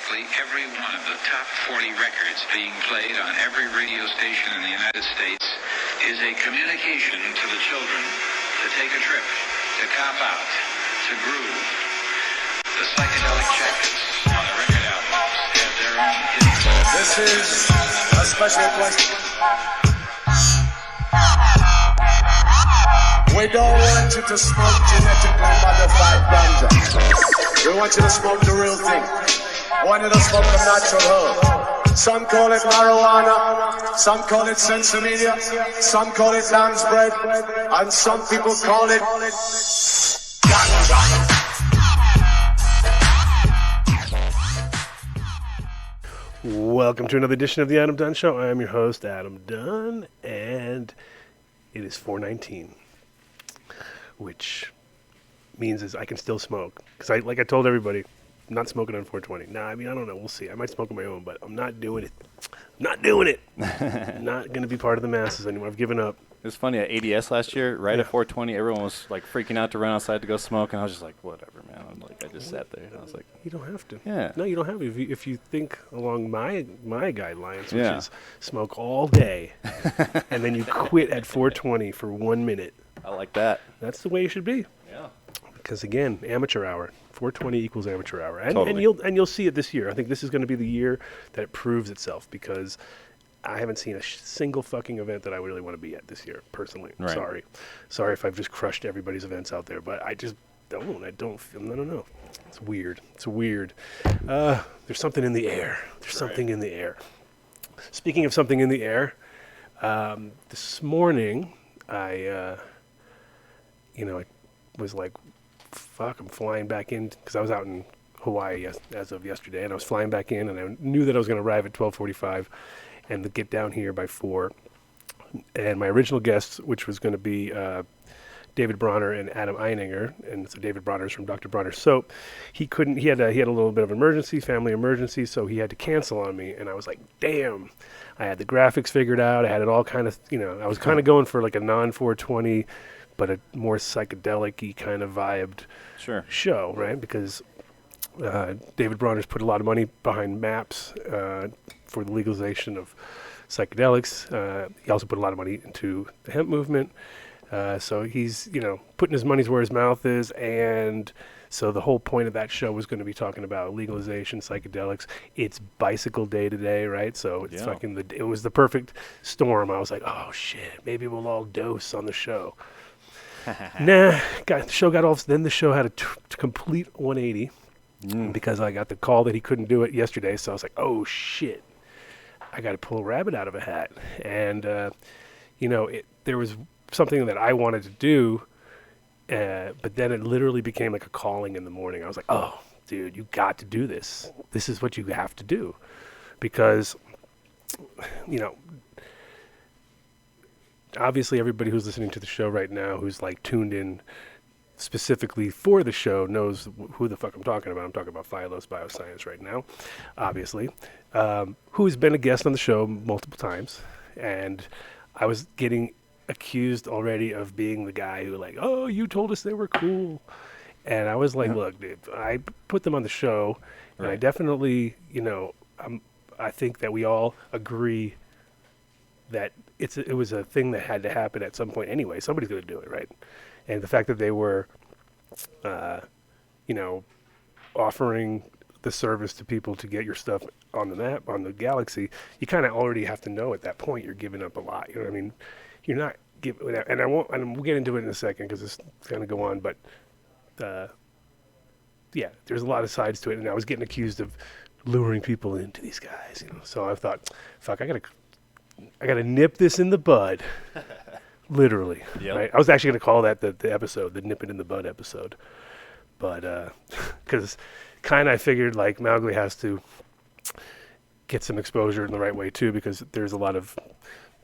practically every one of the top 40 records being played on every radio station in the United States is a communication to the children to take a trip, to cop out, to groove. The psychedelic jackets on the record albums have their own hidden. This is a special question. We don't want you to smoke genetically modified ganja. We want you to smoke the real thing. We want you to smoke the natural herb. Some call it marijuana, some call it sensimedia, some call it lamb's bread, and some people call it ganja. Welcome to another edition of the Adam Dunn Show. I am your host, Adam Dunn, and it is 4:19, which means is I can still smoke. Because like I told everybody, I'm not smoking on 420. Nah, I mean, I don't know. We'll see. I might smoke on my own, but I'm not doing it. I'm not doing it. I'm not going to be part of the masses anymore. I've given up. It was funny at ADS last year, right at 420, everyone was like freaking out to run outside to go smoke, and I was just like, whatever, man. I just sat there, and I was like, you don't have to. Yeah. No, you don't have to. If you think along my guidelines, which is smoke all day, and then you quit at 420 for 1 minute. I like that. That's the way you should be. Yeah. Because again, amateur hour. 420 equals amateur hour, and Totally. and you'll see it this year. I think this is going to be the year that it proves itself, because I haven't seen a single fucking event that I really want to be at this year, personally. Right. Sorry if I've just crushed everybody's events out there, but I just don't. I don't feel. No. It's weird. There's something in the air. Something in the air. Speaking of something in the air, this morning I was like, fuck, I'm flying back in, because I was out in Hawaii as of yesterday, and I was flying back in, and I knew that I was going to arrive at 12:45 and get down here by 4. And my original guests, which was going to be David Bronner and Adam Eininger, and so David Bronner's from Dr. Bronner's Soap, he had a little bit of emergency, family emergency, so he had to cancel on me, and I was like, damn. I had the graphics figured out, I had it all kind of, I was kind of going for like a non-420, but a more psychedelic-y kind of vibed show, right? Because David Bronner's put a lot of money behind MAPS for the legalization of psychedelics. He also put a lot of money into the hemp movement. So he's, putting his money's where his mouth is. And so the whole point of that show was going to be talking about legalization, psychedelics. It's bicycle day today, right? So it's it was the perfect storm. I was like, oh, shit, maybe we'll all dose on the show. Then the show had a complete 180 because I got the call that he couldn't do it yesterday. So I was like, oh shit, I got to pull a rabbit out of a hat. And, there was something that I wanted to do, but then it literally became like a calling in the morning. I was like, oh dude, you got to do this. This is what you have to do, because, obviously everybody who's listening to the show right now who's like tuned in specifically for the show knows who the fuck I'm talking about. I'm talking about Phylos Bioscience right now, obviously, who's been a guest on the show multiple times. And I was getting accused already of being the guy who like, oh, you told us they were cool. And I was like, look, dude, I put them on the show, and I definitely, I think that we all agree that it was a thing that had to happen at some point anyway. Somebody's going to do it, right? And the fact that they were, offering the service to people to get your stuff on the map, on the galaxy, you kind of already have to know at that point you're giving up a lot. You know what I mean? You're not giving, and we'll get into it in a second because it's going to go on, but there's a lot of sides to it, and I was getting accused of luring people into these guys, So I thought, fuck, I gotta nip this in the bud, literally. Right? I was actually gonna call that the episode, the nip it in the bud episode, but because kind of I figured like Mowgli has to get some exposure in the right way too, because there's a lot of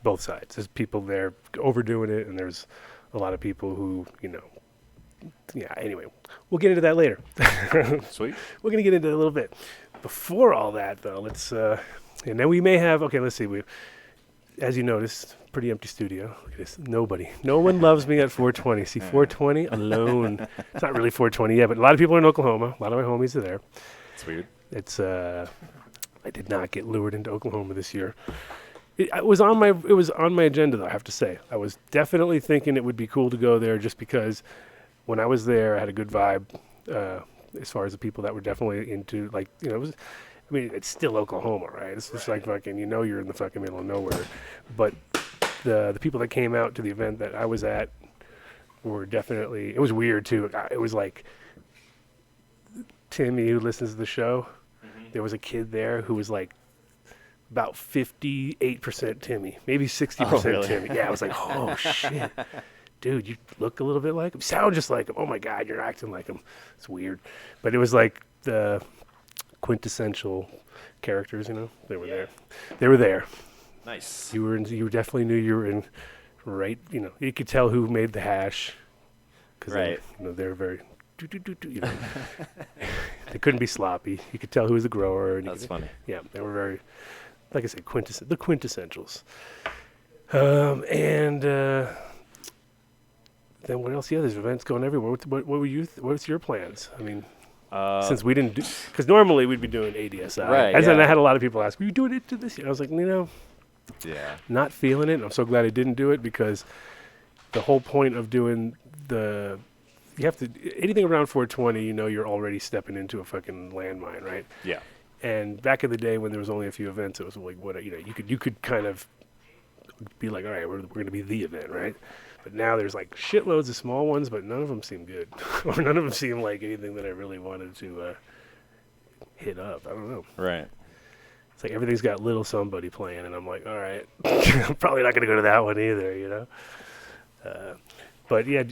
both sides. There's people there overdoing it, and there's a lot of people who, anyway, we'll get into that later. Sweet. We're gonna get into it a little bit. Before all that, though, let's and then we may have. Okay, let's see. As you noticed, pretty empty studio. Look at this. Nobody. No one loves me at 420. See, 420 alone. It's not really 420 yet, but a lot of people are in Oklahoma. A lot of my homies are there. It's weird. It's I did not get lured into Oklahoma this year. It was on my agenda, though, I have to say. I was definitely thinking it would be cool to go there just because when I was there, I had a good vibe as far as the people that were definitely into, like, it was, I mean, it's still Oklahoma, right? It's just like fucking, you're in the fucking middle of nowhere. But the people that came out to the event that I was at were definitely, it was weird, too. It was like Timmy, who listens to the show, there was a kid there who was like about 58% Timmy, maybe 60% really? Timmy. Yeah, I was like, oh, shit. Dude, you look a little bit like him. Sound just like him. Oh, my God, you're acting like him. It's weird. But it was like the quintessential characters, They were there. They were there. Nice. You definitely knew you were in right, you could tell who made the hash. Cause right. They were very, they couldn't be sloppy. You could tell who was the grower. And That's funny. Yeah, they were very, like I said, the quintessentials. And then what else? Yeah, there's events going everywhere. What were what's your plans? I mean, since we didn't do, because normally we'd be doing ADSI. Right. And then I had a lot of people ask, "Were you doing it to this year?" I was like, Yeah. not feeling it. And I'm so glad I didn't do it because the whole point of doing you have to, anything around 420, you're already stepping into a fucking landmine, right? Yeah. And back in the day when there was only a few events, it was like, you could kind of be like, all right, we're going to be the event, right? But now there's like shitloads of small ones, but none of them seem good. Or none of them seem like anything that I really wanted to hit up. I don't know. Right. It's like everything's got little somebody playing, and I'm like, all right, I'm probably not going to go to that one either, But yeah,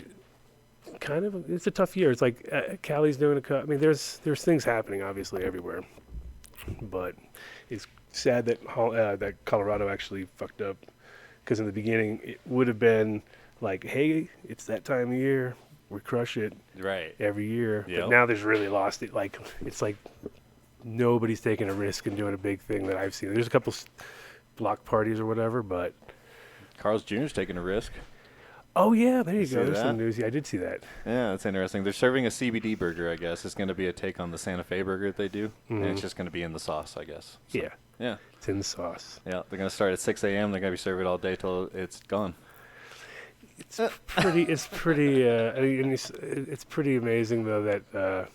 kind of, it's a tough year. It's like Cali's doing a cut. I mean, there's things happening obviously everywhere, but it's sad that that Colorado actually fucked up, because in the beginning it would have been like, hey, it's that time of year, we crush it Right. every year. Yep. But now there's really lost it. Like, it's like nobody's taking a risk and doing a big thing that I've seen. There's a couple block parties or whatever, but Carl's Jr.'s taking a risk. oh yeah, there you see go. There's that? some news. Yeah, I did see that. Yeah, that's interesting. They're serving a CBD burger, I guess. It's going to be a take on the Santa Fe burger that they do. And it's just going to be in the sauce, I guess. So, Yeah, Yeah. it's in the sauce. Yeah. They're going to start at 6 a.m. They're going to be serving it all day till it's gone. It's pretty. It's pretty. I mean, it's pretty amazing though that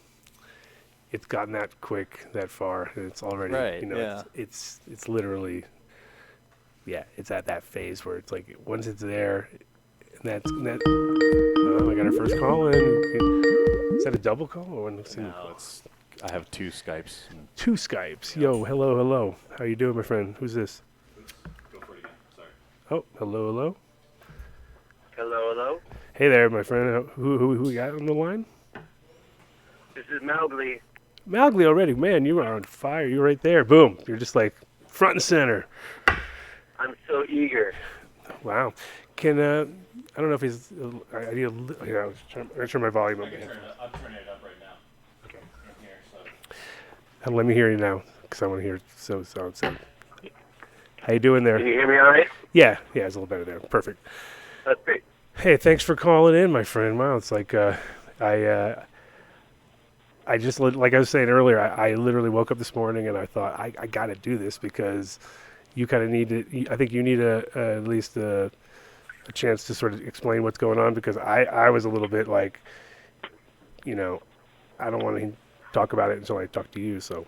it's gotten that quick, that far, and it's already. Right, Yeah. It's literally. Yeah, it's at that phase where it's like once it's there, and that. Oh, I got our first call in. Is that a double call or one? I have 2 Skypes. Two Skypes. Yo, hello. How you doing, my friend? Who's this? Go for it again. Sorry. Oh, hello. Hello. Hey there, my friend. Who we got on the line? This is Mowgli. Mowgli already. Man, you are on fire. You're right there. Boom. You're just like front and center. I'm so eager. Wow. Can I don't know if he's. I need I'm gonna turn my volume up. I'm turning it up right now. Okay. In here, so. Let me hear you now, because I want to hear so. How you doing there? Can you hear me all right? Yeah, it's a little better there. Perfect. That's great. Hey, thanks for calling in, my friend. Wow, it's like I just, like I was saying earlier, I literally woke up this morning and I thought I got to do this because you kind of need to. I think you need at least a chance to sort of explain what's going on, because I was a little bit like, I don't want to talk about it until I talk to you. So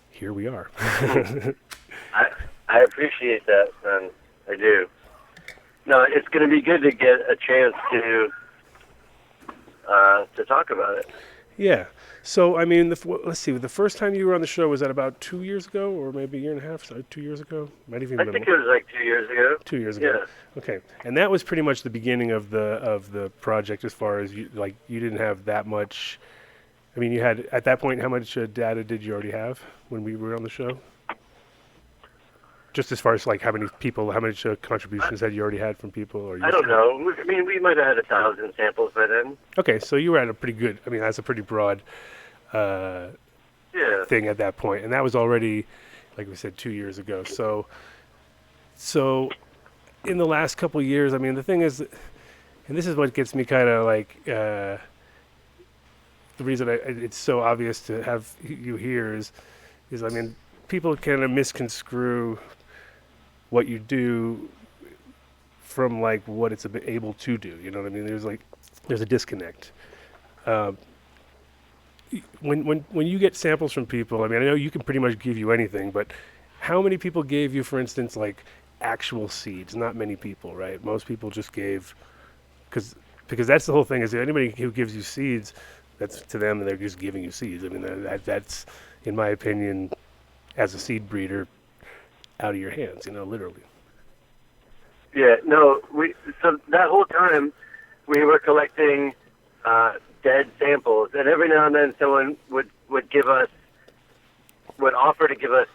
here we are. I appreciate that, man. I do. No, it's going to be good to get a chance to talk about it. Yeah. So, I mean, let's see. The first time you were on the show, was that about 2 years ago, or maybe a year and a half? So 2 years ago? Might even I think it was like 2 years ago. 2 years ago. Yeah. Okay. And that was pretty much the beginning of the project, as far as you didn't have that much. I mean, you had at that point, how much data did you already have when we were on the show? Just as far as like how many contributions had you already had from people? Or I don't know. I mean, we might have had 1,000 samples by then. Okay, so you were at a pretty good. I mean, that's a pretty broad thing at that point, and that was already, like we said, 2 years ago. So in the last couple of years, I mean, the thing is, and this is what gets me kind of like the reason it's so obvious to have you here is I mean, people kind of misconstrue what you do from like what it's able to do. You know what I mean? There's a disconnect. When you get samples from people, I mean, I know you can pretty much give you anything, but how many people gave you, for instance, like actual seeds? Not many people, right? Most people just gave, because that's the whole thing. Is anybody who gives you seeds, that's to them, and they're just giving you seeds. I mean, that's, in my opinion, as a seed breeder, out of your hands. You know, literally. Yeah, no, so that whole time we were collecting dead samples, and every now and then someone would offer to give us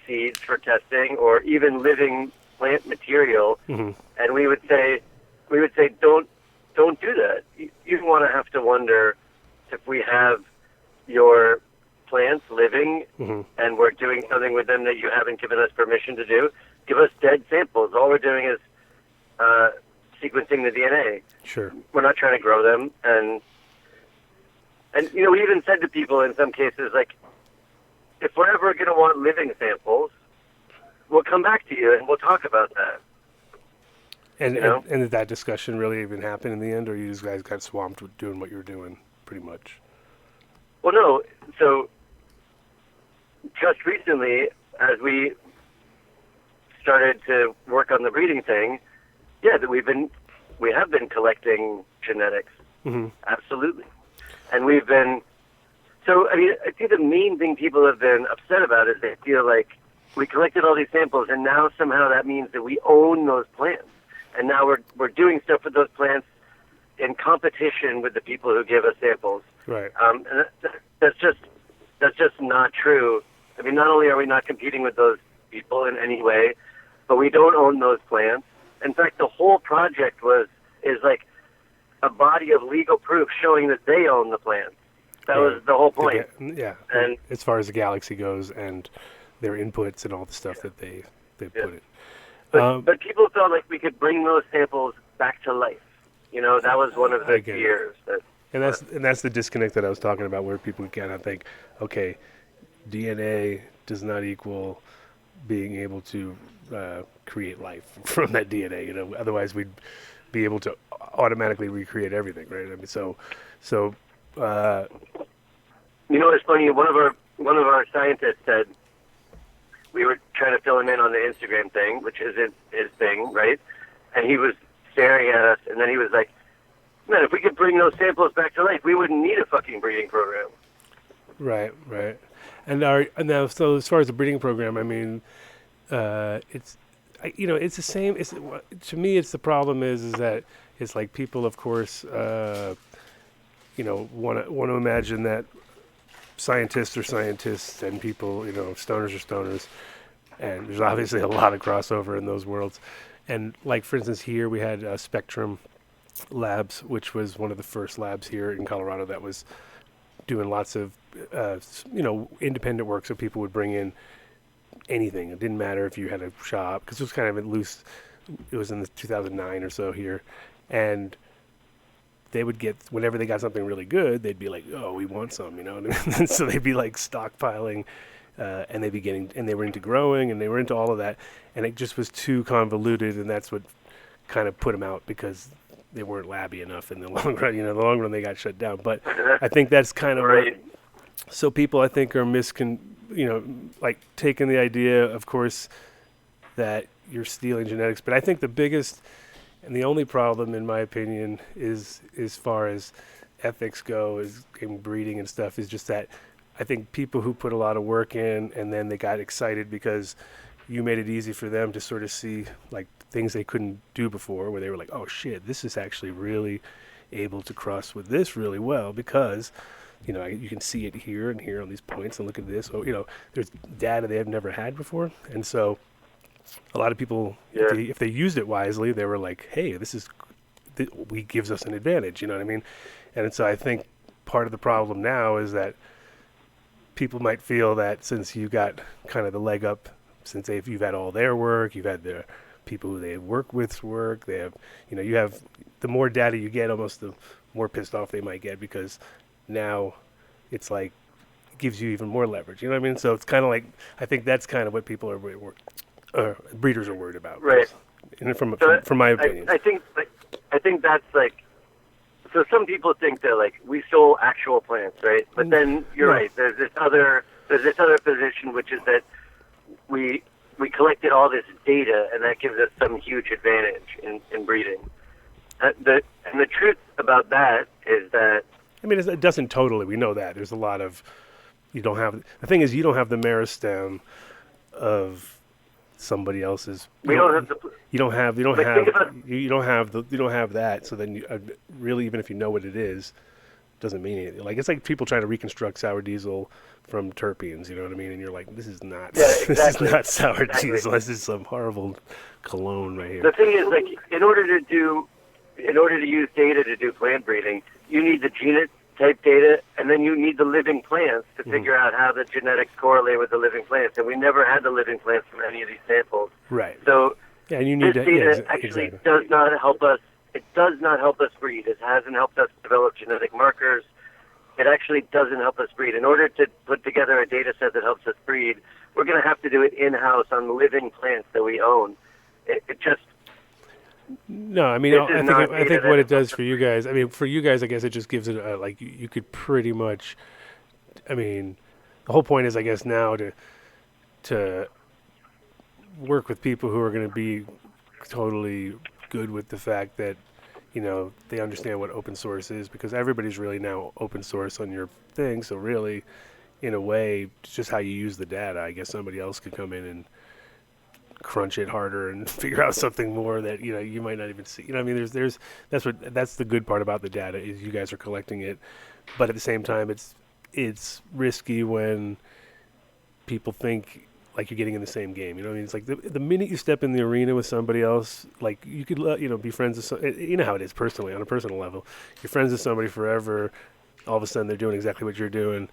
seeds for testing, or even living plant material, Mm-hmm. and we would say, don't do that. You want to have to wonder if we have your plants living, Mm-hmm. and we're doing something with them that you haven't given us permission to do. Give us dead samples. All we're doing is sequencing the DNA. Sure. We're not trying to grow them, and you know, we even said to people in some cases, like, if we're ever going to want living samples, we'll come back to you and we'll talk about that. And, You know? and did that discussion really even happen in the end, or you guys got swamped with doing what you were doing, pretty much? Well, no. So just recently, as we started to work on the breeding thing, yeah, that we have been collecting genetics. Mm-hmm. Absolutely. And we've been, so, I mean, I think the main thing people have been upset about is they feel like we collected all these samples, and now somehow that means that we own those plants. And now we're doing stuff with those plants in competition with the people who give us samples. Right. And that's just not true. I mean, not only are we not competing with those people in any way, but we don't own those plants. In fact, the whole project is like a body of legal proof showing that they own the plants. That was the whole point. Yeah. And as far as the galaxy goes, and their inputs and all the stuff that they put in. But people felt like we could bring those samples back to life. You know, that was one of the fears. And that's the disconnect that I was talking about, where people kind of think, okay, DNA does not equal being able to create life from that DNA. You know, otherwise we'd be able to automatically recreate everything, right? I mean, so. You know, it's funny. One of our scientists said, we were trying to fill him in on the Instagram thing, which isn't his thing, right? And he was staring at us, and then he was like, man, if we could bring those samples back to life, we wouldn't need a fucking breeding program. Right. And now, so as far as the breeding program, I mean, it's the same. To me, it's the problem is that it's like people, of course, want to imagine that scientists are scientists and people, stoners are stoners, and there's obviously a lot of crossover in those worlds. And like, for instance, here we had Spectrum Labs, which was one of the first labs here in Colorado that was doing lots of, independent work. So people would bring in anything. It didn't matter if you had a shop, because it was kind of loose. It was in the 2009 or so here. And they would get, whenever they got something really good, they'd be like, oh, we want some, And so they'd be like stockpiling, and they were into growing, and they were into all of that. And it just was too convoluted, and that's what kind of put them out, because they weren't labby enough in the long run. The long run they got shut down. But I think that's kind of right. So people, I think, are like taking the idea, of course, that you're stealing genetics. But I think the biggest and the only problem, in my opinion, is as far as ethics go, is in breeding and stuff, is just that I think people who put a lot of work in and then they got excited because you made it easy for them to sort of see like things they couldn't do before, where they were like, oh shit, this is actually really able to cross with this really well, because you can see it here and here on these points, and look at this. So, there's data they have never had before. And so a lot of people, if they used it wisely, they were like, hey, we gives us an advantage, you know what I mean? And so I think part of the problem now is that people might feel that since you got kind of the leg up, since you've had all their work, you've had the people who they work with work, they have, you have, the more data you get, almost the more pissed off they might get, because now it's like gives you even more leverage. You know what I mean? So it's kind of like, I think that's kind of what people are breeders are worried about. Right. And from So my opinion. I think that's like, so some people think that like we stole actual plants, right? But then you're right. There's this other position, which is that we collected all this data, and that gives us some huge advantage in breeding. And the truth about that is that, I mean, it doesn't totally. We know that there's a lot of, you don't have, the thing is, you don't have the meristem of somebody else's. we don't have the. You don't have that. So then, really, even if you know what it is, doesn't mean anything. Like, it's like people trying to reconstruct sour diesel from terpenes. You know what I mean? And you're like, this is not. Yeah, exactly. This is not sour diesel. This is some horrible cologne right here. The thing is, like, in order to use data to do plant breeding, you need the genotype data, and then you need the living plants to figure out how the genetics correlate with the living plants. And we never had the living plants from any of these samples. Right. So Yeah, and you need this to. data Yeah, actually exactly. does not help us. It does not help us breed. It hasn't helped us develop genetic markers. It actually doesn't help us breed. In order to put together a data set that helps us breed, we're going to have to do it in-house on living plants that we own. It just. No, I mean, This I is not think data what that it does is for you guys. I mean, for you guys, I guess it just gives it like you could pretty much. I mean, the whole point is, I guess, now to work with people who are going to be totally good with the fact that, you know, they understand what open source is, because everybody's really now open source on your thing. So really, in a way, it's just how you use the data. I guess somebody else could come in and crunch it harder and figure out something more that, you know, you might not even see. You know, I mean, that's the good part about the data, is you guys are collecting it, but at the same time, it's risky when people think like you're getting in the same game. You know what I mean? It's like the minute you step in the arena with somebody else, like you could, you know, be friends with you know how it is personally, on a personal level. You're friends with somebody forever, all of a sudden they're doing exactly what you're doing.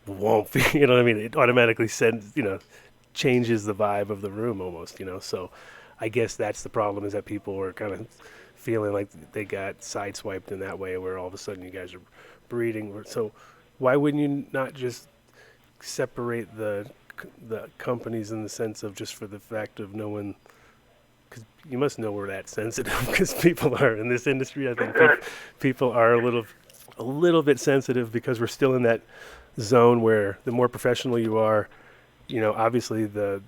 Won't be, you know what I mean? It automatically sends, you know, changes the vibe of the room almost, you know. So I guess that's the problem, is that people are kind of feeling like they got sideswiped in that way, where all of a sudden you guys are breeding. So why wouldn't you not just separate the companies in the sense of, just for the fact of knowing, because you must know we're that sensitive, because people are in this industry. I think people are a little bit sensitive, because we're still in that zone where the more professional you are, you know, obviously the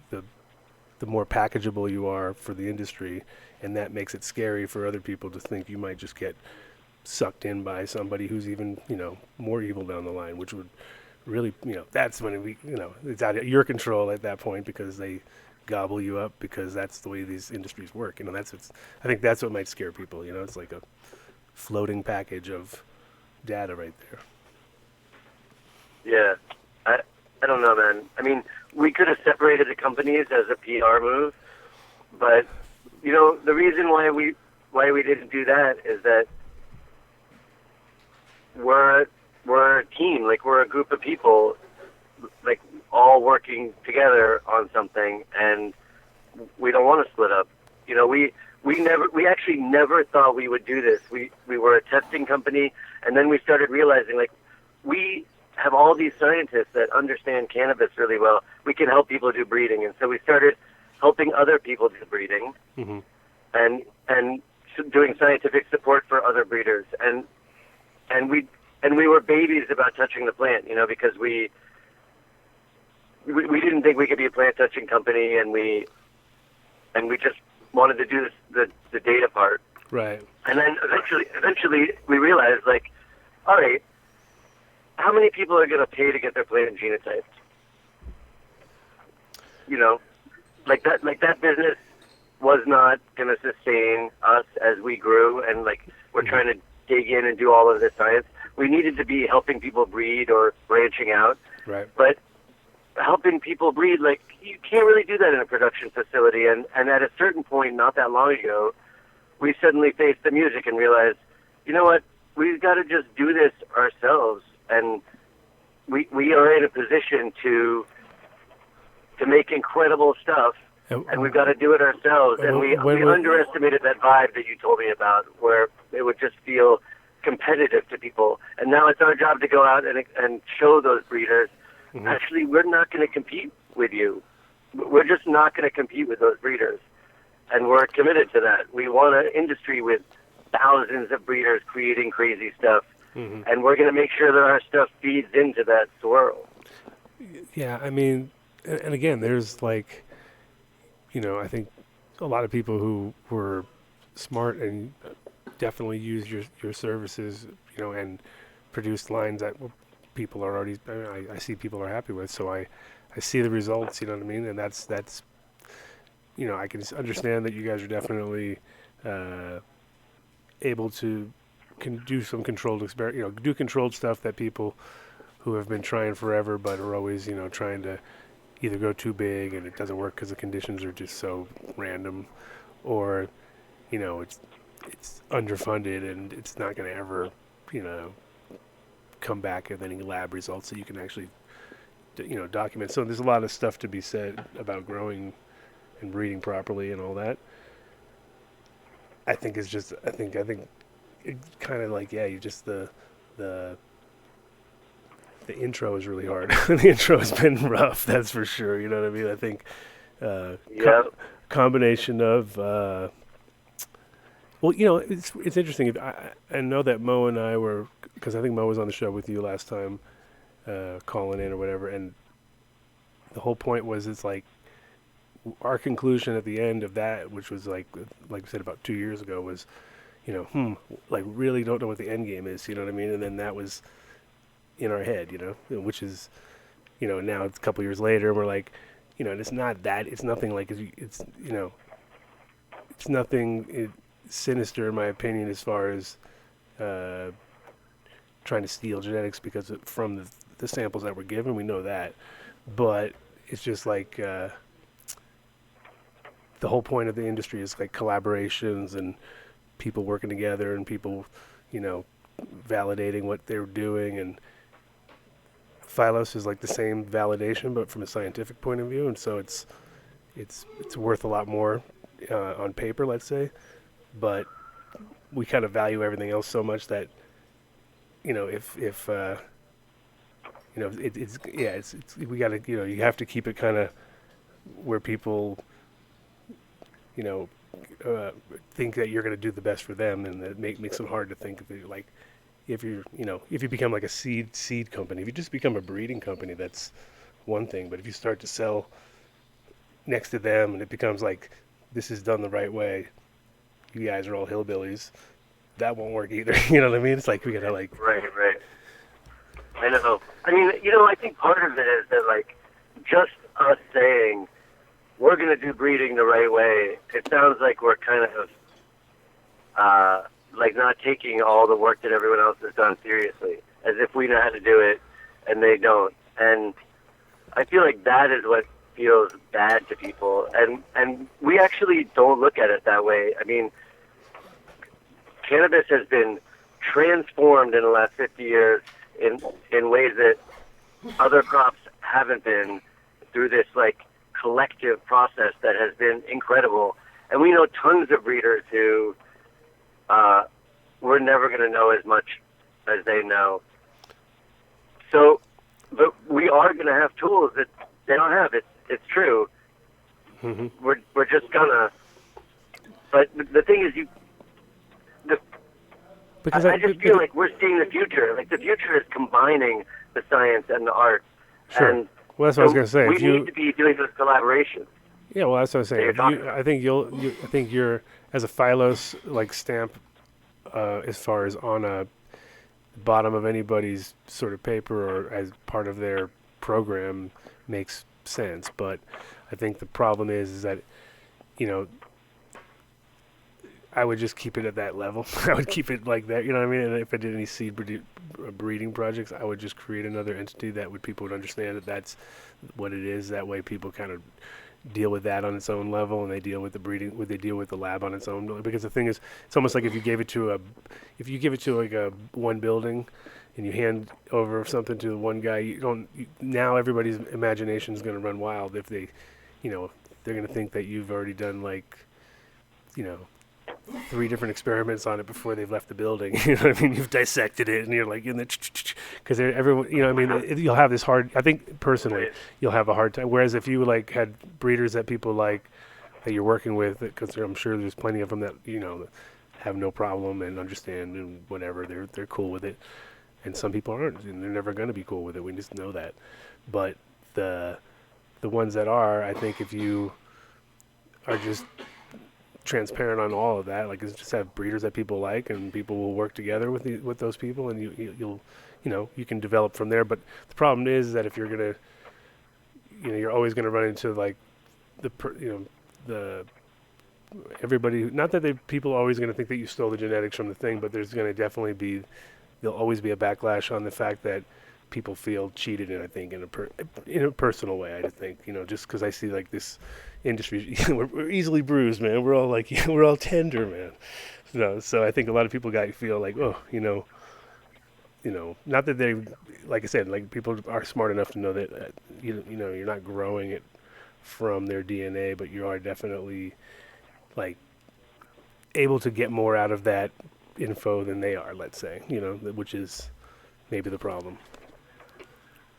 more packageable you are for the industry, and that makes it scary for other people to think you might just get sucked in by somebody who's even, you know, more evil down the line, which would really, you know, that's when we, you know, it's out of your control at that point, because they gobble you up, because that's the way these industries work. You know, I think that's what might scare people. You know, it's like a floating package of data right there. Yeah, I don't know, man. I mean, we could have separated the companies as a PR move, but you know, the reason why we didn't do that is that we're a team. Like, we're a group of people, like, all working together on something, and we don't want to split up. You know, we actually never thought we would do this. We were a testing company, and then we started realizing, like, we have all these scientists that understand cannabis really well. We can help people do breeding, and so we started helping other people do breeding, and doing scientific support for other breeders, and we were babies about touching the plant, you know, because we didn't think we could be a plant touching company, and we just wanted to do the data part. Right. And then eventually we realized, like, all right, how many people are going to pay to get their plant genotyped? You know, like that business was not going to sustain us as we grew, and like we're trying to dig in and do all of this science. We needed to be helping people breed or branching out. Right. But helping people breed, like, you can't really do that in a production facility. And at a certain point, not that long ago, we suddenly faced the music and realized, you know what, we've got to just do this ourselves. And we are in a position to make incredible stuff, and we've got to do it ourselves. And we underestimated that vibe that you told me about, where it would just feel competitive to people. And now it's our job to go out and show those breeders actually, we're not going to compete with you. We're just not going to compete with those breeders. And we're committed to that. We want an industry with thousands of breeders creating crazy stuff. And we're going to make sure that our stuff feeds into that swirl. Yeah, I mean, and again, there's like, I think a lot of people who were smart and definitely use your services, and produced lines that people are already, I see people are happy with. So I see the results, you know what I mean? And that's I can understand that you guys are definitely able to do some controlled experiment, do controlled stuff that people who have been trying forever but are always, trying to either go too big and it doesn't work because the conditions are just so random, or, it's underfunded and it's not going to ever, come back with any lab results that you can actually, document. So there's a lot of stuff to be said about growing and breeding properly and all that. I think it's just, I think it's kind of like, you just the intro is really hard. The intro has been rough, that's for sure. You know what I mean? I think combination of it's interesting. I know that Mo and I were, because I think Mo was on the show with you last time, calling in or whatever, and the whole point was, it's like our conclusion at the end of that, which was like we said about 2 years ago, was, really don't know what the end game is. You know what I mean? And then that was in our head, which is, now it's a couple years later, and we're like, and it's not that, it's nothing like, it's nothing sinister in my opinion, as far as trying to steal genetics from the samples that were given. We know that, but it's just like the whole point of the industry is like collaborations and people working together and people, validating what they're doing. And Phylos is like the same validation, but from a scientific point of view. And so it's worth a lot more on paper, let's say, but we kind of value everything else so much that, we got to, you have to keep it kind of where people, think that you're going to do the best for them, and that makes it hard to think that, like, if you become like a seed company, if you just become a breeding company, that's one thing. But if you start to sell next to them and it becomes like, this is done the right way, you guys are all hillbillies, that won't work either. You know what I mean? It's like, we gotta like... Right. I know. I mean, I think part of it is that, like, just us saying we're going to do breeding the right way, it sounds like we're kind of like not taking all the work that everyone else has done seriously, as if we know how to do it and they don't. And I feel like that is what feels bad to people, and we actually don't look at it that way. I mean, cannabis has been transformed in the last 50 years in ways that other crops haven't been, through this like collective process that has been incredible. And we know tons of breeders who we're never going to know as much as they know. So, but we are going to have tools that they don't have. It's true. Mm-hmm. We're just gonna. But the thing is, I just feel like we're seeing the future. Like, the future is combining the science and the art. Sure. And well, that's what I was going to say. We need to be doing those collaborations. Yeah, well, that's what I was saying. I think you're as a Phylos like stamp, as far as on a bottom of anybody's sort of paper or as part of their program, makes sense. But I think the problem is that, I would just keep it at that level. I would keep it like that, you know what I mean? And if I did any seed breeding projects, I would just create another entity that people would understand that that's what it is. That way people kind of deal with that on its own level, and they deal with the breeding, they deal with the lab on its own. Because the thing is, it's almost like if you give it to like a one building and you hand over something to one guy, now everybody's imagination is going to run wild if they, they're going to think that you've already done like, 3 different experiments on it before they've left the building. You know what I mean? You've dissected it, and you're like, because everyone, I mean, you'll have this hard. I think personally, you'll have a hard time. Whereas if you like had breeders that people like that you're working with, because I'm sure there's plenty of them that have no problem and understand and whatever, they're cool with it, and some people aren't, and they're never going to be cool with it. We just know that. But the ones that are, I think if you are just transparent on all of that, like just have breeders that people like, and people will work together with those people, and you'll you can develop from there. But the problem is that if you're gonna, you're always gonna run into like the everybody. Not that people are always gonna think that you stole the genetics from the thing, but there's gonna definitely there'll always be a backlash on the fact that people feel cheated, and I think in a personal way. I think just because I see like this industry, we're easily bruised, man. We're all like we're all tender, man. So I think a lot of people feel like, oh, not that they, like I said, like people are smart enough to know that you're not growing it from their DNA, but you are definitely like able to get more out of that info than they are, let's say, which is maybe the problem.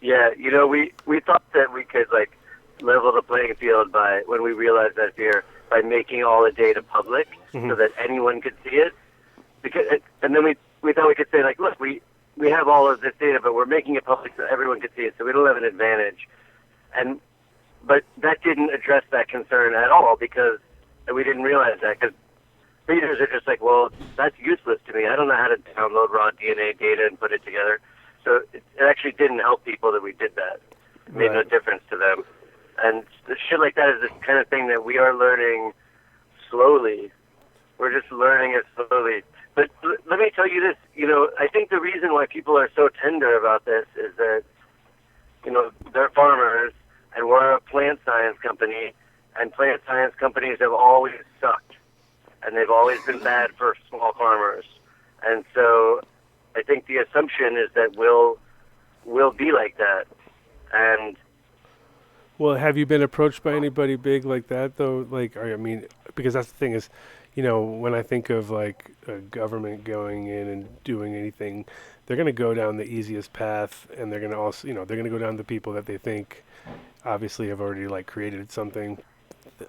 Yeah, we thought that we could like level the playing field when we realized that fear by making all the data public, so that anyone could see it. And then we thought we could say like, look, we have all of this data, but we're making it public so everyone could see it, so we don't have an advantage. But that didn't address that concern at all, because we didn't realize that, because readers are just like, well, that's useless to me. I don't know how to download raw DNA data and put it together. So it actually didn't help people that we did that. It made no difference to them. And the shit like that is this kind of thing that we are learning slowly. We're just learning it slowly. But let me tell you this, I think the reason why people are so tender about this is that, they're farmers, and we're a plant science company, and plant science companies have always sucked, and they've always been bad for small farmers. And so I think the assumption is that we'll be like that. And well, have you been approached by anybody big like that though? Like, I mean, because that's the thing is, when I think of like a government going in and doing anything, they're going to go down the easiest path, and they're going to also, they're going to go down the people that they think obviously have already like created something,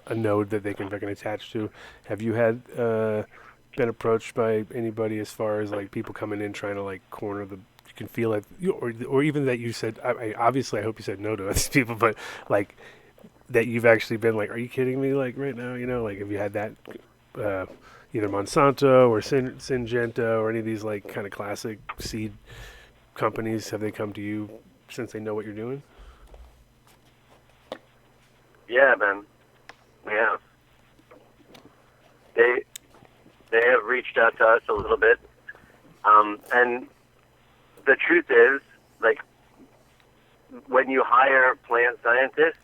a node that they can attach to. Have you had been approached by anybody as far as like people coming in trying to like corner the? You can feel it, or even that you said. Obviously, I hope you said no to these people, but like that you've actually been like, are you kidding me? Like right now, like have you had that? Either Monsanto or Syngenta or any of these like kind of classic seed companies, have they come to you since they know what you're doing? Yeah, man, we have. They have reached out to us a little bit, and the truth is, like, when you hire plant scientists,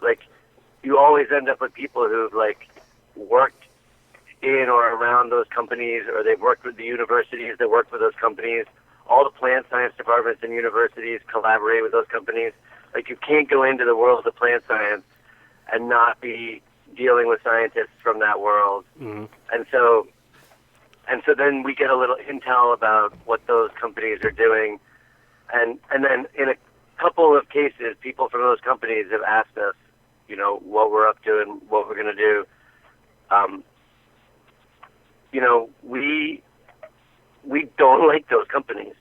like, you always end up with people who've like worked in or around those companies, or they've worked with the universities that work with those companies. All the plant science departments and universities collaborate with those companies. Like, you can't go into the world of plant science and not be dealing with scientists from that world. Mm-hmm. And so then we get a little intel about what those companies are doing. And then in a couple of cases, people from those companies have asked us, what we're up to and what we're going to do. We don't like those companies.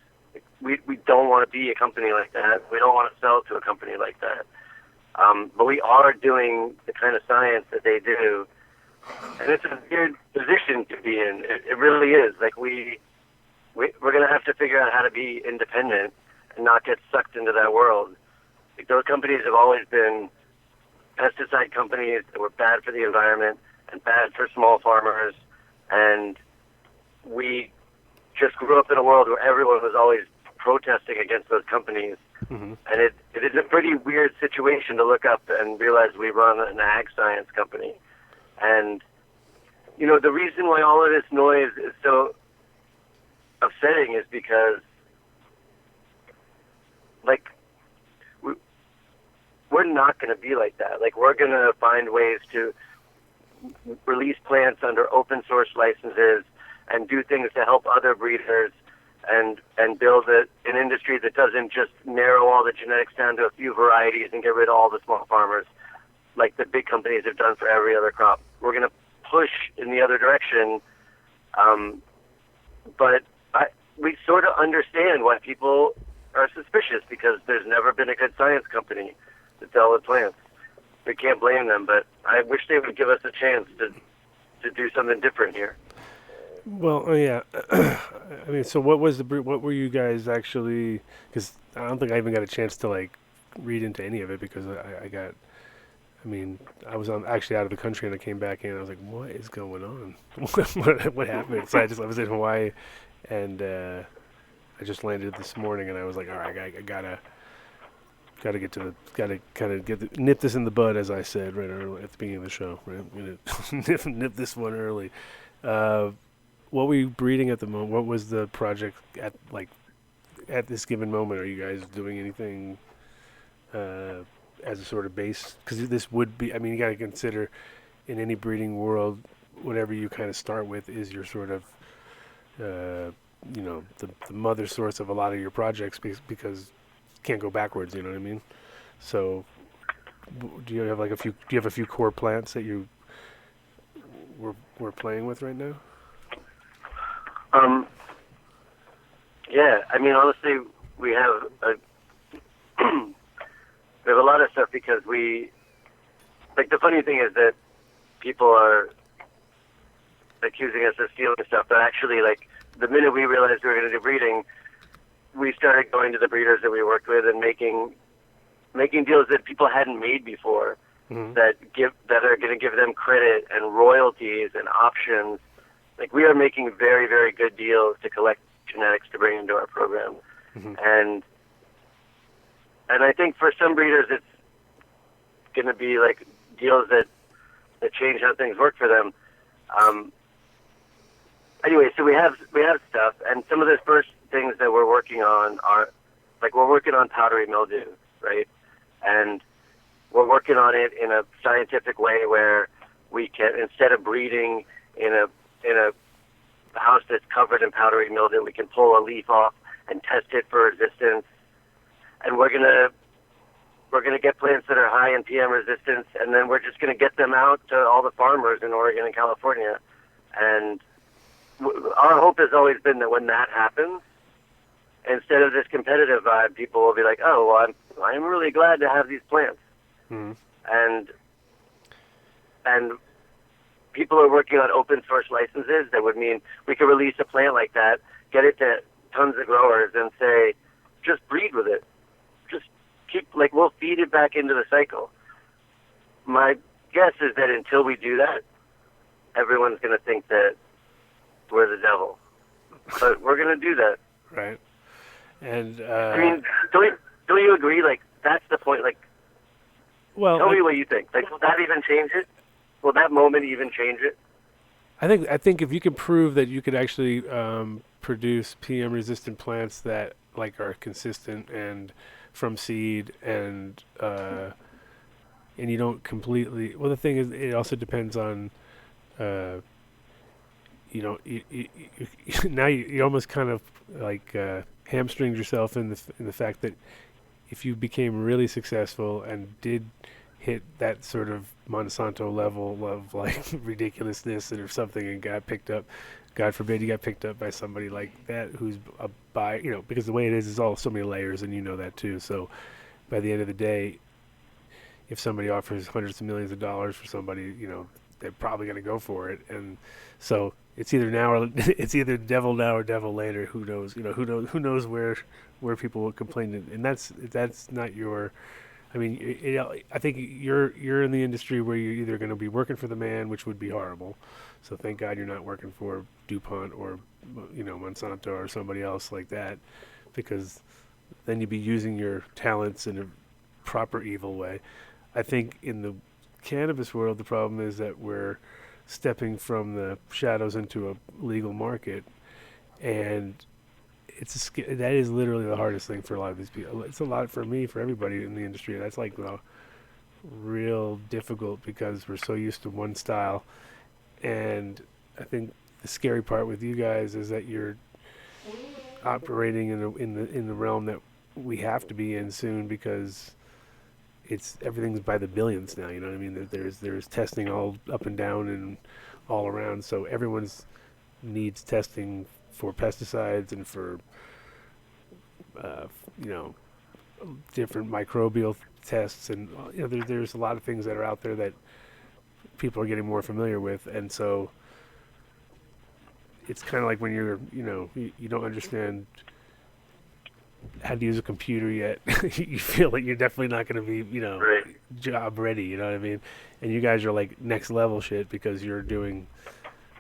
We don't want to be a company like that. We don't want to sell to a company like that. But we are doing the kind of science that they do, and it's a weird position to be in. It really is. Like we're going to have to figure out how to be independent and not get sucked into that world. Like, those companies have always been pesticide companies that were bad for the environment and bad for small farmers, and we just grew up in a world where everyone was always protesting against those companies. Mm-hmm. And it is a pretty weird situation to look up and realize we run an ag science company. And, the reason why all of this noise is so upsetting is because, like, we're not going to be like that. Like, we're going to find ways to release plants under open source licenses and do things to help other breeders and build an industry that doesn't just narrow all the genetics down to a few varieties and get rid of all the small farmers like the big companies have done for every other crop. We're going to push in the other direction, but we sort of understand why people are suspicious, because there's never been a good science company to sell with plants. We can't blame them, but I wish they would give us a chance to do something different here. Well, yeah. I mean, so what were you guys actually? Because I don't think I even got a chance to like read into any of it, because I was actually out of the country and I came back in and I was like, what is going on? what happened? So I was in Hawaii, and I just landed this morning, and I was like, all right, I gotta kind of nip this in the bud, as I said right early at the beginning of the show. Right, I'm gonna nip this one early. What were you breeding at the moment? What was the project at this given moment? Are you guys doing anything as a sort of base? Because this would be, I mean, you got to consider in any breeding world, whatever you kind of start with is your sort of, the mother source of a lot of your projects, because you can't go backwards. You know what I mean? So, do you have a few core plants that we're playing with right now? Yeah, I mean, honestly, we have a lot of stuff, because the funny thing is that people are accusing us of stealing stuff, but actually, the minute we realized we were going to do breeding, we started going to the breeders that we worked with and making deals that people hadn't made before, mm-hmm. that are going to give them credit and royalties and options. We are making very, very good deals to collect genetics to bring into our program. Mm-hmm. And I think for some breeders, it's going to be deals that change how things work for them. Anyway, so we have stuff, and some of the first things that we're working on are, we're working on powdery mildew, right? And we're working on it in a scientific way where we can, instead of breeding in a house that's covered in powdery mildew, we can pull a leaf off and test it for resistance. And we're gonna get plants that are high in PM resistance, and then we're just gonna get them out to all the farmers in Oregon and California. And our hope has always been that when that happens, instead of this competitive vibe, people will be like, "Oh, well, I'm really glad to have these plants." Mm-hmm. And people are working on open source licenses that would mean we could release a plant like that, get it to tons of growers, and say, just breed with it. Just keep, we'll feed it back into the cycle. My guess is that until we do that, everyone's going to think that we're the devil. But we're going to do that. Right. And, I mean, don't you agree? That's the point. Well, tell me what you think. Will that even change it? Will that moment even change it? I think if you can prove that you could actually produce PM-resistant plants that are consistent and from seed, and you don't completely. Well, the thing is, it also depends on. Now you almost kind of hamstringed yourself in the fact that if you became really successful and did hit that sort of Monsanto level of ridiculousness or something, and got picked up, God forbid you got picked up by somebody like that who's a buyer, because the way it is all so many layers, and you know that too. So by the end of the day, if somebody offers hundreds of millions of dollars for somebody, they're probably going to go for it. And so it's either now or it's either devil now or devil later. Who knows? Who knows where people will complain, and that's not your. I mean, I think you're in the industry where you're either going to be working for the man, which would be horrible. So thank God you're not working for DuPont or Monsanto or somebody else like that, because then you'd be using your talents in a proper evil way. I think in the cannabis world, the problem is that we're stepping from the shadows into a legal market, and that is literally the hardest thing for a lot of these people. It's a lot for me, for everybody in the industry. That's real difficult, because we're so used to one style. And I think the scary part with you guys is that you're operating in the realm that we have to be in soon, because everything's by the billions now. You know what I mean? There's testing all up and down and all around. So everyone's needs testing for pesticides and for different microbial tests, and there's a lot of things that are out there that people are getting more familiar with, and so it's kind of like when you don't understand how to use a computer yet. You feel like you're definitely not going to be Right. job ready. You know what I mean? And you guys are like next level shit, because you're doing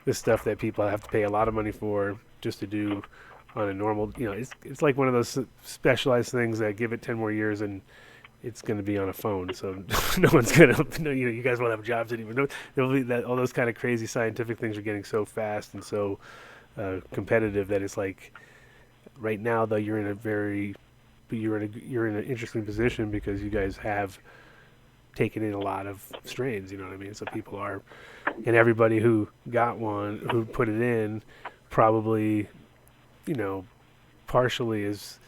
this stuff that people have to pay a lot of money for just to do on a normal. It's like one of those specialized things that give it 10 more years and it's going to be on a phone. So no one's going to, you guys won't have jobs anymore. There'll be that, all those kind of crazy scientific things are getting so fast and so competitive that it's like, right now though, you're in an interesting position, because you guys have taken in a lot of strains, you know what I mean? So people are, and everybody who got one, who put it in, probably, partially is,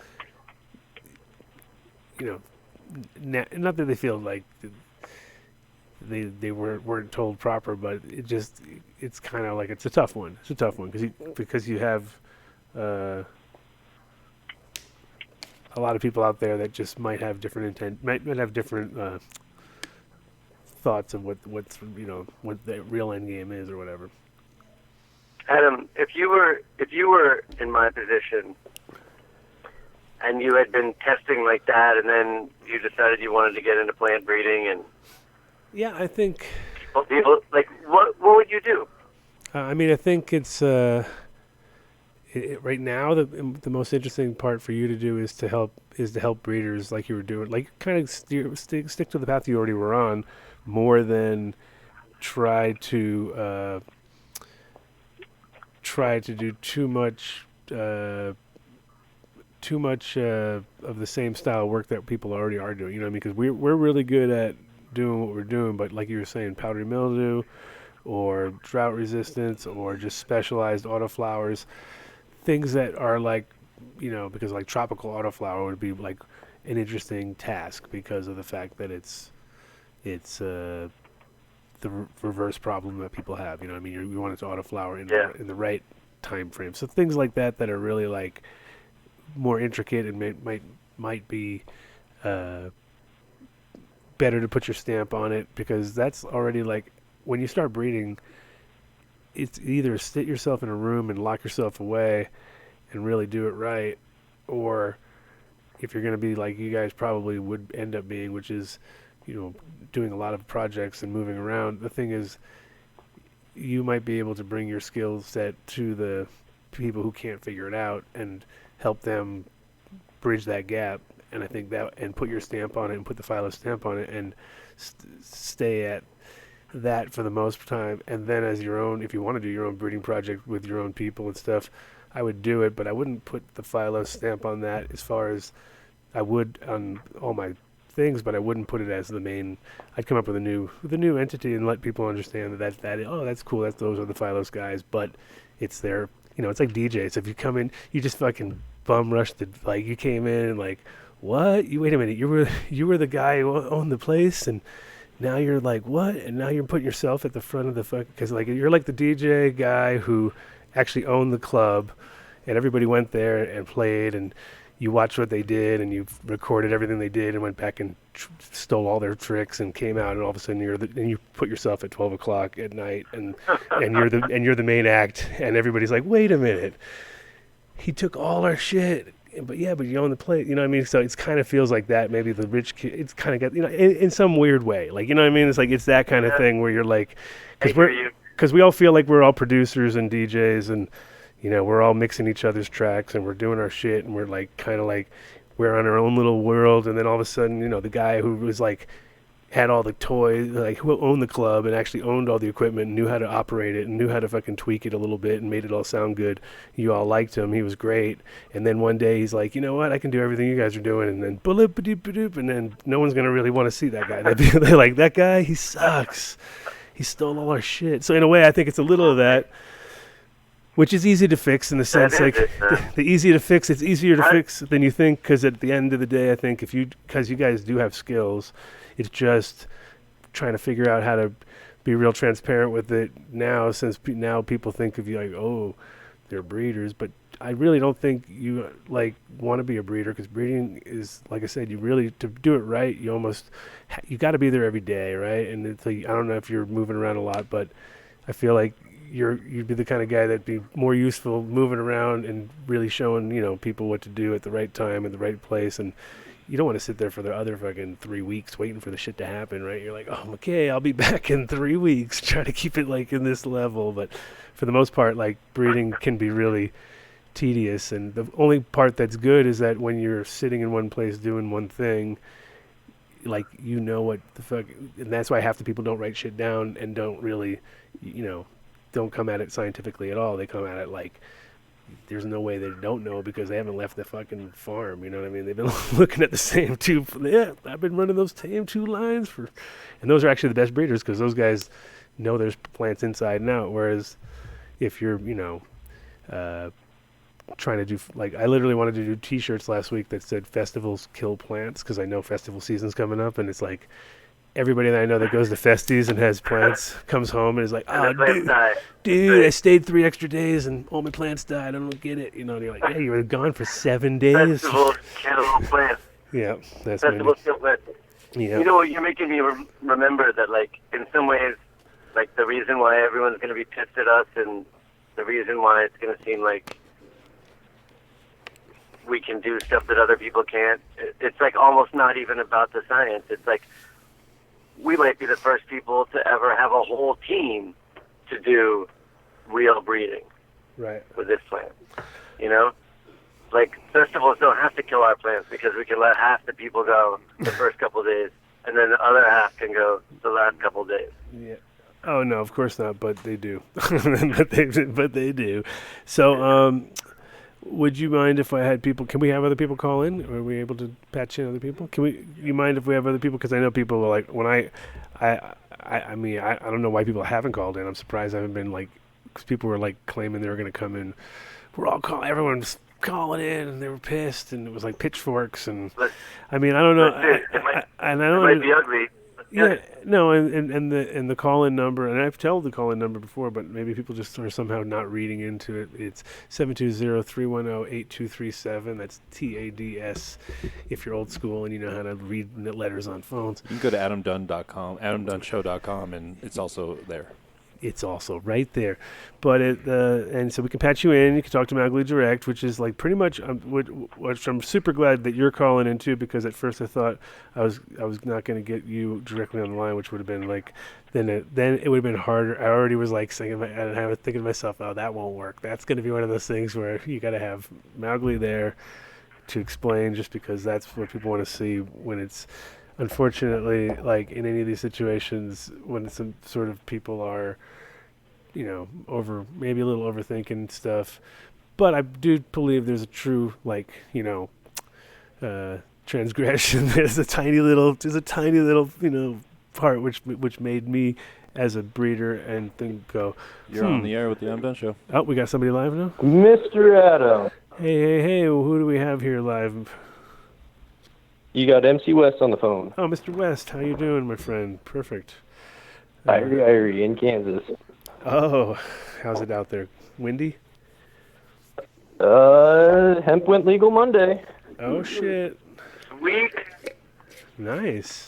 not that they feel like they weren't told proper, but it's kind of like it's a tough one. It's a tough one because you have a lot of people out there that just might have different intent, might have different thoughts of what the real end game is or whatever. Adam, if you were in my position and you had been testing like that, and then you decided you wanted to get into plant breeding, and yeah, I think people like, what would you do? I mean, I think it's right now the most interesting part for you to do is to help breeders, like you were doing, like kind of stick to the path you already were on, more than try to do too much of the same style work that people already are doing. You know what I mean? Because we're really good at doing what we're doing, but like you were saying, powdery mildew or drought resistance or just specialized autoflowers, things that are like, because like tropical autoflower would be like an interesting task because of the fact that it's the reverse problem that people have. You know what I mean? You want it to autoflower in the right time frame. So things like that are really like more intricate and might be better to put your stamp on it, because that's already like, when you start breeding, it's either sit yourself in a room and lock yourself away and really do it right, or if you're going to be like you guys probably would end up being, which is doing a lot of projects and moving around. The thing is, you might be able to bring your skill set to the people who can't figure it out and help them bridge that gap. And I think that, and put your stamp on it and put the Phylos stamp on it and stay at that for the most time. And then as your own, if you want to do your own breeding project with your own people and stuff, I would do it, but I wouldn't put the Phylos stamp on that as far as I would on all my things, but I wouldn't put it as the main. I'd come up with a new entity and let people understand that that's cool, those are the Phylos guys, but it's their, it's like DJs. If you come in, you just fucking bum rush like you came in and like, what? Wait a minute, you were the guy who owned the place, and now you're like, what? And now you're putting yourself at the front of the fuck, because like you're like the DJ guy who actually owned the club, and everybody went there and played, and you watched what they did, and you recorded everything they did, and went back and stole all their tricks, and came out, and all of a sudden you put yourself at 12 o'clock at night, and you're the main act, and everybody's like, wait a minute, he took all our shit. But you own the place, you know what I mean? So it kind of feels like that. Maybe the rich kid, it's kind of got, in some weird way, like, you know what I mean? It's like, it's that kind of thing where you're like, because we all feel like we're all producers and DJs, and we're all mixing each other's tracks, and we're doing our shit, and we're like kind of like we're on our own little world. And then all of a sudden, the guy who was like had all the toys, like who owned the club and actually owned all the equipment and knew how to operate it and knew how to fucking tweak it a little bit and made it all sound good. You all liked him. He was great. And then one day he's like, you know what? I can do everything you guys are doing. And then boop, and then no one's going to really want to see that guy. They're like, that guy, he sucks. He stole all our shit. So in a way, I think it's a little of that. Which is easy to fix in the sense, like, the easy to fix, it's easier to fix than you think, because at the end of the day, I think because you guys do have skills, it's just trying to figure out how to be real transparent with it now, since now people think of you like, oh, they're breeders, but I really don't think you, like, want to be a breeder, because breeding is, like I said, you really, to do it right, you got to be there every day, right? And it's like, I don't know if you're moving around a lot, but I feel like you'd be the kind of guy that'd be more useful moving around and really showing, people what to do at the right time, in the right place. And you don't want to sit there for the other fucking 3 weeks waiting for the shit to happen, right? You're like, oh, okay, I'll be back in 3 weeks. Try to keep it like in this level. But for the most part, like, breeding can be really tedious. And the only part that's good is that when you're sitting in one place doing one thing, like, what the fuck, and that's why half the people don't write shit down and don't really, don't come at it scientifically at all. They come at it like there's no way they don't know, because they haven't left the fucking farm. You know what I mean? They've been looking at the same two. Yeah, I've been running those same 2 lines and those are actually the best breeders, because those guys know there's plants inside and out. Whereas if you're, trying to do, like, I literally wanted to do T-shirts last week that said "Festivals kill plants," because I know festival season's coming up, and it's like, everybody that I know that goes to festies and has plants comes home and is like, oh, dude, I stayed 3 extra days and all my plants died. I don't get it. And you're like, yeah, you were gone for 7 days. Festivals kill plants. Yeah, that's Festivals kill plants. Yeah. You're making me remember that, like, in some ways, like, the reason why everyone's going to be pissed at us and the reason why it's going to seem like we can do stuff that other people can't, it's, like, almost not even about the science. It's like, we might be the first people to ever have a whole team to do real breeding with this plant. Like, festivals don't have to kill our plants, because we can let half the people go the first couple of days, and then the other half can go the last couple of days. Yeah. Oh, no, of course not, but they do. but they do. So, would you mind if I had people? Can we have other people call in? Are we able to patch in other people? You mind if we have other people? Because I know people are like, when I mean, I don't know why people haven't called in. I'm surprised I haven't been, like, because people were, like, claiming they were going to come in. Everyone's calling in, and they were pissed, and it was like pitchforks, and I mean, I don't know. It might be ugly. Yeah, no, and the call-in number, and I've told the call-in number before, but maybe people just are somehow not reading into it. It's 720-310-8237. That's TADS if you're old school and you know how to read letters on phones. You can go to AdamDunn.com, AdamDunnShow.com, and it's also there. It's also right there, but and so we can patch you in. You can talk to Mowgli direct, which is like pretty much which I'm super glad that you're calling into, because at first I thought I was not going to get you directly on the line, which would have been like then it would have been harder. I already was like thinking to myself, oh, that won't work. That's going to be one of those things where you got to have Mowgli there to explain, just because that's what people want to see when it's. Unfortunately, like in any of these situations, when some sort of people are, maybe a little overthinking stuff, but I do believe there's a true, like, transgression. There's a tiny little, part which made me as a breeder and think go. You're on the air with the I'm Done Show. Oh, we got somebody live now? Mr. Adam. Hey, who do we have here live? You got MC West on the phone. Oh, Mr. West, how you doing, my friend? Perfect. Irie in Kansas. Oh, how's it out there? Windy? Hemp went legal Monday. Oh, shit. Sweet. Nice.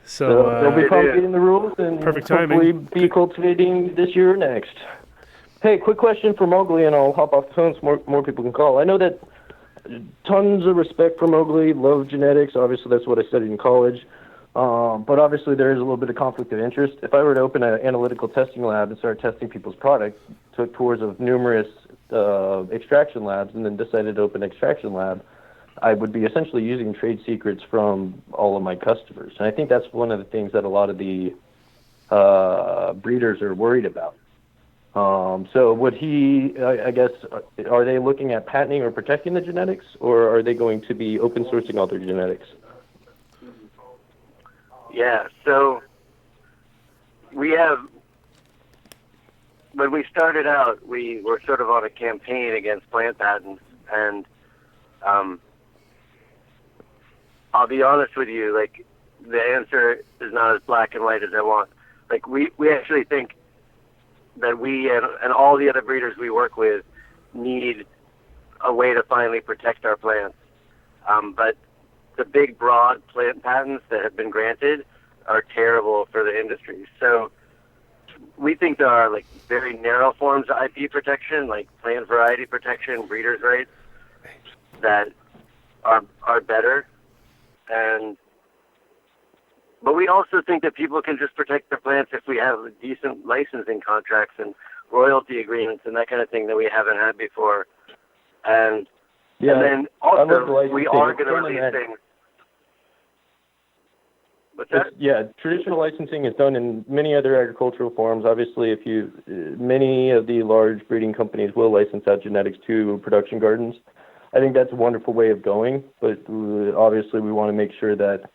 So they'll be promulgating the rules and perfect hopefully timing. be cultivating this year or next. Hey, quick question for Mowgli, and I'll hop off the phone so more people can call. I know that tons of respect for Mowgli, love genetics. Obviously, that's what I studied in college. But obviously, there is a little bit of conflict of interest. If I were to open an analytical testing lab and start testing people's products, took tours of numerous extraction labs, and then decided to open an extraction lab, I would be essentially using trade secrets from all of my customers. And I think that's one of the things that a lot of the breeders are worried about. So would he, I guess, are they looking at patenting or protecting the genetics, or are they going to be open sourcing all their genetics? Yeah, so we have when we started out, we were sort of on a campaign against plant patents, and I'll be honest with you, like, the answer is not as black and white as I want. Like, we actually think that we and all the other breeders we work with need a way to finally protect our plants. But the big, broad plant patents that have been granted are terrible for the industry. So we think there are, like, very narrow forms of IP protection, like plant variety protection, breeders' rights, that are better. But we also think that people can just protect their plants if we have decent licensing contracts and royalty agreements and that kind of thing that we haven't had before. And then also, we are going to release things. What's that? Yeah, traditional licensing is done in many other agricultural forms. Obviously, many of the large breeding companies will license out genetics to production gardens. I think that's a wonderful way of going, but obviously we want to make sure that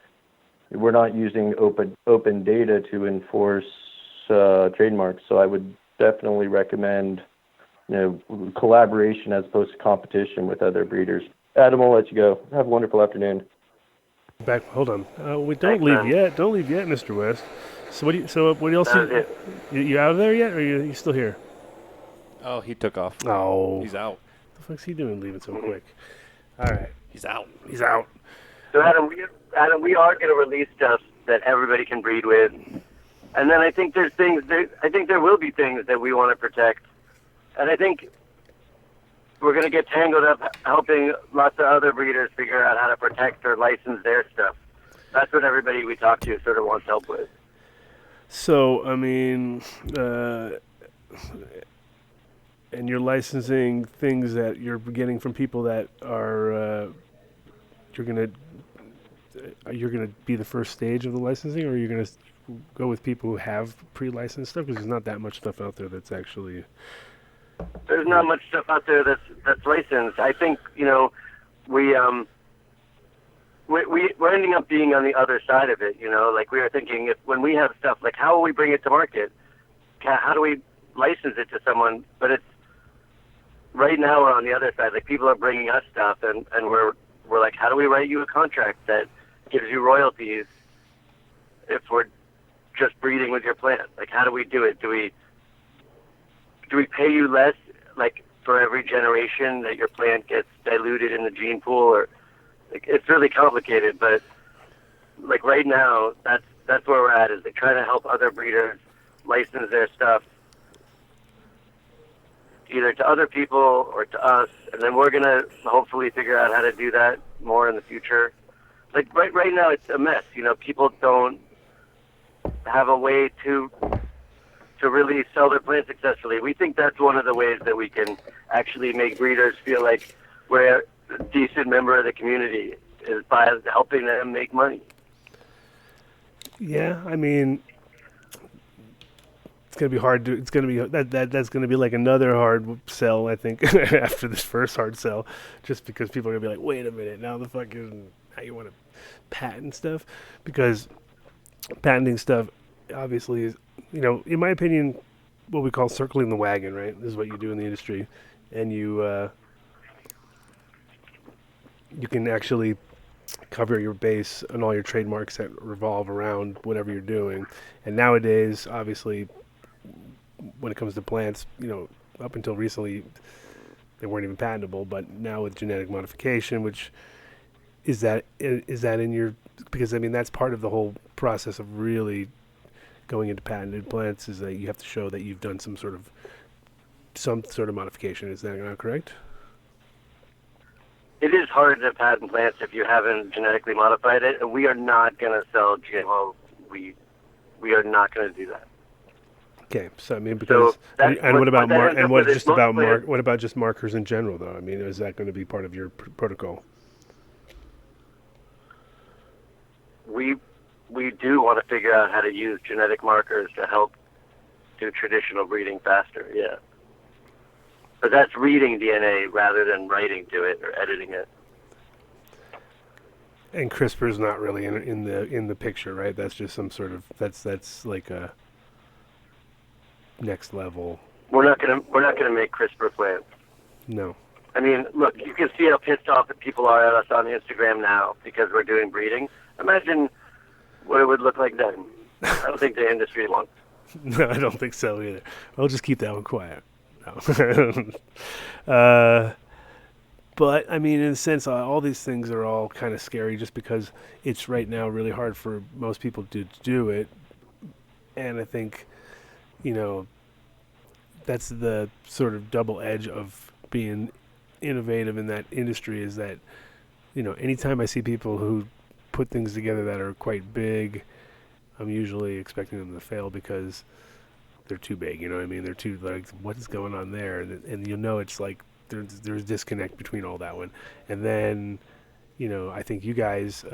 we're not using open data to enforce trademarks. So I would definitely recommend collaboration as opposed to competition with other breeders. Adam, I'll let you go. Have a wonderful afternoon. Back. Hold on. Don't leave yet. Don't leave yet, Mr. West. So what do you all see? You out of there yet, or you still here? Oh, he took off. Oh, He's out. What the fuck's he doing leaving so quick? All right. He's out. He's out. So Adam, we are going to release stuff that everybody can breed with, and then I think there's things. I think there will be things that we want to protect, and I think we're going to get tangled up helping lots of other breeders figure out how to protect or license their stuff. That's what everybody we talk to sort of wants help with. So, I mean, and you're licensing things that you're getting from people that are you're gonna be the first stage of the licensing, or are you gonna go with people who have pre-licensed stuff? Because there's not that much stuff out there that's actually. There's not much stuff out there that's licensed. I think we're ending up being on the other side of it. Like we were thinking, when we have stuff, like how will we bring it to market? How do we license it to someone? But it's right now we're on the other side. Like people are bringing us stuff, and we're like, how do we write you a contract that gives you royalties if we're just breeding with your plant? Like how do we do it? Do we pay you less, like for every generation that your plant gets diluted in the gene pool? Or like, it's really complicated, but like right now, that's where we're at, is like trying to help other breeders license their stuff either to other people or to us, and then we're gonna hopefully figure out how to do that more in the future. Like right now, it's a mess. People don't have a way to really sell their plants successfully. We think that's one of the ways that we can actually make breeders feel like we're a decent member of the community, is by helping them make money. Yeah, I mean, it's gonna be hard to. It's gonna be that's gonna be like another hard sell, I think, after this first hard sell, just because people are gonna be like, wait a minute, now the fucking how you want to patent stuff, because patenting stuff obviously is, in my opinion, what we call circling the wagon, right? This is what you do in the industry, and you can actually cover your base on all your trademarks that revolve around whatever you're doing. And nowadays, obviously, when it comes to plants, up until recently, they weren't even patentable. But now with genetic modification, which is that in your, because I mean that's part of the whole process of really going into patented plants, is that you have to show that you've done some sort of modification. Is that not correct? It is hard to patent plants if you haven't genetically modified it, and we are not going to sell GMO. We are not going to do that. Okay, so I mean, because what about just markers in general, though? I mean, is that going to be part of your protocol? We do want to figure out how to use genetic markers to help do traditional breeding faster. Yeah. But that's reading DNA rather than writing to it or editing it. And CRISPR is not really in the picture, right? That's just some sort of that's like a next level we're not gonna make CRISPR plants. No. I mean, look, you can see how pissed off that people are at us on Instagram now because we're doing breeding. Imagine what it would look like then. I don't think the industry wants. No, I don't think so either. I'll just keep that one quiet. No. But, I mean, in a sense, all these things are all kind of scary just because it's right now really hard for most people to do it. And I think, that's the sort of double edge of being innovative in that industry is that, anytime I see people who put things together that are quite big, I'm usually expecting them to fail because they're too big, you know what I mean? They're too, like, what is going on there? And it's like there's disconnect between all that one. And then, I think you guys,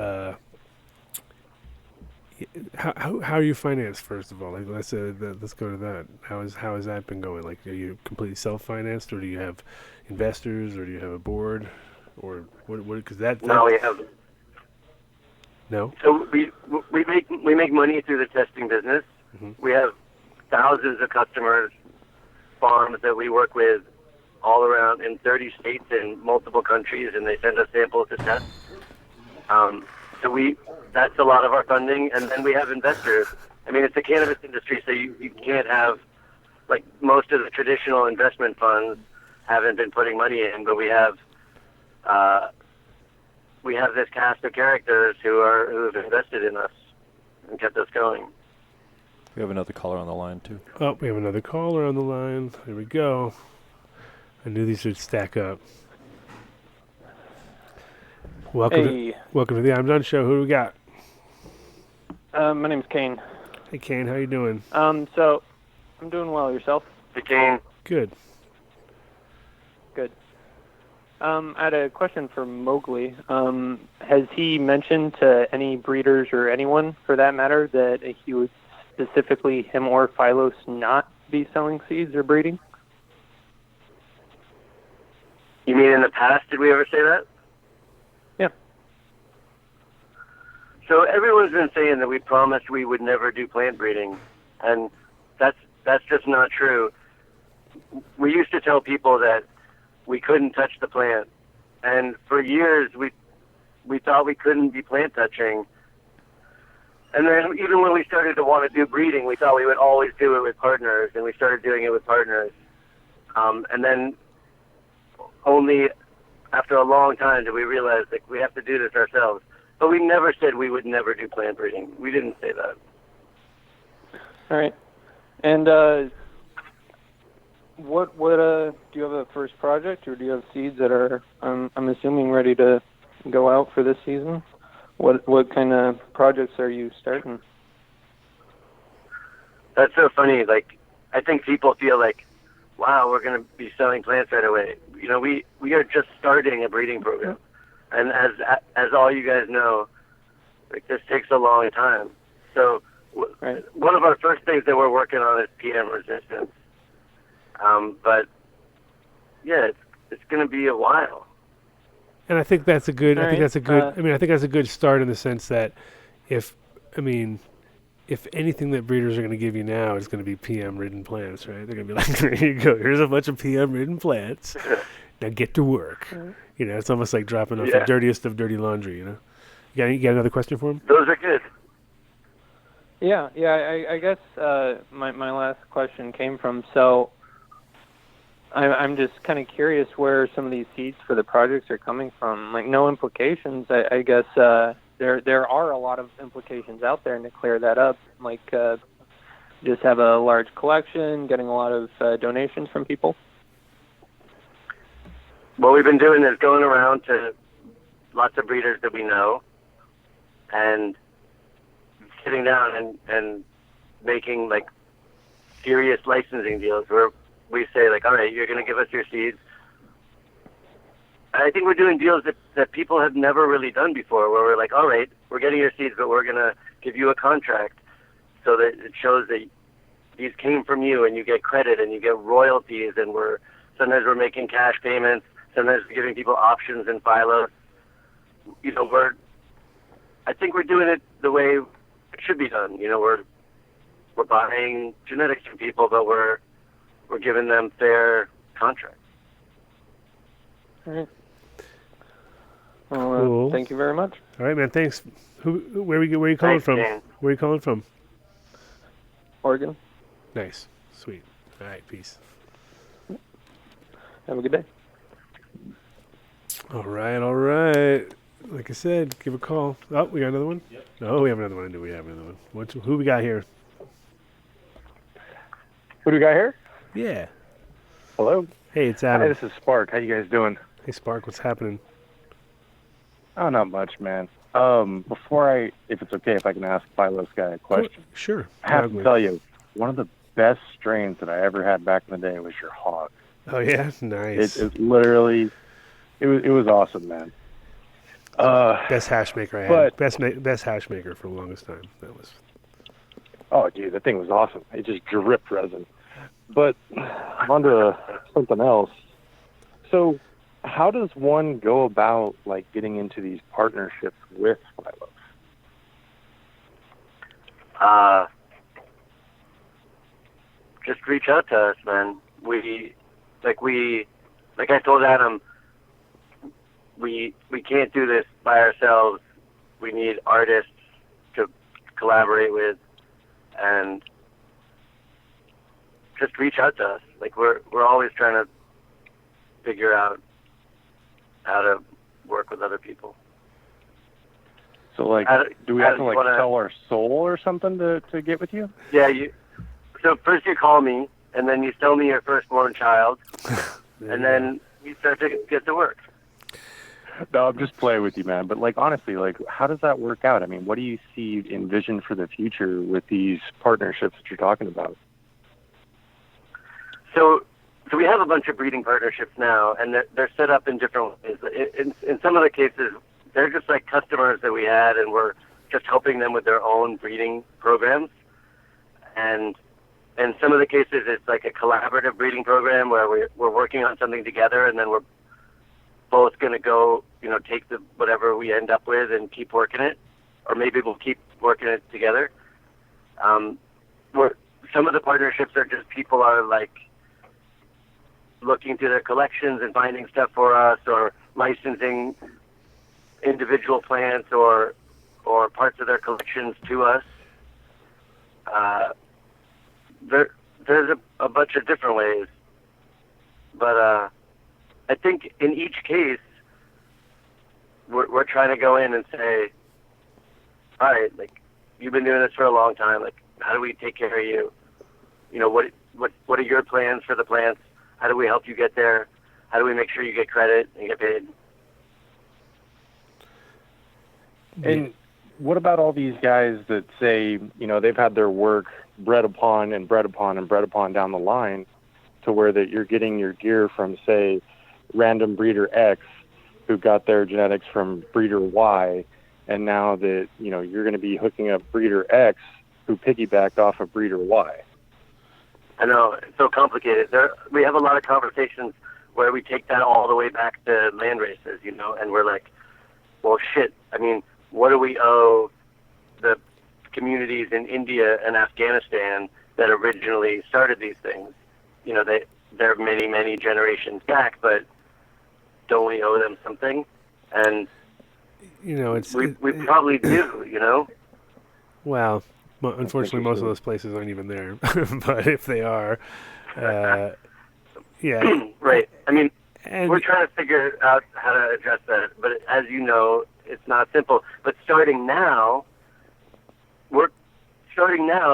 how are you financed, first of all? Like, let's go to that. How has that been going? Like, are you completely self-financed, or do you have investors, or do you have a board, or what? Because No, we have. No. So we make money through the testing business. Mm-hmm. We have thousands of customers, farms that we work with all around in 30 states and multiple countries, and they send us samples to test. So that's a lot of our funding, and then we have investors. I mean, it's the cannabis industry, so you can't have, like, most of the traditional investment funds haven't been putting money in, but we have this cast of characters who have invested in us and kept us going. We have another caller on the line, too. Oh, we have another caller on the line. There we go. I knew these would stack up. Welcome to the I'm Dunn Show. Who do we got? My name's Kane. Hey, Kane. How you doing? So I'm doing well. Yourself? Hey, Kane. Good. Good. I had a question for Mowgli. Has he mentioned to any breeders or anyone, for that matter, that he would specifically, him or Phylos, not be selling seeds or breeding? You mean in the past, did we ever say that? Yeah. So everyone's been saying that we promised we would never do plant breeding, and that's just not true. We used to tell people that we couldn't touch the plant, and for years we thought we couldn't be plant touching. And then even when we started to want to do breeding, we thought we would always do it with partners, and we started doing it with partners. And then only after a long time did we realize that we have to do this ourselves. But we never said we would never do plant breeding. We didn't say that. All right. And what do you have a first project, or do you have seeds that are I'm assuming ready to go out for this season? What kind of projects are you starting? That's so funny. Like, I think people feel like, wow, we're going to be selling plants right away. We are just starting a breeding program. And as all you guys know, like, this takes a long time. So Right. One of our first things that we're working on is PM resistance. But yeah, it's going to be a while. And I think that's a good. All I think right, that's a good. I think that's a good start in the sense that if anything that breeders are going to give you now is going to be PM-ridden plants, right? They're going to be like, here you go. Here's a bunch of PM-ridden plants. Now get to work. It's almost like dropping off the dirtiest of dirty laundry. You got another question for him? Those are good. Yeah. I guess my last question came from, so I'm just kind of curious where some of these seeds for the projects are coming from. Like, no implications. I guess there are a lot of implications out there, and to clear that up, like just have a large collection, getting a lot of donations from people. What we've been doing is going around to lots of breeders that we know and sitting down and making, like, serious licensing deals where we say, like, all right, you're going to give us your seeds. And I think we're doing deals that people have never really done before, where we're like, all right, we're getting your seeds, but we're going to give you a contract so that it shows that these came from you, and you get credit and you get royalties, and sometimes we're making cash payments, sometimes we're giving people options in Phylos. I think we're doing it the way it should be done. We're buying genetics from people, but we're we're giving them fair contracts. All right. Well, Cool. thank you very much. All right, man. Thanks. Where are you calling Thanks, from? Dan. Where are you calling from? Oregon. Nice. Sweet. All right. Peace. Have a good day. All right. All right. Like I said, give a call. Oh, we got another one? Yep. Oh, we have another one. I knew we have another one. Who we got here? Who do we got here? Yeah. Hello. Hey, it's Hi, Adam. this is Spark. How you guys doing? Hey, Spark. What's happening? Oh, not much, man. If it's okay, if I can ask Phylos guy a question. Sure. I have to tell you, one of the best strains that I ever had back in the day was your hog. Oh, yeah? Nice. It literally, it was awesome, man. Best hash maker I but- had. Best hash maker for the longest time. That was. Oh, dude, that thing was awesome. It just dripped resin. But on to something else. So, how does one go about like getting into these partnerships with Phylos? Just reach out to us, man. Like I told Adam, we can't do this by ourselves. We need artists to collaborate with, and just reach out to us. Like we're always trying to figure out how to work with other people. So, like, do we have to, like, sell our soul or something to get with you? Yeah, so first you call me, and then you sell me your firstborn child, and then you start to get to work. No, I'm just playing with you, man. But, like, honestly, like, how does that work out? I mean, what do you see envisioned for the future with these partnerships that you're talking about? So we have a bunch of breeding partnerships now, and they're set up in different ways. In some of the cases, they're just like customers that we had, and we're just helping them with their own breeding programs. And in some of the cases, it's like a collaborative breeding program where we're working on something together, and then we're both going to go, take whatever we end up with and keep working it, or maybe we'll keep working it together. Some of the partnerships are just people are like looking to their collections and finding stuff for us, or licensing individual plants or parts of their collections to us. There's a bunch of different ways, but I think in each case we're trying to go in and say, all right, like you've been doing this for a long time. Like, how do we take care of you? What are your plans for the plants? How do we help you get there? How do we make sure you get credit and get paid? And what about all these guys that say, they've had their work bred upon and bred upon and bred upon down the line to where that you're getting your gear from, say, random breeder X who got their genetics from breeder Y, and now that, you're going to be hooking up breeder X who piggybacked off of breeder Y. I know, it's so complicated. We have a lot of conversations where we take that all the way back to land races, and we're like, well, shit, I mean, what do we owe the communities in India and Afghanistan that originally started these things? They're many, many generations back, but don't we owe them something? And we probably do, Well, unfortunately, most of those places aren't even there. But if they are, yeah. Right. I mean, And we're trying to figure out how to address that, but as you know, it's not simple. But starting now,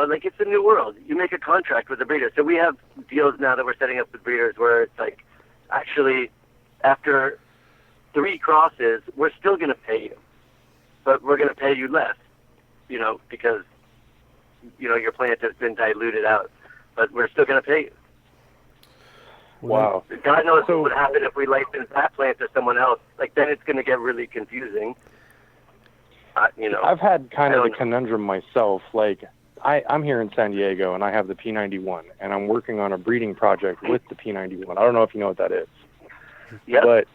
like it's a new world. You make a contract with the breeder. So we have deals now that we're setting up with breeders where it's like, actually, after 3 crosses, we're still going to pay you, but we're going to pay you less, because, your plant has been diluted out, but we're still going to pay you. Wow. God knows what would happen if we licensed that plant to someone else. Like, then it's going to get really confusing. I've had kind of a conundrum myself. Like, I'm here in San Diego, and I have the P91, and I'm working on a breeding project with the P91. I don't know if you know what that is. Yeah. But,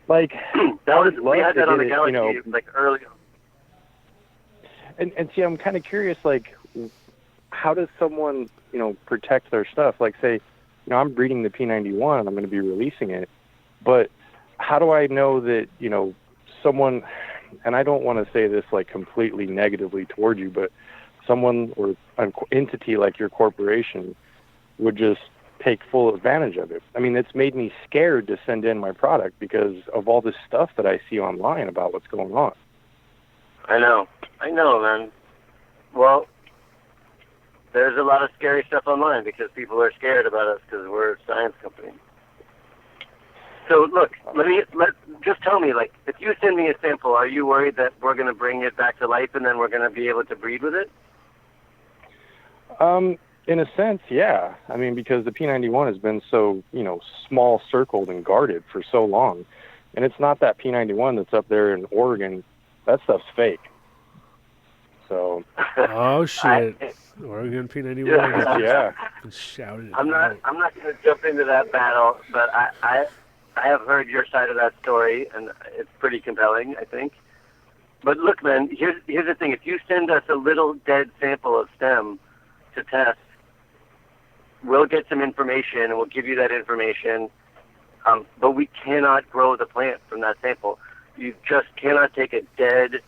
like, we had that on the Galaxy, like, earlier. And see, I'm kind of curious, like, how does someone, protect their stuff? Like, say, I'm breeding the P91 and I'm going to be releasing it, but how do I know that, someone, and I don't want to say this like completely negatively toward you, but someone or an entity like your corporation would just take full advantage of it? I mean, it's made me scared to send in my product because of all this stuff that I see online about what's going on. I know, man. Well, there's a lot of scary stuff online because people are scared about us because we're a science company. So look, just tell me, like, if you send me a sample, are you worried that we're going to bring it back to life and then we're going to be able to breed with it? In a sense, yeah. I mean, because the P91 has been so, small circled and guarded for so long. And it's not that P91 that's up there in Oregon. That stuff's fake. So. Oh shit! Oregon P91. Yeah. Shouted. I'm not going to jump into that battle, but I have heard your side of that story, and it's pretty compelling, I think. But look, man, here's the thing: if you send us a little dead sample of stem to test, we'll get some information, and we'll give you that information. But we cannot grow the plant from that sample. You just cannot take a dead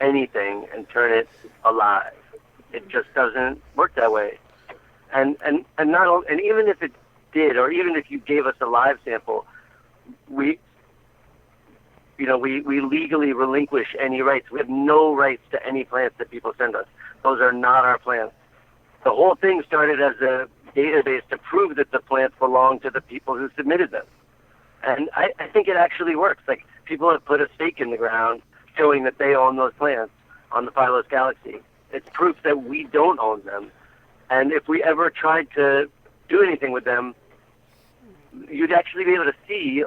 anything and turn it alive. It just doesn't work that way. And even if it did, or even if you gave us a live sample, we legally relinquish any rights. We have no rights to any plants that people send us. Those are not our plants. The whole thing started as a database to prove that the plants belong to the people who submitted them. And I think it actually works. Like, people have put a stake in the ground showing that they own those plants on the Phylos galaxy. It's proof that we don't own them. And if we ever tried to do anything with them, you'd actually be able to see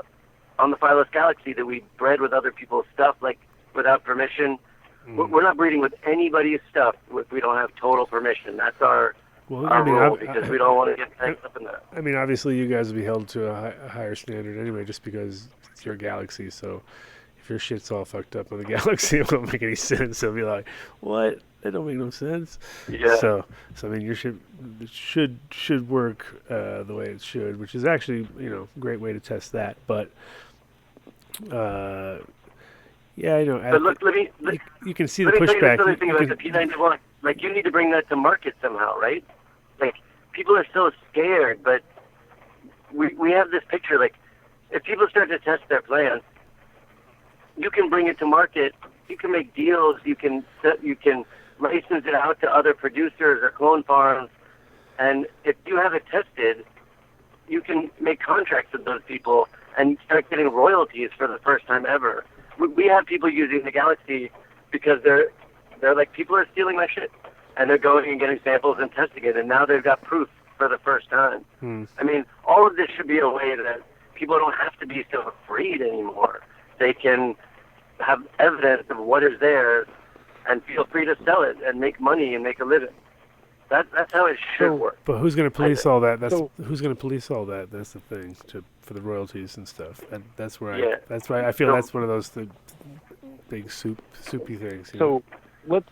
on the Phylos galaxy that we bred with other people's stuff, like, without permission. We're not breeding with anybody's stuff if we don't have total permission. That's our rule, because we don't want to get tangled up in that. I mean, obviously, you guys will be held to a higher standard anyway, just because it's your galaxy. So if your shit's all fucked up on the galaxy, it won't make any sense. They'll be like, "What? That don't make no sense." Yeah. So I mean, your shit should work the way it should, which is actually a great way to test that. But yeah, But look, you can see the let me tell you pushback. this other thing about the P91. Like, you need to bring that to market somehow, right? Like, people are so scared, but we have this picture. Like, if people start to test their plants, you can bring it to market. You can make deals. You can license it out to other producers or clone farms. And if you have it tested, you can make contracts with those people and start getting royalties for the first time ever. We have people using the galaxy because they're like, people are stealing my shit, and they're going and getting samples and testing it, and now they've got proof for the first time. I mean, all of this should be a way that people don't have to be so afraid anymore. They can have evidence of what is theirs and feel free to sell it and make money and make a living. That's how it should work. But who's going to police all that? Who's going to police all that? That's the thing, for the royalties and stuff. And that's why I feel that's one of those big soupy things. So let's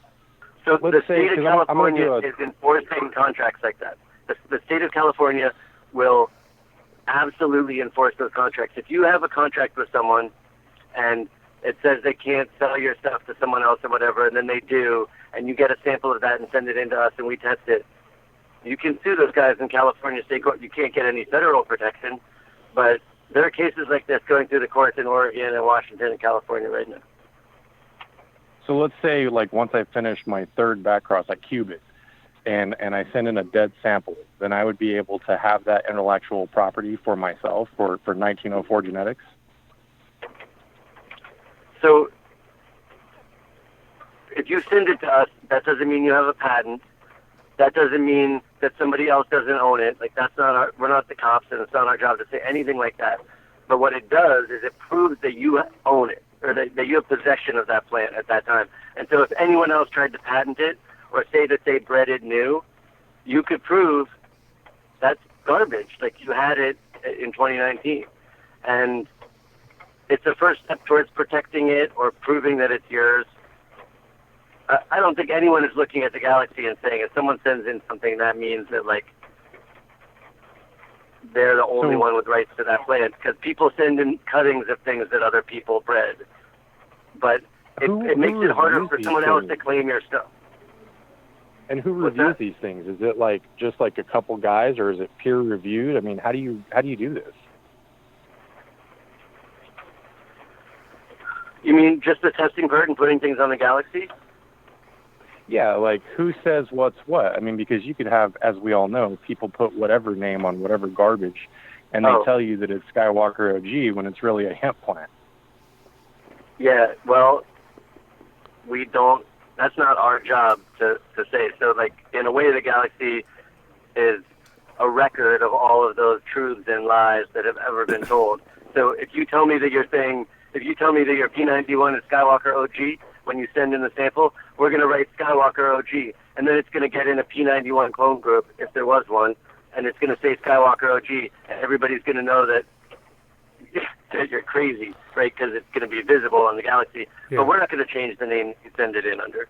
the say, state of California is enforcing contracts like that. The state of California will absolutely enforce those contracts. If you have a contract with someone and it says they can't sell your stuff to someone else or whatever, and then they do, and you get a sample of that and send it in to us and we test it, you can sue those guys in California State Court. You can't get any federal protection, but there are cases like this going through the courts in Oregon and Washington and California right now. So let's say, like, once I finish my third back cross, I cube it, and I send in a dead sample, then I would be able to have that intellectual property for myself for 1904 genetics? So if you send it to us, that doesn't mean you have a patent. That doesn't mean that somebody else doesn't own it. Like, we're not the cops, and it's not our job to say anything like that. But what it does is it proves that you own it, or that you have possession of that plant at that time. And so if anyone else tried to patent it or say that they bred it new, you could prove that's garbage. Like, you had it in 2019. And it's the first step towards protecting it or proving that it's yours. I don't think anyone is looking at the galaxy and saying, if someone sends in something, that means that, like, they're the only one with rights to that plant, because people send in cuttings of things that other people bred. But it makes it harder for someone else to claim your stuff. And who reviews these things? Is it like just like a couple guys, or is it peer reviewed? I mean, how do you do this? You mean just the testing part and putting things on the Galaxy? Yeah, like who says what's what? I mean, because you could have, as we all know, people put whatever name on whatever garbage, and they tell you that it's Skywalker OG when it's really a hemp plant. Yeah, well, we don't. That's not our job to say. So, like, in a way, the Galaxy is a record of all of those truths and lies that have ever been told. So, if you tell me that your P91 is Skywalker OG when you send in the sample, we're going to write Skywalker OG, and then it's going to get in a P91 clone group if there was one, and it's going to say Skywalker OG, and everybody's going to know that you're crazy, right? Because it's going to be visible on the Galaxy. Yeah. But we're not going to change the name you send it in under.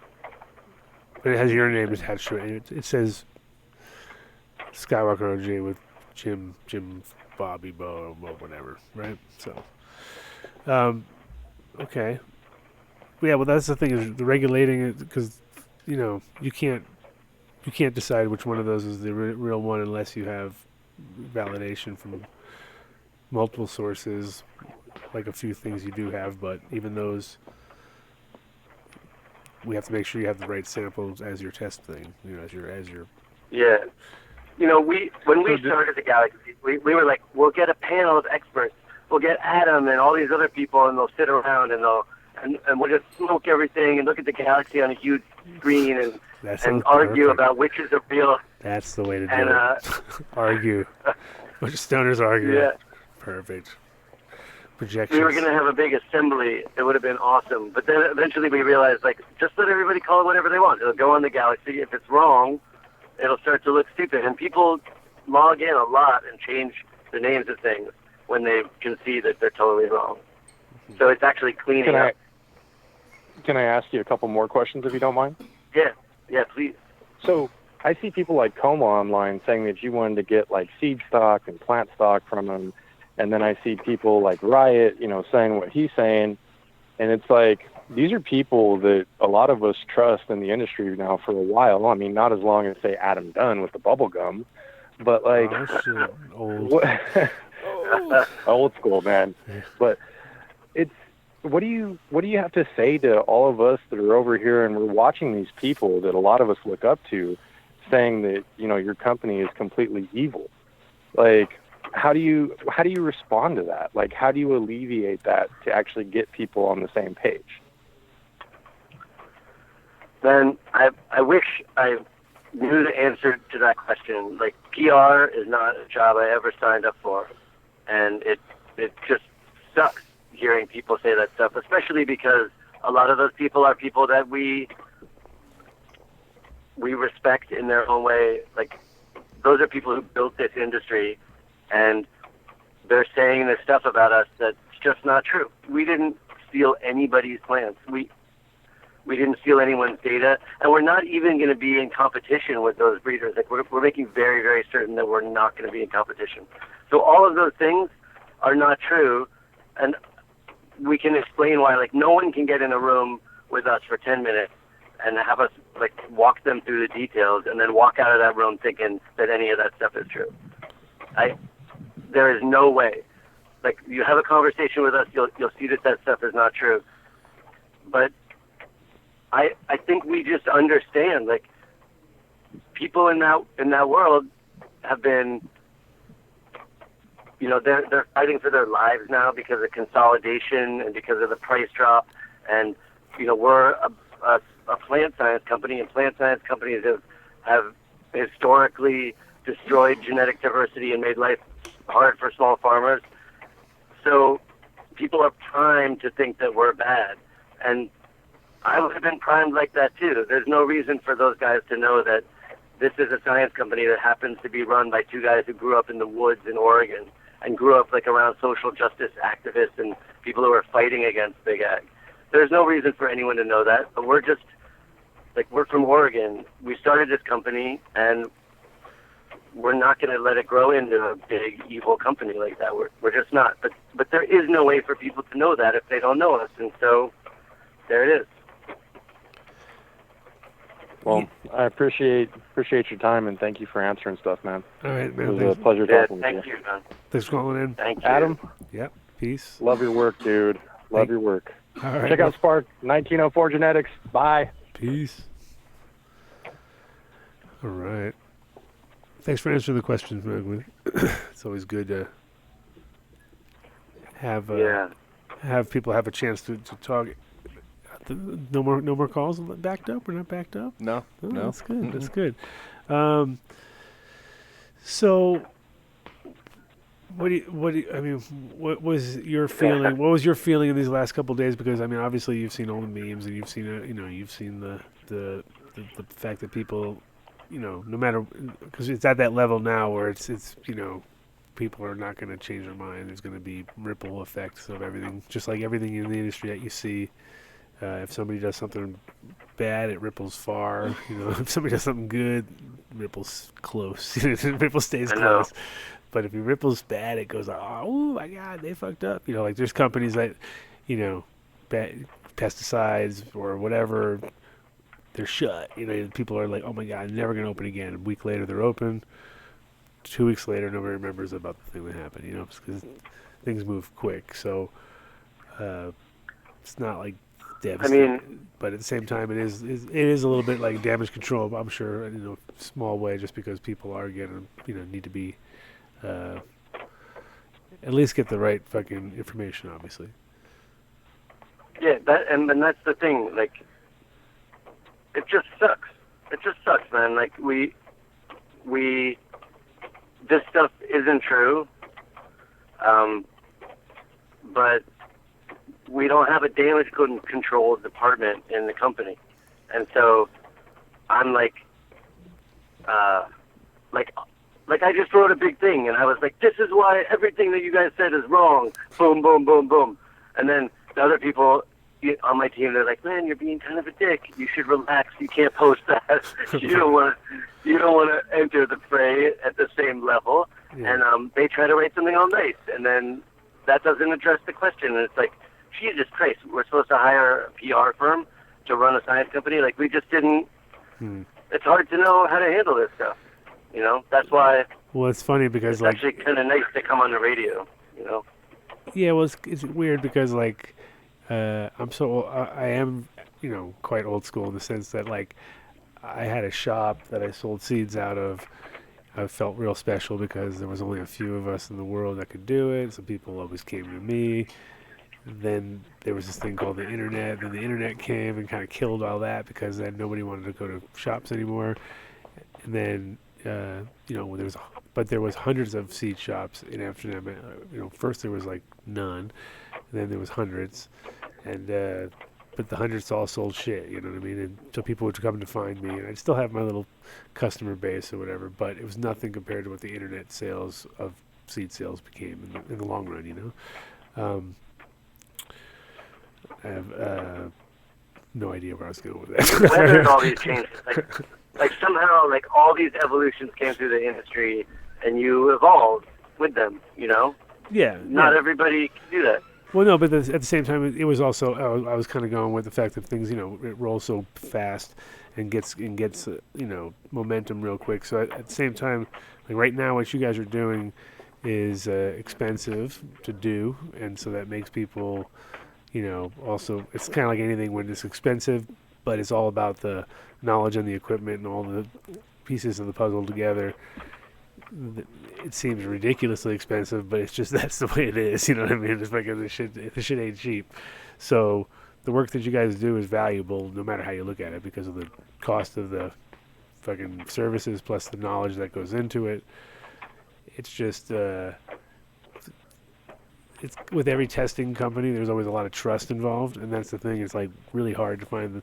But it has your name attached to it. It says Skywalker OG with Jim Bobby Bo, whatever, right? So, okay. Yeah, well, that's the thing, is the regulating it, because you can't decide which one of those is the real one unless you have validation from multiple sources, like a few things you do have, but even those, we have to make sure you have the right samples as your test thing, as your. Yeah. When we started the Galaxy, we were like, we'll get a panel of experts. We'll get Adam and all these other people, and they'll sit around and we'll just smoke everything and look at the Galaxy on a huge screen and argue about which is a real. That's the way to do it. Argue. Bunch of stoners argue. Yeah. Perfect. Projections. We were going to have a big assembly. It would have been awesome. But then eventually we realized, just let everybody call it whatever they want. It'll go on the Galaxy. If it's wrong, it'll start to look stupid. And people log in a lot and change the names of things when they can see that they're totally wrong. So it's actually cleaning up. Can I ask you a couple more questions, if you don't mind? Yeah, please. So I see people like Coma online saying that you wanted to get seed stock and plant stock from them. And then I see people like Riot, saying what he's saying. And it's like, these are people that a lot of us trust in the industry now for a while. I mean, not as long as, say, Adam Dunn with the bubble gum, but old. Old school, man. But what do you have to say to all of us that are over here and we're watching these people that a lot of us look up to, saying that, your company is completely evil? How do you respond to that? How do you alleviate that to actually get people on the same page? Then I wish I knew the answer to that question. PR is not a job I ever signed up for, and it just sucks hearing people say that stuff, especially because a lot of those people are people that we respect in their own way. Those are people who built this industry, and they're saying this stuff about us that's just not true. We didn't steal anybody's plants. We didn't steal anyone's data, and we're not even going to be in competition with those breeders. We're making very, very certain that we're not going to be in competition. So all of those things are not true, and we can explain why. No one can get in a room with us for 10 minutes and have us walk them through the details and then walk out of that room thinking that any of that stuff is true. There is no way. You have a conversation with us, you'll see that stuff is not true. But I think we just understand, people in that world have been, they're fighting for their lives now because of consolidation and because of the price drop. And, we're a plant science company, and plant science companies have historically destroyed genetic diversity and made life hard for small farmers. So people are primed to think that we're bad. And I would have been primed like that too. There's no reason for those guys to know that this is a science company that happens to be run by two guys who grew up in the woods in Oregon and grew up around social justice activists and people who are fighting against Big Ag. There's no reason for anyone to know that, but we're just, we're from Oregon. We started this company, and we're not going to let it grow into a big evil company like that. We're just not. But there is no way for people to know that if they don't know us, and so there it is. Well, I appreciate your time, and thank you for answering stuff, man. All right, It man. was a pleasure talking with Thank you. you, Don. Thanks for calling in. Thank you. Adam, Yep. Peace. love your work, dude. Love your work. All right. Check out Spark 1904 Genetics. Bye. Peace. All right. Thanks for answering the questions, man. It's always good to have people have a chance to talk. No more calls backed up. We're not backed up. No, Oh, no. That's good. That's good. So, what was your feeling? What was your feeling in these last couple of days? Because I mean, obviously, you've seen all the memes, and you've seen you've seen the fact that people, no matter, because it's at that level now where it's people are not going to change their mind. There's going to be ripple effects of everything, just like everything in the industry that you see. If somebody does something bad, it ripples far. If somebody does something good, ripples close. Ripple stays close. But if it ripples bad, it goes, oh my God, they fucked up. Like there's companies that, bad pesticides or whatever, they're shut. People are like, oh my God, never going to open again. A week later, they're open. 2 weeks later, nobody remembers about the thing that happened, because things move quick. So it's not like devastating. But at the same time, it is a little bit like damage control, I'm sure, in a small way, just because people are getting, need to be, at least get the right fucking information, obviously. Yeah, and that's the thing. Like, it just sucks. It just sucks, man. Like, this stuff isn't true, but we don't have a damage control department in the company, and so I'm like I just wrote a big thing, and I was like, this is why everything that you guys said is wrong. Boom, boom, boom, boom, and then the other people on my team, they're like, man, you're being kind of a dick. You should relax. You can't post that. You don't want to enter the fray at the same level. Yeah. And they try to write something all nice, and then that doesn't address the question. And it's like, Jesus Christ, we're supposed to hire a PR firm to run a science company. Like, we just didn't. It's hard to know how to handle this stuff. That's why. Well, it's funny because it's actually kind of nice to come on the radio. Yeah, well, it's weird because I am, quite old school in the sense that I had a shop that I sold seeds out of. I felt real special because there was only a few of us in the world that could do it, so people always came to me. Then there was this thing called the internet. Then the internet came and kind of killed all that because then nobody wanted to go to shops anymore. And then, there was hundreds of seed shops in Amsterdam. First there was none, and then there was hundreds, and but the hundreds all sold shit. You know what I mean? And so people would come to find me, and I'd still have my little customer base or whatever, but it was nothing compared to what the internet sales of seed sales became in the long run. I have no idea where I was going with that. Whether all these changes, somehow, all these evolutions came through the industry, and you evolved with them. Yeah. Not everybody can do that. Well, no, but at the same time, it was also I was kind of going with the fact that things, it rolls so fast and gets momentum real quick. So at the same time, right now, what you guys are doing is expensive to do, and so that makes people. Also, it's kind of like anything when it's expensive, but it's all about the knowledge and the equipment and all the pieces of the puzzle together. It seems ridiculously expensive, but it's just that's the way it is. You know what I mean? It's like the shit ain't cheap. So the work that you guys do is valuable, no matter how you look at it, because of the cost of the fucking services plus the knowledge that goes into it. It's just. It's with every testing company, there's always a lot of trust involved, and that's the thing. It's really hard to find the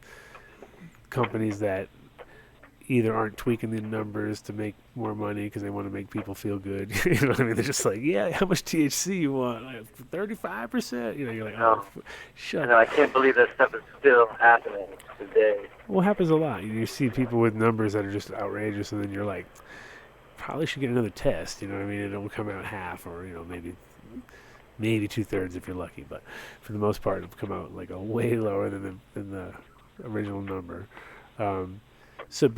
companies that either aren't tweaking the numbers to make more money because they want to make people feel good. You know what I mean? They're just yeah, how much THC you want? 35%. You're like, oh, shut up. I can't believe that stuff is still happening today. Well, it happens a lot. You see people with numbers that are just outrageous, and then you're like, probably should get another test. You know what I mean? It'll come out half, or maybe 2/3 if you're lucky. But for the most part, it'll come out like a way lower than the original number. So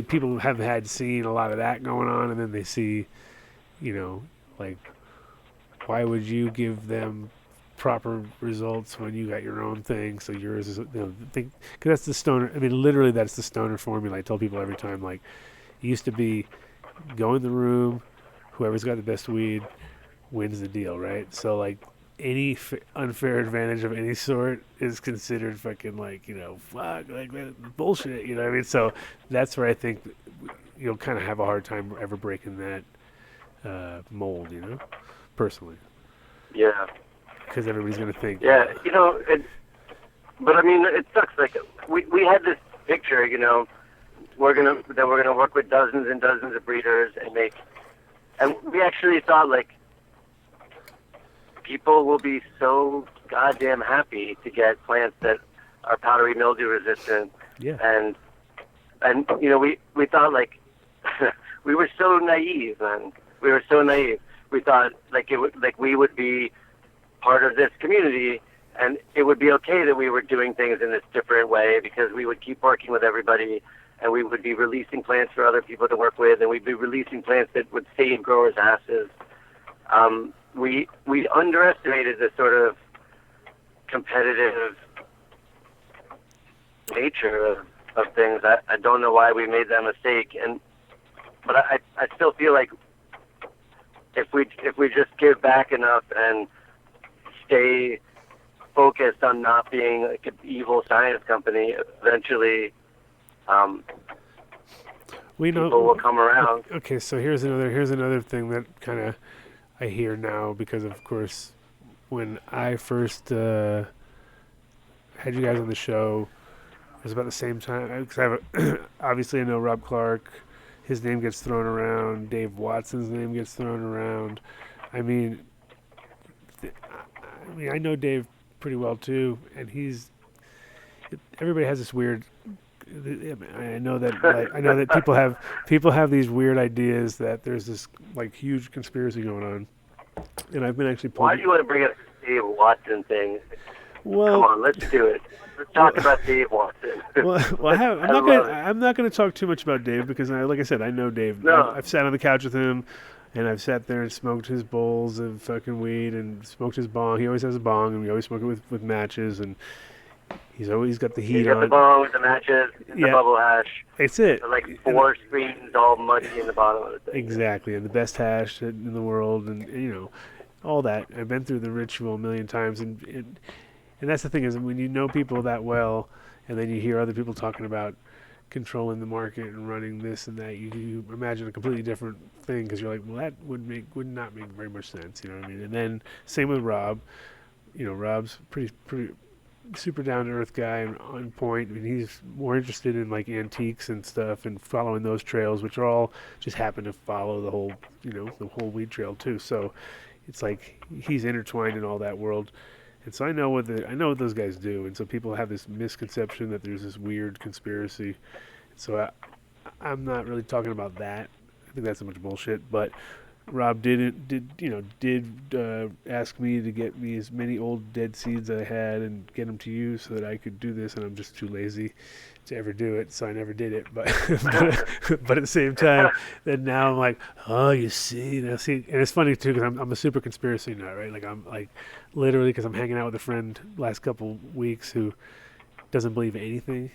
people have had seen a lot of that going on, and then they see, like, why would you give them proper results when you got your own thing? So yours is, because that's the stoner. I mean, literally, that's the stoner formula. I tell people every time, like, it used to be, go in the room, whoever's got the best weed wins the deal, right? So, like, any unfair advantage of any sort is considered fucking, like, fuck, like, bullshit, you know what I mean? So that's where I think you'll kind of have a hard time ever breaking that mold, personally. Yeah. Because everybody's going to think. Yeah, but I mean, it sucks. Like, we had this picture, we're gonna work with dozens and dozens of breeders and we actually thought, like, people will be so goddamn happy to get plants that are powdery mildew resistant. Yeah. And we thought, like, we were so naive, man. We were so naive. We thought, like, we would be part of this community, and it would be okay that we were doing things in this different way, because we would keep working with everybody, and we would be releasing plants for other people to work with, and we'd be releasing plants that would save growers' asses. We underestimated the sort of competitive nature of things. I don't know why we made that mistake, but I still feel like if we just give back enough and stay focused on not being like an evil science company, eventually people will come around. Okay, so here's another thing that kind of I hear now, because of course when I first had you guys on the show, it was about the same time, because obviously I know Rob Clark, his name gets thrown around, Dave Watson's name gets thrown around. I mean, I know Dave pretty well too, and everybody has this weird. I know that people have these weird ideas that there's this, like, huge conspiracy going on, and I've been actually. Why do you want to bring up the Dave Watson thing? Well, come on, let's do it. Let's talk about Dave Watson. I'm not going to talk too much about Dave, because, like I said, I know Dave. No. I've sat on the couch with him, and I've sat there and smoked his bowls of fucking weed and smoked his bong. He always has a bong, and we always smoke it with matches, and he's always got the heat on. He's got the bong with the matches, the bubble hash. It's it. Like 4 screens all muddy in the bottom of the thing. Exactly, and the best hash in the world, and all that. I've been through the ritual a million times, and that's the thing, is when you know people that well, and then you hear other people talking about controlling the market and running this and that, you imagine a completely different thing, because you're like, well, that would not make very much sense, you know what I mean? And then same with Rob. Rob's pretty super down to earth guy and on point. I mean, he's more interested in, like, antiques and stuff and following those trails, which are all just happen to follow the whole weed trail too. So it's like he's intertwined in all that world. And so I know what those guys do, and so people have this misconception that there's this weird conspiracy. So I'm not really talking about that. I think that's a bunch of bullshit. But Rob did ask me to get me as many old dead seeds I had and get them to you so that I could do this, and I'm just too lazy to ever do it, so I never did it. But but at the same time, then now I'm like, oh, you see, and it's funny too, because I'm a super conspiracy nut, right? Like, I'm like, literally, because I'm hanging out with a friend last couple weeks who doesn't believe anything.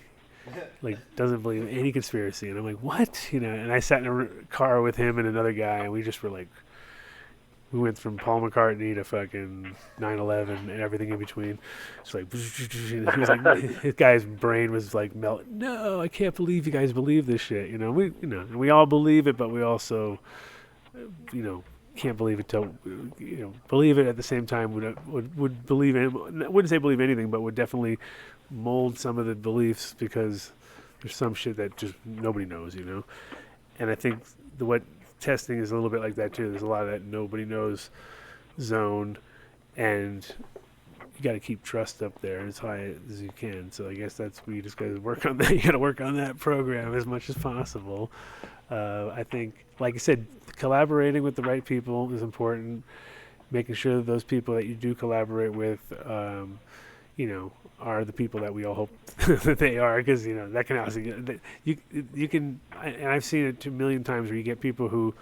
Like, doesn't believe any conspiracy, and I'm like, what? And I sat in a car with him and another guy, and we just were like, we went from Paul McCartney to fucking 9/11 and everything in between. It's like, he was like, his guy's brain was like melting. No, I can't believe you guys believe this shit. We all believe it, but we also, can't believe it till, believe it at the same time. Would believe it. Wouldn't say believe anything, but would definitely mold some of the beliefs, because there's some shit that just nobody knows, And I think what testing is a little bit like that too. There's a lot of that nobody knows zone, and you got to keep trust up there as high as you can. So I guess that's where you just got to work on that. You got to work on that program as much as possible. I think, like I said, collaborating with the right people is important. Making sure that those people that you do collaborate with, are the people that we all hope that they are, because that can also you can, and I've seen it 2 million times where you get people who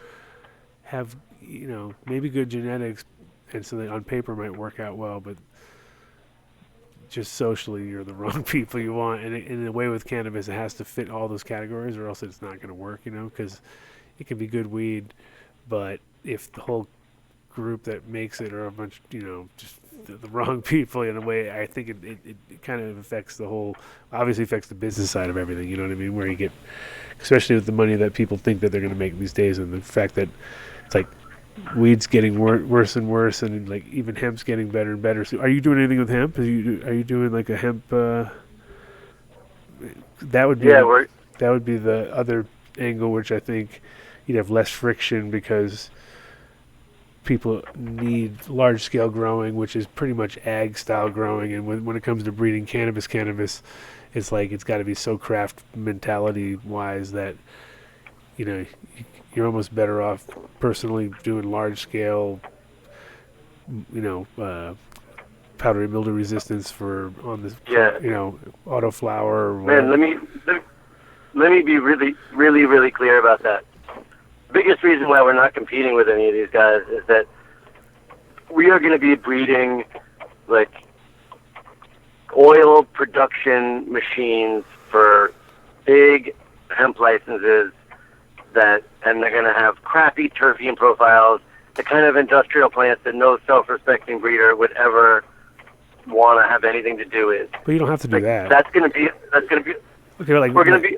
have maybe good genetics, and so they on paper might work out well, but just socially you're the wrong people you want. And in a way with cannabis, it has to fit all those categories, or else it's not going to work. Because it can be good weed, but if the whole group that makes it are a bunch, just the wrong people in a way, I think it kind of affects obviously affects the business side of everything, you know what I mean? Where you get, especially with the money that people think that they're going to make these days, and the fact that it's like weed's getting worse and worse, and like even hemp's getting better and better. So are you doing anything with hemp? Are you doing like a hemp, that would be that would be the other angle, which I think you'd have less friction, because people need large-scale growing, which is pretty much ag-style growing. And when it comes to breeding cannabis, it's like it's got to be so craft mentality-wise that, you're almost better off personally doing large-scale, powdery mildew resistance autoflower. Man, let me be really, really, really clear about that. Biggest reason why we're not competing with any of these guys is that we are going to be breeding like oil production machines for big hemp licenses and they're going to have crappy terpene profiles, the kind of industrial plants that no self-respecting breeder would ever want to have anything to do with. But you don't have to do that. That's going to be okay. Like we're going to be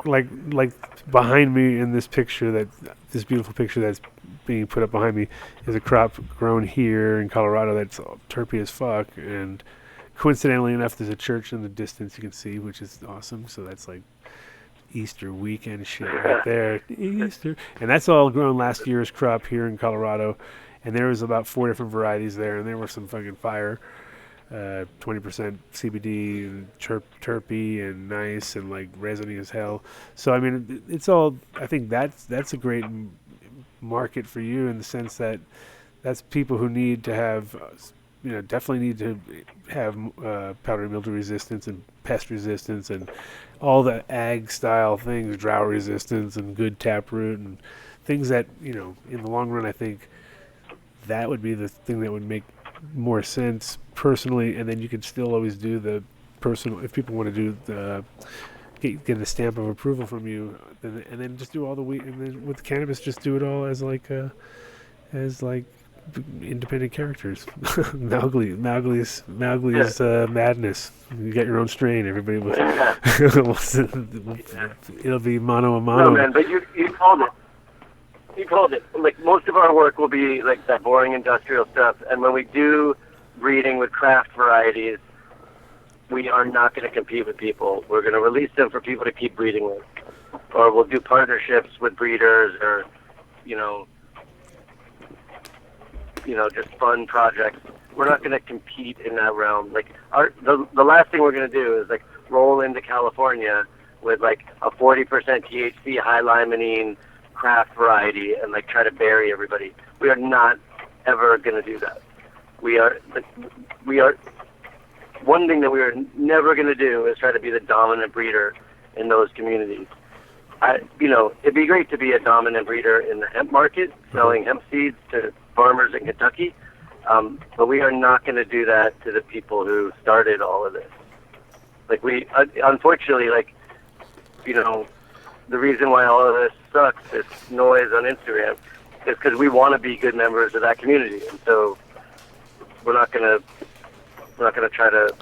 like behind me in this beautiful picture that's being put up behind me is a crop grown here in Colorado that's terpy as fuck, and coincidentally enough, there's a church in the distance you can see, which is awesome. So that's like Easter weekend shit right there. Easter, and that's all grown last year's crop here in Colorado, and there was about 4 different varieties there, and there were some fucking fire. 20% CBD and terpy and nice and like resiny as hell. So I mean, it's all. I think that's a great market for you, in the sense that that's people who need to have, definitely need to have powdery mildew resistance and pest resistance and all the ag style things, drought resistance and good taproot and things that in the long run, I think that would be the thing that would make more sense personally. And then you could still always do the personal, if people want to do the get a stamp of approval from you, and then just do all the weed, and then with cannabis just do it all as like independent characters. Mowgli's madness. You get your own strain. Everybody will. It'll be mano a mano. No, man, but you called it. You called it. Like, most of our work will be like that boring industrial stuff, and when we do breeding with craft varieties, we are not going to compete with people. We're going to release them for people to keep breeding with, or we'll do partnerships with breeders, or just fun projects. We're not going to compete in that realm. Like, the last thing we're going to do is like roll into California with like a 40% THC high limonene craft variety and like try to bury everybody. We are not ever going to do that. We are one thing that we are never going to do is try to be the dominant breeder in those communities. It'd be great to be a dominant breeder in the hemp market, selling hemp seeds to farmers in Kentucky, but we are not going to do that to the people who started all of this. Like, we, unfortunately, the reason why all of this sucks, this noise on Instagram, is because we want to be good members of that community, and so we're not going to try to.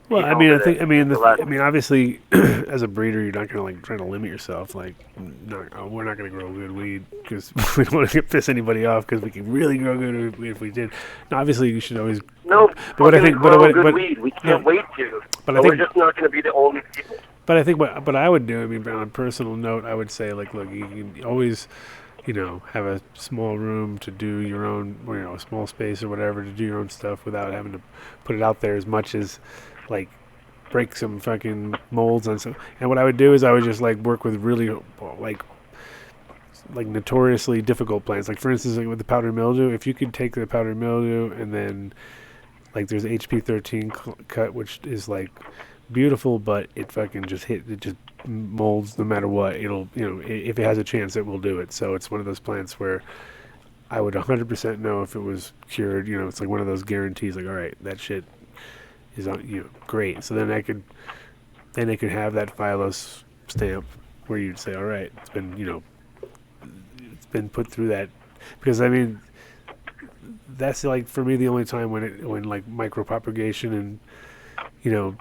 Well, obviously, as a breeder, you're not going to try to limit yourself. Like, we're not going to grow good weed because we don't want to piss anybody off, because we can really grow good weed if we did. Now, obviously, you should always. No, but I think, good weed. We can't wait to. But we're just not going to be the only people. But I think what I would do, on a personal note, I would say, look, you can always have a small room to do your own, a small space or whatever to do your own stuff without having to put it out there as much as, like, break some fucking molds on some. And what I would do is I would just, like, work with really, like notoriously difficult plants. Like, for instance, like with the powdery mildew, if you could take the powdery mildew and then, like, there's HP13 cut, which is, like, beautiful, but it fucking just molds no matter what. It'll, if it has a chance, it will do it. So it's one of those plants where I would 100% know if it was cured. It's like one of those guarantees, like, all right, that shit is on, great. So then I could have that Phylos stamp where you'd say, all right, it's been, it's been put through that. Because, I mean, that's, like, for me, the only time when like micropropagation and,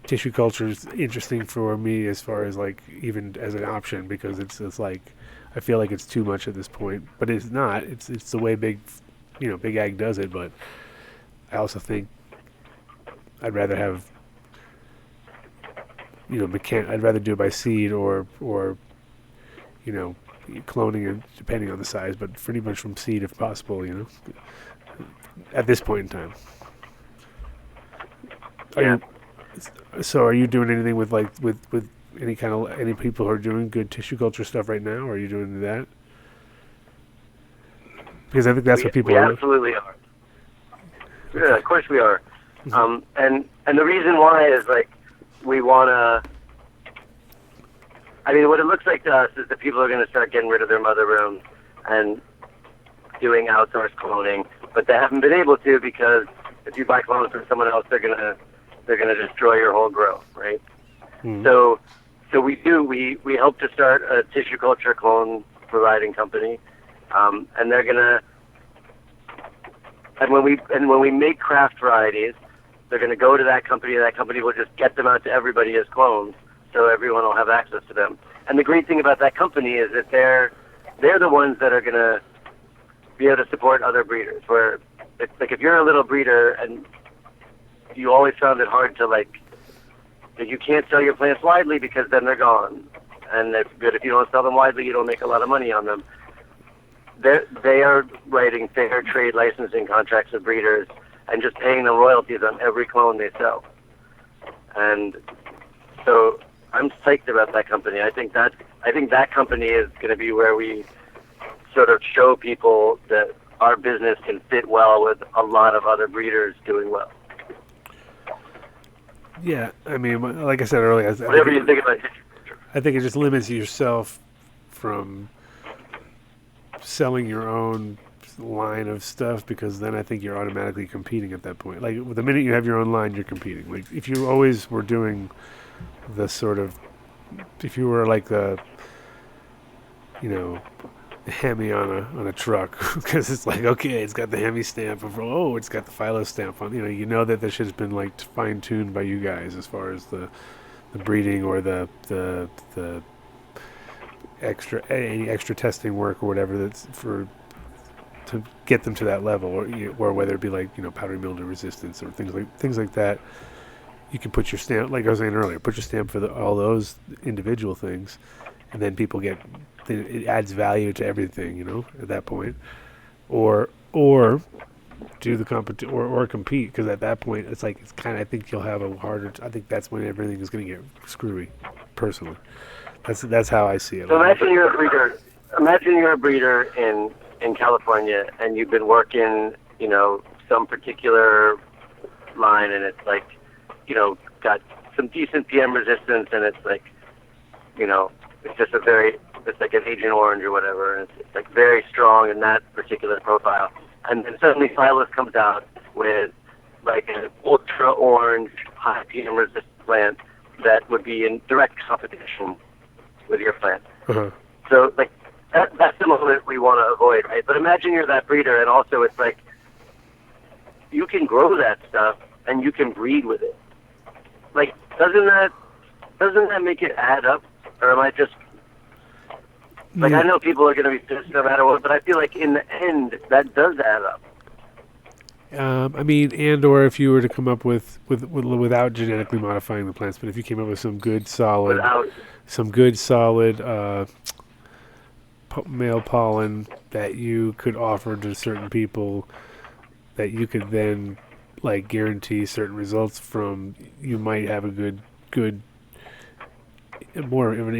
tissue culture is interesting for me as far as, like, even as an option, because it's like, I feel like it's too much at this point, but it's not. It's the way big ag does it. But I also think I'd rather have, I'd rather do it by seed or cloning it, depending on the size, but pretty much from seed if possible. At this point in time. Are you doing anything with, like, with any people who are doing good tissue culture stuff right now? Or are you doing that? Because I think that's what people we are. Absolutely are. Yeah, of course we are. And the reason why is, like, we want to. I mean, what it looks like to us is that people are going to start getting rid of their mother rooms and doing outsourced cloning, but they haven't been able to because if you buy clones from someone else, they're gonna destroy your whole growth, right? So we hope to start a tissue culture clone providing company, and they're gonna. And when we make craft varieties, they're going to go to that company. That company will just get them out to everybody as clones, so everyone will have access to them. And the great thing about that company is that they're the ones that are going to be able to support other breeders. Where it's like if you're a little breeder and you always found it hard to, like, that you can't sell your plants widely because then they're gone, and it's good if you don't sell them widely, you don't make a lot of money on them. They are writing fair trade licensing contracts with breeders and just paying them royalties on every clone they sell. And so I'm psyched about that company. I think that company is going to be where we sort of show people that our business can fit well with a lot of other breeders doing well. Yeah, I mean, like I said earlier, whatever you think about it. I think it just limits yourself from selling your own line of stuff, because then I think you're automatically competing at that point. Like, the minute you have your own line, you're competing. Like, if you always were doing the sort of, if you were like the, Hemi on a truck, because it's like, okay, it's got the Hemi stamp of, it's got the Phylos stamp on. You know that this shit has been, like, fine tuned by you guys as far as the breeding or the any extra testing work or whatever that's to get them to that level, or whether it be like powdery mildew resistance or things like that. You can put your stamp, like I was saying earlier, put your stamp for all those individual things, and then people get. It adds value to everything, at that point, or do the or compete, because at that point it's like it's kind of, I think you'll have a harder. I think that's when everything is going to get screwy. Personally, that's how I see it. So imagine you're a breeder. Imagine you're a breeder in California, and you've been working, some particular line, and it's like, got some decent PM resistance, and it's like, it's just it's like an Agent Orange or whatever, and it's like very strong in that particular profile. And then suddenly Phylos comes out with like an ultra orange, high PM resistant plant that would be in direct competition with your plant. Uh-huh. So like that's the moment we want to avoid, right? But imagine you're that breeder, and also it's like you can grow that stuff and you can breed with it. Like, doesn't that make it add up? Or am I just like, I know people are going to be pissed no matter what, but I feel like in the end that does add up. I mean, or if you were to come up without genetically modifying the plants, but if you came up with some good solid male pollen that you could offer to certain people that you could then like guarantee certain results from. You might have a good more of an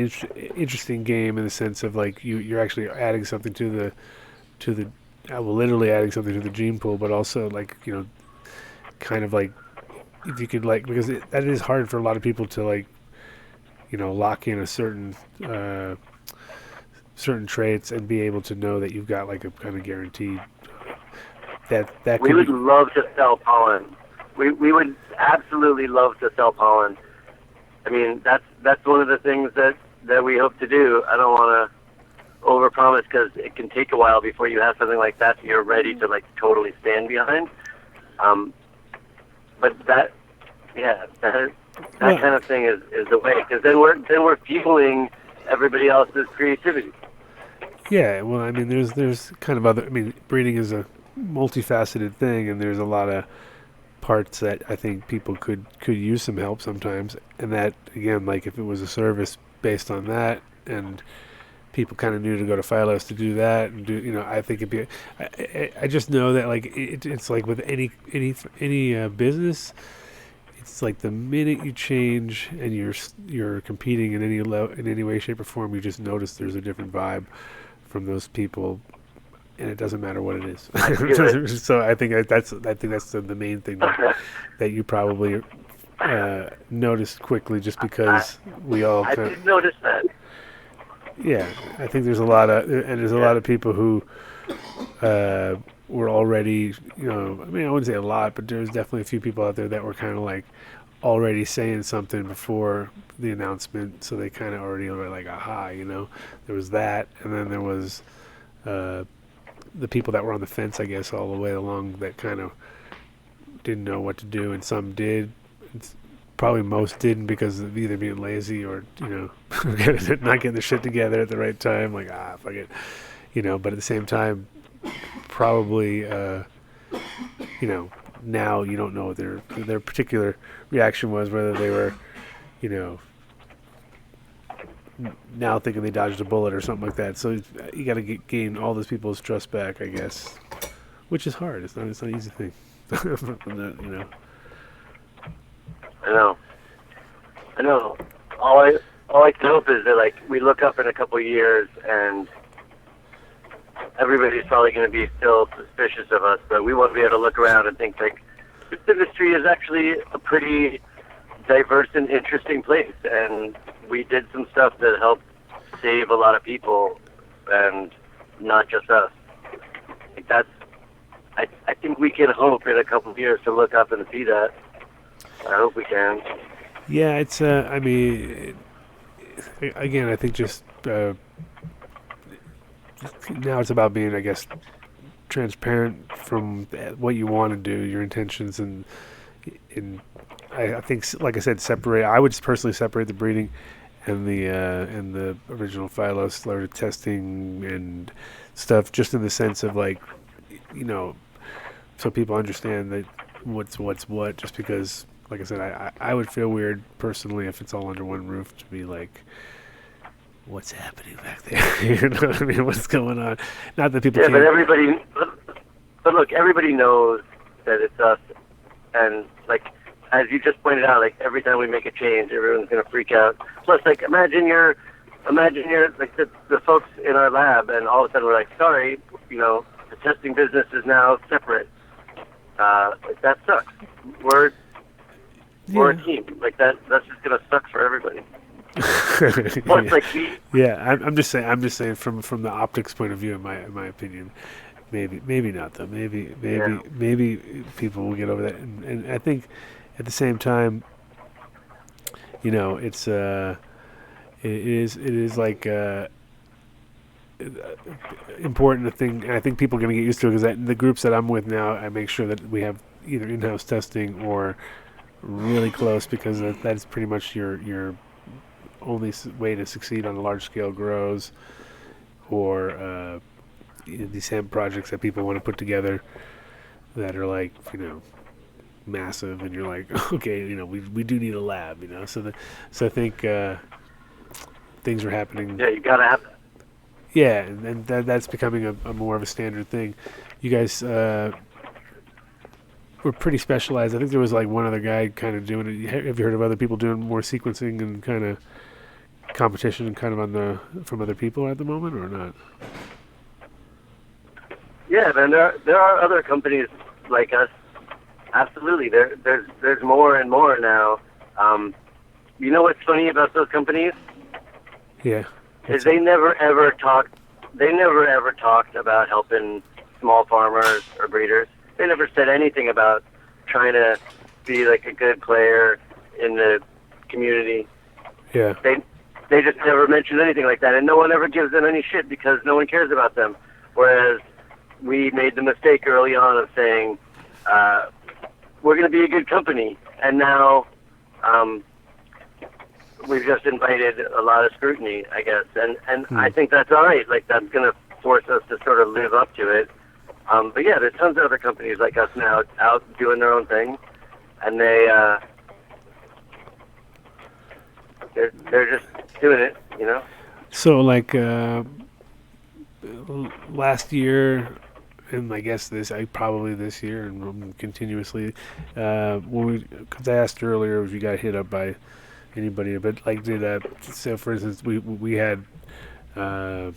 interesting game in the sense of like you're actually adding something to the well, literally adding something to the gene pool, but also like kind of like if you could like because that is hard for a lot of people to like lock in a certain certain traits and be able to know that you've got like a kind of guaranteed that we would love to sell pollen. We would absolutely love to sell pollen. I mean, that's one of the things that we hope to do. I don't want to overpromise because it can take a while before you have something like that you're ready to like totally stand behind. But that kind of thing is the way, because then we're fueling everybody else's creativity. Yeah, well, I mean, there's kind of other. I mean, breeding is a multifaceted thing, and there's a lot of parts that I think people could use some help sometimes. And that again, like if it was a service based on that, and people kind of knew to go to Phylos to do that, and do I think it'd be. I just know that like it's like with any business. It's like the minute you change and you're competing in any way, shape, or form, you just notice there's a different vibe from those people, and it doesn't matter what it is. So I think that's the main thing that you probably noticed quickly, just because we all. I did notice that. Yeah, I think there's a lot of people who were already, I mean, I wouldn't say a lot, but there's definitely a few people out there that were kind of like already saying something before the announcement, so they kind of already were like, aha, there was that, and then there was the people that were on the fence, I guess, all the way along that kind of didn't know what to do, and some did. Probably most didn't because of either being lazy or, not getting their shit together at the right time, like, fuck it, but at the same time, probably, now you don't know what their particular reaction was, whether they were, now thinking they dodged a bullet or something like that. So you got to gain all those people's trust back, I guess, which is hard. It's not an easy thing. I know. All I can hope is that like we look up in a couple of years and everybody's probably going to be still suspicious of us, but we want to be able to look around and think like this industry is actually a pretty diverse and interesting place, and we did some stuff that helped save a lot of people, and not just us. Like that's, I think we can hope in a couple of years to look up and see that. I hope we can. Yeah, it's. I mean, again, I think just now it's about being, I guess, transparent from what you want to do, your intentions, and I think, like I said, separate. I would personally separate the breeding and the original Phylos started testing and stuff, just in the sense of like, so people understand that what's what. Just because, like I said, I would feel weird personally if it's all under one roof to be like, what's happening back there? You know what I mean? What's going on? Not that people. Yeah, but look, everybody knows that it's us, and like as you just pointed out, like every time we make a change, everyone's gonna freak out. Plus, like imagine you're like the folks in our lab, and all of a sudden we're like, sorry, the testing business is now separate. Like that sucks. We're a team. Like that's just gonna suck for everybody. I'm just saying from the optics point of view, in my opinion, maybe not though. Maybe people will get over that, and I think at the same time, it's it is like important to think, and I think people are going to get used to it, because the groups that I'm with now, I make sure that we have either in-house testing or really close, because that's pretty much your only way to succeed on large scale grows or these hemp projects that people want to put together that are like massive, and you're like, okay, we do need a lab, so I think things are happening. Yeah, you gotta have that. Yeah, and that's becoming a more of a standard thing. You guys were pretty specialized. I think there was like one other guy kind of doing it. Have you heard of other people doing more sequencing and kind of competition and kind of from other people at the moment, or not? Yeah, man, there are other companies like us. Absolutely, there's more and more now. You know what's funny about those companies? Yeah. Is they never ever talked about helping small farmers or breeders. They never said anything about trying to be like a good player in the community. Yeah. They just never mentioned anything like that, and no one ever gives them any shit because no one cares about them. Whereas we made the mistake early on of saying we're going to be a good company, and now we've just invited a lot of scrutiny, I guess, and I think that's all right. Like, that's going to force us to sort of live up to it. But yeah, there's tons of other companies like us now out doing their own thing, and they're just doing it, you know. So like last year, and I guess probably this year, and continuously, because I asked earlier if you got hit up by anybody, but like so for instance, we had the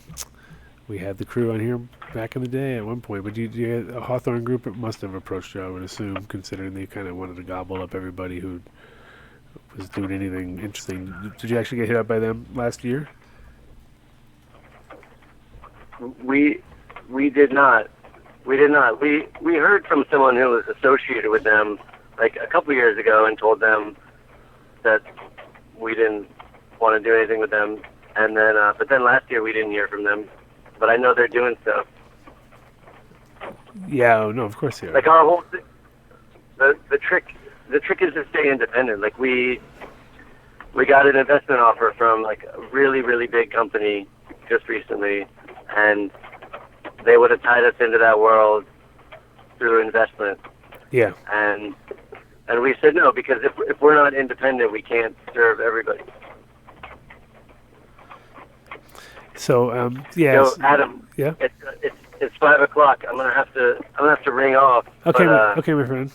crew on here back in the day at one point, but a Hawthorne group must have approached you, I would assume, considering they kind of wanted to gobble up everybody who was doing anything interesting. Did you actually get hit up by them last year? We did not. We did not. We heard from someone who was associated with them like a couple years ago and told them that we didn't want to do anything with them. And then, but then last year we didn't hear from them. But I know they're doing stuff. Yeah, no, of course they are. Like our whole the trick is to stay independent. Like we got an investment offer from like a really, really big company just recently, and they would have tied us into that world through investment. Yeah. And we said no, because if we're not independent, we can't serve everybody. So yeah. So Adam, yeah. It's 5 o'clock. I'm gonna have to ring off. Okay, but, okay, my friend.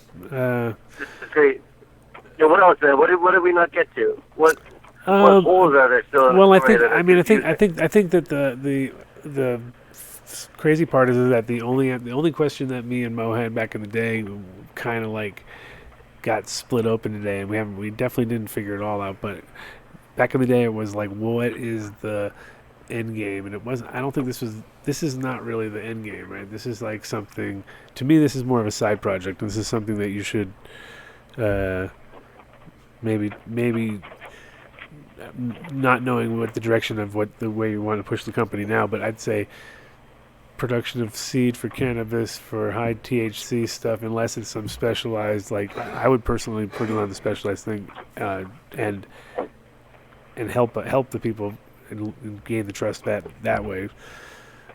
This is great. Yeah, what else, man? What did we not get to? What holes are there still in well, the story? I think that the crazy part is that the only question that me and Mo had back in the day kind of like got split open today, and we definitely didn't figure it all out. But back in the day, it was like, what is the end game? And it wasn't. I don't think this is not really the end game, right? This is like something. To me, this is more of a side project. This is something that you should maybe not knowing what the direction of the way you want to push the company now, but I'd say production of seed for cannabis for high THC stuff, unless it's some specialized, like I would personally put it on the specialized thing, and help the people and gain the trust that way.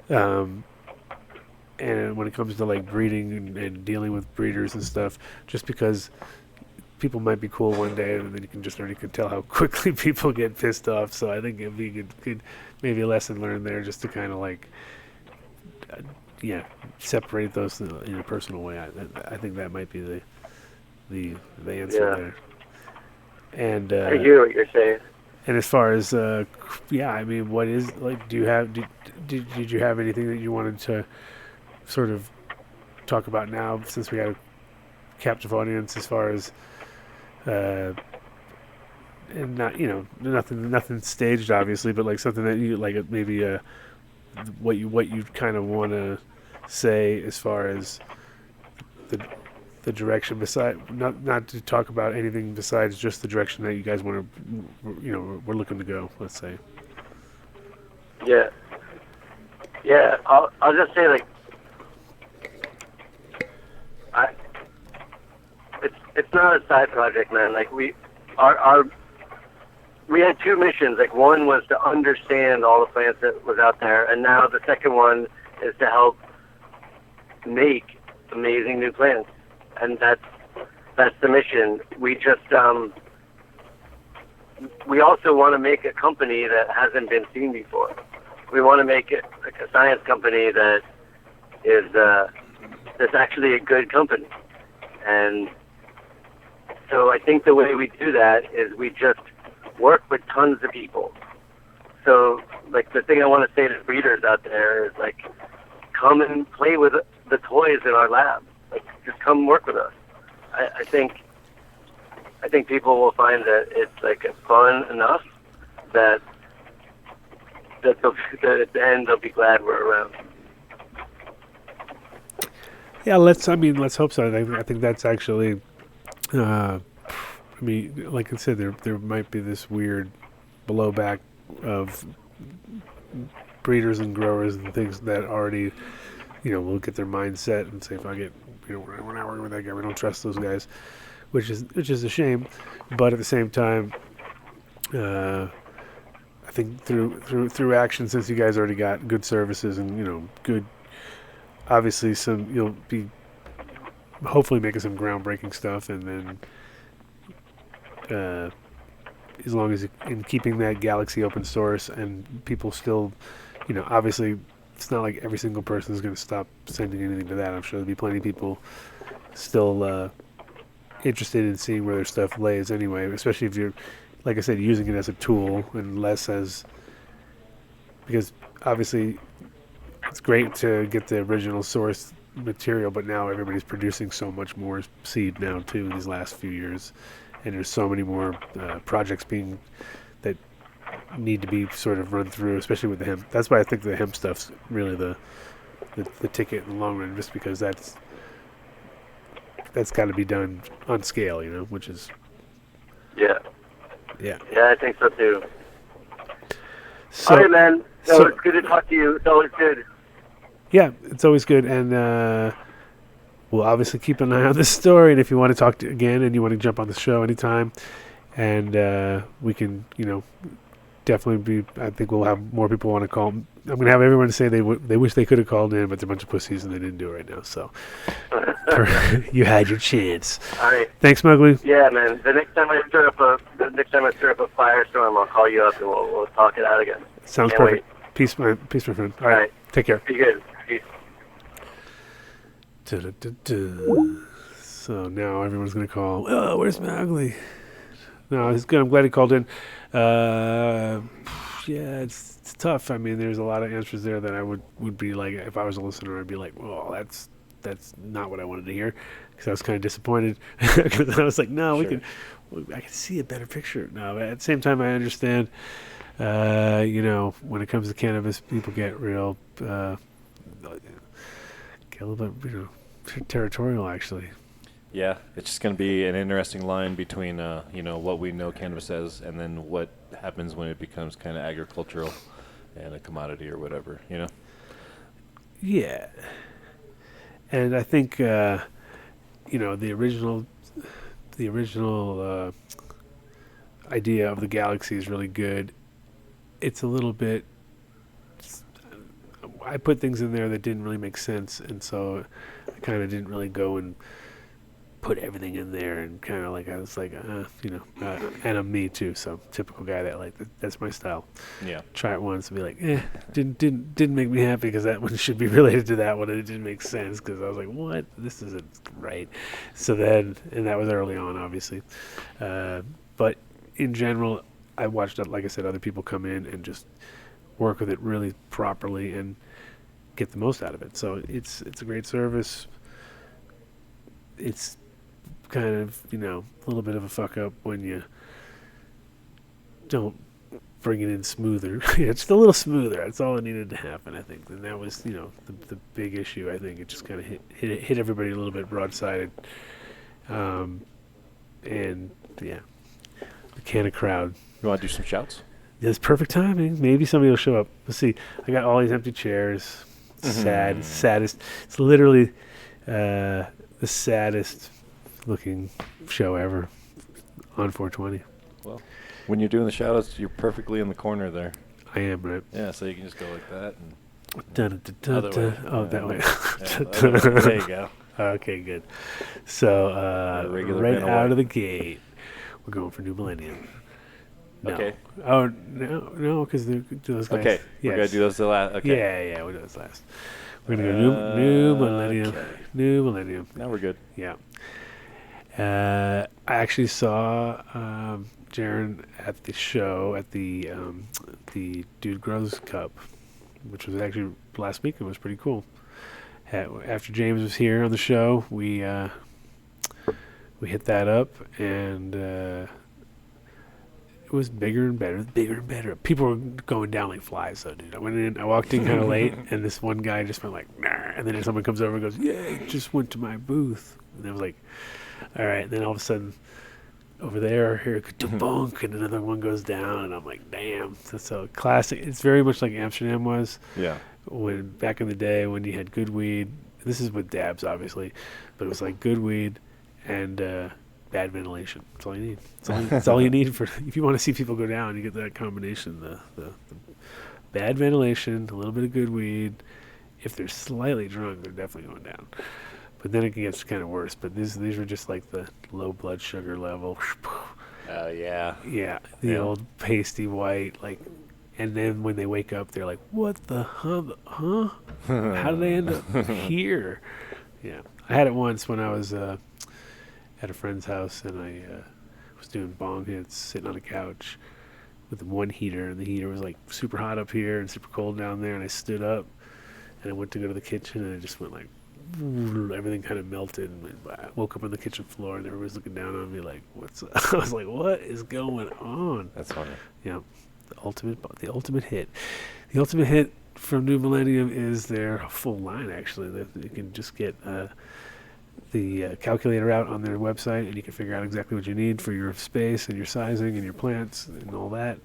And when it comes to like breeding and dealing with breeders and stuff, just because people might be cool one day, and then you can tell how quickly people get pissed off. So I think it'd be good maybe a lesson learned there, just to kind of like separate those in a personal way. I think that might be the answer there. And I hear what you're saying. And as far as I mean, what is like? Did you have anything that you wanted to sort of talk about now, since we had a captive audience, as far as and not nothing staged obviously, but like something that you like maybe what you kind of want to say as far as the direction, beside not to talk about anything besides just the direction that you guys want to we're looking to go, let's say. Yeah, I'll just say, like, it's not a side project, man. Like we had two missions. Like, one was to understand all the plants that was out there, and now the second one is to help make amazing new plants. And that's the mission. We just we also want to make a company that hasn't been seen before. we want to make it like a science company that is that's actually a good company. And so I think the way we do that is we just work with tons of people. So, like, the thing I want to say to breeders out there is, like, come and play with the toys in our lab. Like, just come work with us. I think people will find that it's, like, fun enough that at the end they'll be glad we're around. Yeah, let's hope so. I think that's actually, I mean, like I said, there might be this weird blowback of breeders and growers and things that already, will get their mindset and say, fuck it, we're not working with that guy. We don't trust those guys, which is a shame. But at the same time, I think through action, since you guys already got good services and good. Obviously, you'll be hopefully making some groundbreaking stuff, and then as long as in keeping that Galaxy open source and people still, obviously it's not like every single person is going to stop sending anything to that. I'm sure there'll be plenty of people still interested in seeing where their stuff lays anyway, especially if you're, like I said, using it as a tool and less as, because obviously it's great to get the original source material, but now everybody's producing so much more seed now too in these last few years, and there's so many more projects that need to be sort of run through, especially with the hemp. That's why I think the hemp stuff's really the ticket in the long run, just because that's got to be done on scale, which is yeah, I think so too. So, all right, man. So it's good to talk to you. It's always good. Yeah, it's always good, and we'll obviously keep an eye on this story. And if you want to talk again and you want to jump on the show anytime, and we can, definitely be. I think we'll have more people want to call. I'm going to have everyone say they wish they could have called in, but they're a bunch of pussies and they didn't do it right now. So you had your chance. All right. Thanks, Mowgli. Yeah, man. The next time I stir up a firestorm, I'll call you up and we'll talk it out again. Sounds Can't perfect. wait. Peace, my friend. All right. Take care. Be good. Peace. So now everyone's going to call, oh, where's Mowgli? No, it's good. I'm glad he called in. Yeah, it's tough. I mean, there's a lot of answers there that I would be like, if I was a listener, I'd be like, well, that's not what I wanted to hear, because I was kind of disappointed. Because I was like, no, I can see a better picture. No, but at the same time, I understand, when it comes to cannabis, people get real, get a little bit, territorial, actually. Yeah, it's just going to be an interesting line between, what we know cannabis as, and then what happens when it becomes kind of agricultural and a commodity or whatever, Yeah. And I think, the original idea of the Galaxy is really good. It's a little bit, I put things in there that didn't really make sense, and so I kind of didn't really go and put everything in there, and kind of like I was like, and I'm me too, so typical guy that that's my style. Yeah. Try it once and be like, didn't make me happy because that one should be related to that one, and it didn't make sense because I was like, what? This isn't right. So then, and that was early on, obviously, but in general, I watched, like I said, other people come in and just work with it really properly and get the most out of it. So it's a great service. It's kind of, a little bit of a fuck up when you don't bring it in smoother. It's just a little smoother. That's all that needed to happen, I think. And that was, the big issue. I think it just kind of hit everybody a little bit broadsided. And yeah, the canna crowd. You want to do some shouts? It's perfect timing. Maybe somebody will show up. Let's see. I got all these empty chairs. It's sad. It's saddest. It's literally the saddest looking show ever on 420. Well, when you're doing the shout-outs, you're perfectly in the corner there. I am, right? Yeah, so you can just go like that. And Other way. Oh, that way. Yeah, there you go. Okay, good. So, regular right Vanna out White. of the gate, we're going for New Millennium. No. Okay. Oh no, because those guys. Okay. We're gonna do those the last. Okay. Yeah, we'll do those last. We're gonna go new millennium. Okay. New millennium. Now we're good. Yeah. I actually saw Jaron at the show at the Dude Grows Cup, which was actually last week. It was pretty cool. After James was here on the show, we hit that up, and it was bigger and better. People were going down like flies, though, dude. I walked in kind of late, and this one guy just went like, nah. And then someone comes over and goes, yeah, he just went to my booth. And I was like, all right. And then all of a sudden, over there, here, bunk, and another one goes down, and I'm like, damn. That's a classic. It's very much like Amsterdam was. Yeah. When back in the day when you had good weed. This is with dabs, obviously, but it was like good weed and bad ventilation. That's all you need. That's all you need for if you want to see people go down. You get that combination: the bad ventilation, a little bit of good weed. If they're slightly drunk, they're definitely going down. But then it gets kind of worse. But these were just like the low blood sugar level. Yeah. Yeah, the old pasty white, like, and then when they wake up, they're like, "What the huh? How did they end up here?" Yeah, I had it once when I was at a friend's house, and I was doing bong hits, sitting on a couch with one heater, and the heater was like super hot up here and super cold down there, and I stood up, and I went to go to the kitchen, and it just went like, everything kind of melted, and I woke up on the kitchen floor, and everybody's looking down on me like, "What's up?" I was like, "What is going on?" That's funny. Yeah, the ultimate hit. The ultimate hit from New Millennium is their full line. Actually, you can just get the calculator out on their website, and you can figure out exactly what you need for your space and your sizing and your plants and all that.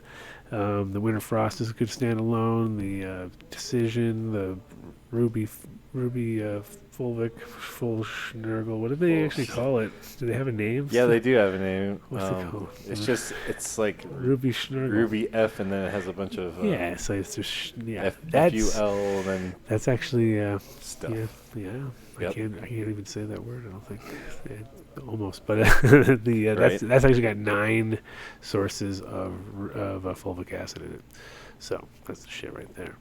The Winter Frost is a good standalone. The Decision, the Ruby Fulvic, Full Schnurgle. What do they actually call it? Do they have a name? Yeah, they do have a name. What's it called? It's like Ruby Schnurgle. Ruby F, and then it has a bunch of yeah, so it's just FUL, then that's actually stuff. Yeah. Yep. I can't even say that word. I don't think. Almost, but Right. that's actually got 9 sources of fulvic acid in it. So that's the shit right there.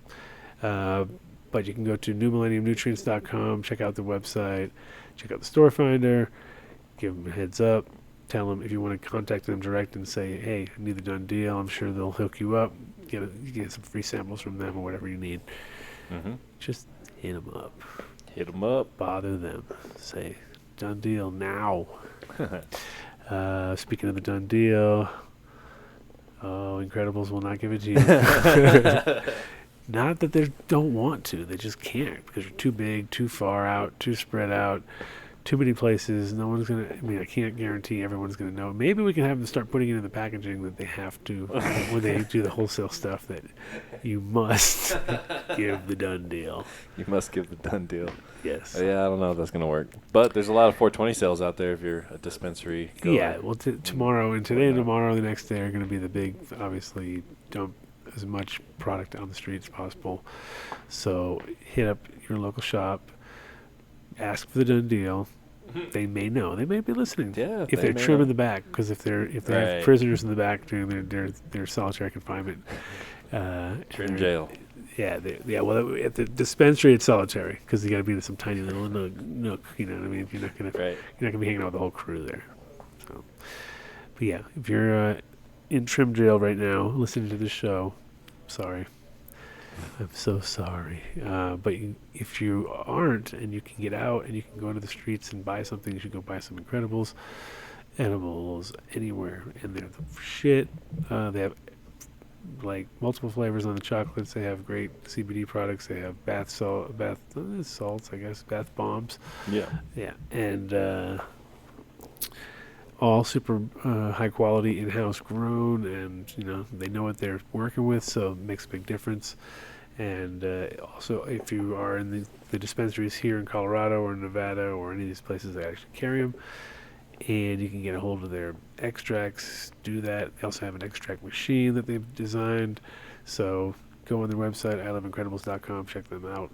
But you can go to newmillenniumnutrients.com, check out the website, check out the store finder, give them a heads up, tell them if you want to contact them direct and say, hey, I need the Dunn deal. I'm sure they'll hook you up, get some free samples from them or whatever you need. Mm-hmm. Just hit them up. Hit them up. Bother them. Say, Dunn deal now. Speaking of the Dunn deal, Incredibles will not give it to you. Not that they don't want to, they just can't because you're too big, too far out, too spread out, too many places. No one's going to, I mean, I can't guarantee everyone's going to know. Maybe we can have them start putting it in the packaging that they have to, when they do the wholesale stuff, that you must give the Dunn deal. You must give the Dunn deal. Yes. Yeah, I don't know if that's going to work. But there's a lot of 420 sales out there if you're a dispensary goer. Yeah, well, tomorrow and today and tomorrow, the next day are going to be the big, obviously, dump as much product on the street as possible. So hit up your local shop, ask for the Dunn deal. They may know. They may be listening. Yeah, if they're trim in the back, because if they have prisoners in the back doing their solitary confinement, trim jail. Yeah, well, at the dispensary it's solitary because you got to be in some tiny little nook. You know what I mean? You're not gonna be hanging out with the whole crew there. So, but yeah, if you're in trim jail right now, listening to this show, sorry. I'm so sorry. But if you aren't and you can get out and you can go into the streets and buy something, you should go buy some Incredibles, edibles, anywhere. And they're the shit. They have like multiple flavors on the chocolates. They have great CBD products. They have bath salts, I guess, bath bombs. Yeah. Yeah. And all super high quality, in-house grown, and they know what they're working with, so it makes a big difference. And also, if you are in the dispensaries here in Colorado or Nevada or any of these places that actually carry them, and you can get a hold of their extracts, do that. They also have an extract machine that they've designed. So go on their website, iloveincredibles.com, check them out.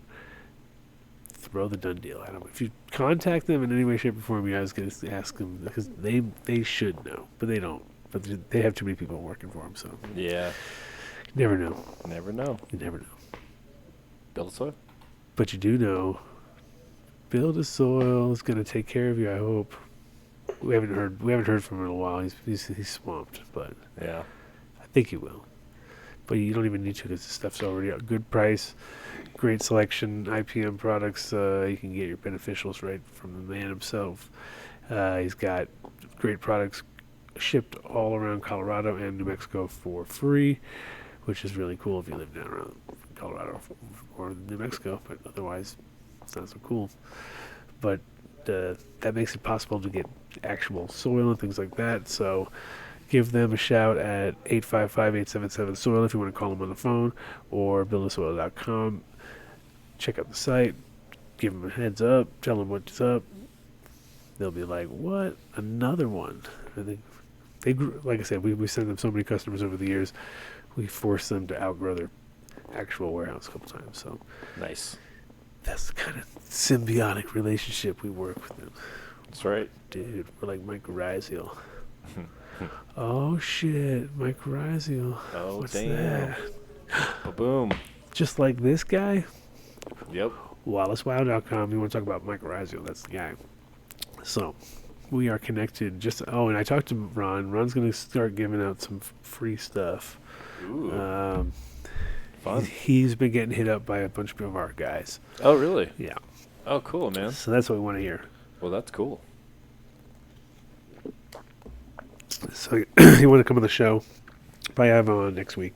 Throw the Dunn deal at them. If you contact them in any way, shape, or form, you guys can ask them because they should know, but they don't but they have too many people working for them, so Yeah. you never know. Never know. You never know. Build soil. But you do know, Build a Soil is going to take care of you, I hope. We haven't heard from him in a while. He's swamped, but Yeah. I think he will. But you don't even need to because the stuff's already at a good price, great selection, IPM products. You can get your beneficials right from the man himself. He's got great products shipped all around Colorado and New Mexico for free, which is really cool if you live down around Colorado or New Mexico, but otherwise it's not so cool. But that makes it possible to get actual soil and things like that. So give them a shout at 855-877-SOIL if you want to call them on the phone, or buildasoil.com. Check out the site, give them a heads up, tell them what's up. They'll be like, what? Another one? And they grew, like I said, we send them so many customers over the years. We force them to outgrow their actual warehouse a couple times. So Nice. that's the kind of symbiotic relationship we work with them. That's right. Dude, we're like mycorrhizal. Oh shit, mycorrhizal. Oh, What's damn. that? Boom. Just like this guy? Yep. WallaceWow.com. You want to talk about mycorrhizal? That's the guy. So, we are connected. And I talked to Ron. Ron's going to start giving out some free stuff. Ooh. Fun. He's been getting hit up by a bunch of our guys. Oh, really? Yeah. Oh, cool, man. So that's what we want to hear. Well, that's cool. So you want to come on the show? Probably have him on next week.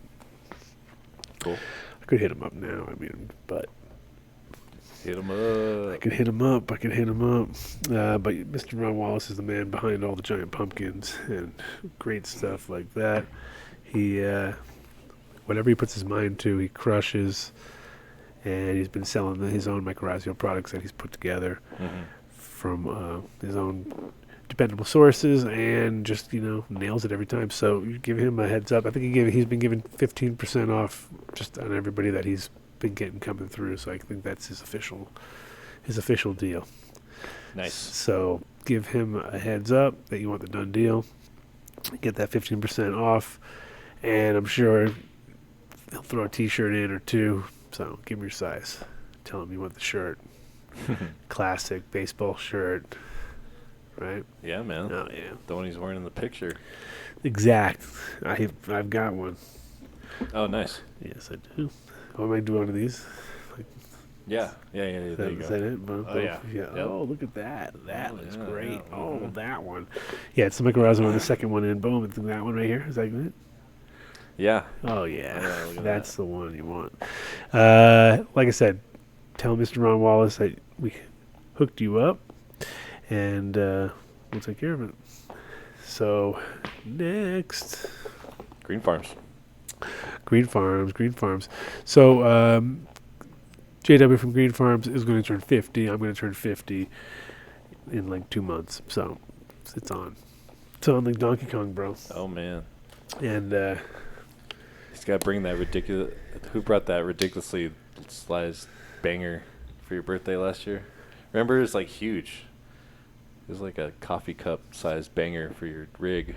Cool. I could hit him up now. But Hit him up. I could hit him up. But Mr. Ron Wallace is the man behind all the giant pumpkins and great stuff like that. He, whatever he puts his mind to, he crushes. And he's been selling his own mycorrhizal products that he's put together from his own dependable sources, and just nails it every time. So you give him a heads up. I think he's been giving 15% off just on everybody that he's been getting coming through. So I think that's his official deal. Nice. So give him a heads up that you want the Dunn deal. Get that 15% off, and I'm sure they'll throw a T-shirt in or two. So give him your size. Tell him you want the shirt. Classic baseball shirt. Right? Yeah, man. Oh, yeah. The one he's wearing in the picture. Exact. I've got one. Oh, nice. Yes, I do. I might do one of these. Yeah. There you go. Is that it? Oh, yeah. Yep. Oh, look at that. That looks yeah, great. yeah. Oh, that one. Yeah, it's the mycorrhizal one. The second one in. Boom. It's that one right here. Is that it? Yeah. Oh, yeah. Look at That's the one you want. Like I said, tell Mr. Ron Wallace that we hooked you up, and we'll take care of it. So, next. Green Farms. Green Farms. So, JW from Green Farms is going to turn 50. I'm going to turn 50 in like 2 months. So, it's on. It's on like Donkey Kong, bro. Oh, man. And He's got to bring that ridiculous... Who brought that ridiculously sized banger for your birthday last year? Remember, it was like huge. It was like a coffee cup sized banger for your rig.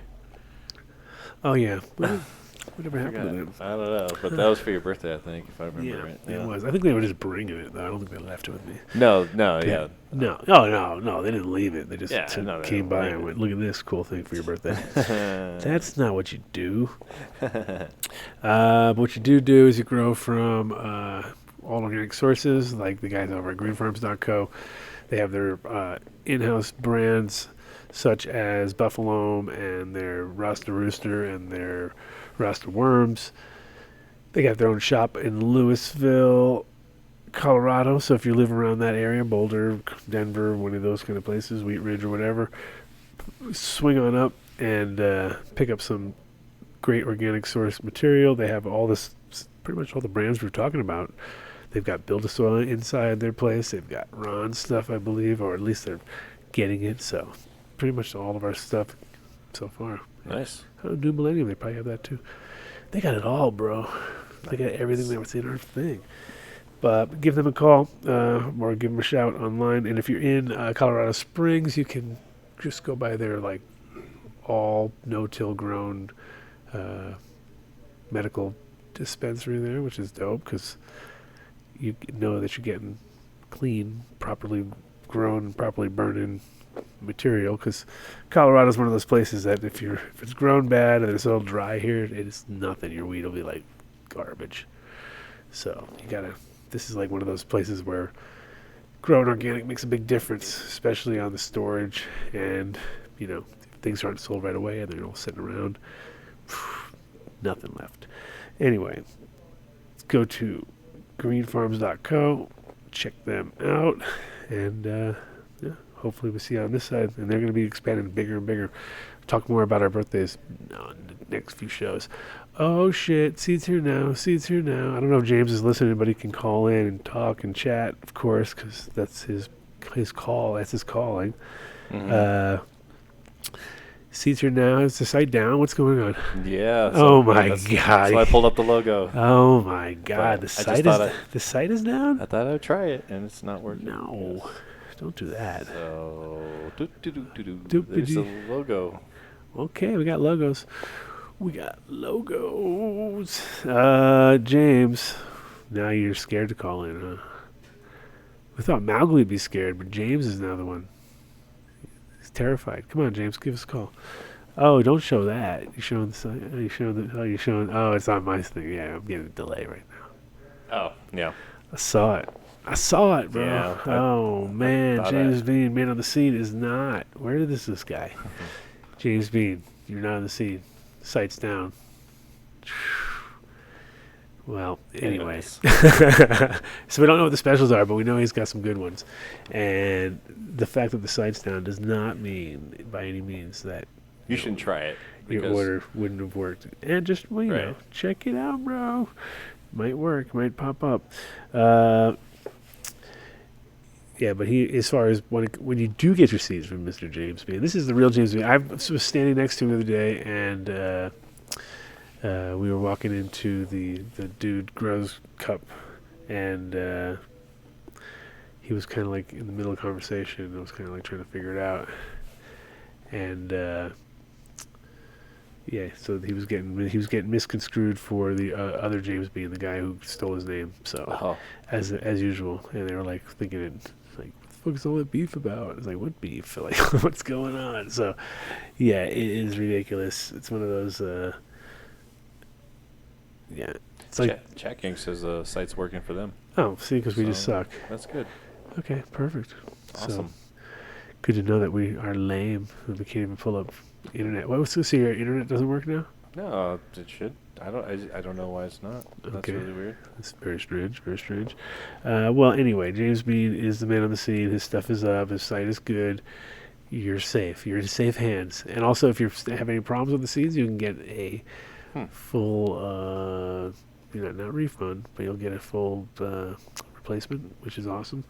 oh, yeah. Whatever happened to that? I don't know, but that was for your birthday, I think, if I remember right. It was. I think they were just bringing it, though. I don't think they left it with me. No, Yeah. No. Oh, no. They didn't leave it. They just they came didn't by leave and it. went, look at this cool thing for your birthday. That's not what you do. What you do is you grow from all organic sources, like the guys over at greenfarms.co. They have their in-house brands, such as Buffalo and their Rasta Rooster and their Rasta Worms. They got their own shop in Louisville, Colorado. So if you live around that area, Boulder, Denver, one of those kind of places, Wheat Ridge or whatever, swing on up and pick up some great organic source material. They have all this, pretty much all the brands we're talking about. They've got Build a Soil inside their place. They've got Ron stuff, I believe, or at least they're getting it. So pretty much all of our stuff so far. Nice. New Millennium, they probably have that too. They got it all, bro. They got everything that was in our thing. But give them a call or give them a shout online. And if you're in Colorado Springs, you can just go by their all no-till grown medical dispensary there, which is dope because you know that you're getting clean, properly grown, properly burning material. Because Colorado's one of those places that if it's grown bad and it's all dry here, it is nothing. Your weed will be like garbage. So this is like one of those places where growing organic makes a big difference, especially on the storage. And if things aren't sold right away and they're all sitting around, nothing left. Anyway, let's go to greenfarms.co, check them out, and hopefully we'll see you on this side. And they're going to be expanding bigger and bigger. Talk more about our birthdays on the next few shows. Oh shit, Seed's here now. I don't know if James is listening, but he can call in and talk and chat, of course, because that's his call. That's his calling. Mm-hmm. Seed's here now. Is the site down? What's going on? Yeah. Oh my god. So I pulled up the logo. Oh my god. But the site is down? I thought I'd try it, and it's not working. No. Don't do that. So, there's the logo. Okay, we got logos. James, now you're scared to call in, huh? We thought Mowgli would be scared, but James is now the one. He's terrified. Come on, James, give us a call. Oh, don't show that. You're showing the site. Oh, it's on my thing. Yeah, I'm getting a delay right now. Oh, yeah. I saw it, bro. Yeah, oh, man. James Bean, man on the scene, is not. Where is this guy? James Bean, you're not on the scene. Site's down. Well, anyway. So we don't know what the specials are, but we know he's got some good ones. And the fact that the site's down does not mean by any means that you shouldn't try it. Your order wouldn't have worked. And just, check it out, bro. Might work. Might pop up. Yeah, but as far as when you do get your seeds from Mr. James Bean, this is the real James Bean. I was standing next to him the other day, and we were walking into the Dude Grows Cup, and he was kind of like in the middle of conversation. I was kind of like trying to figure it out, and so he was getting misconstrued for the other James Bean, the guy who stole his name. So as usual, and they were like thinking it. Like, what the fuck is all that beef about? It's like, what beef? Like, what's going on? So, yeah, it is ridiculous. It's one of those, It's like Chat Gang says the site's working for them. Oh, see, because we just suck. That's good. Okay, perfect. Awesome. So, good to know that we are lame. We can't even pull up internet. What was this? Your internet doesn't work now? No, it should. I don't know why it's not. That's really weird. That's very strange. Very strange. Well, anyway, James Bean is the man on the scene. His stuff is up. His site is good. You're safe. You're in safe hands. And also, if you have any problems with the seeds, you can get a full, not refund, but you'll get a full replacement, which is awesome.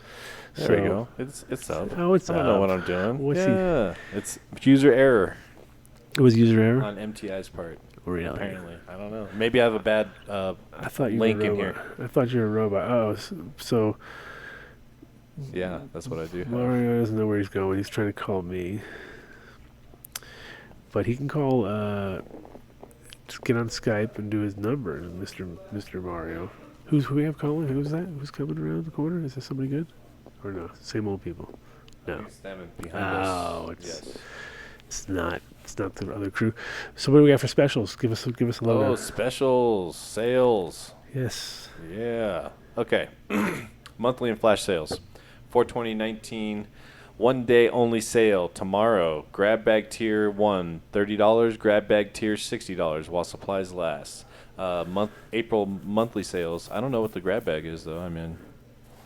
There you go. It's up. Oh, it's up. I don't know what I'm doing. It's user error. It was user error? On MTI's part. Really? Apparently. I don't know. Maybe I have a bad I thought you link were a in robot. here. I thought you were a robot. Oh, so... Yeah, that's what I do. Mario doesn't know where he's going. He's trying to call me. But he can call... just get on Skype and do his number, Mr. Mario. Who we have calling? Who's that? Who's coming around the corner? Is there somebody good? Or no? Same old people? No. He's standing behind us. Oh, it's not. It's not the other crew. So what do we got for specials? Give us a lowdown. Oh, specials, sales. Yes. Yeah. Okay. Monthly and flash sales. 4/20/19. 1 day only sale tomorrow. Grab bag tier 1 $30. Grab bag tier $60 while supplies last. April monthly sales. I don't know what the grab bag is though. I mean,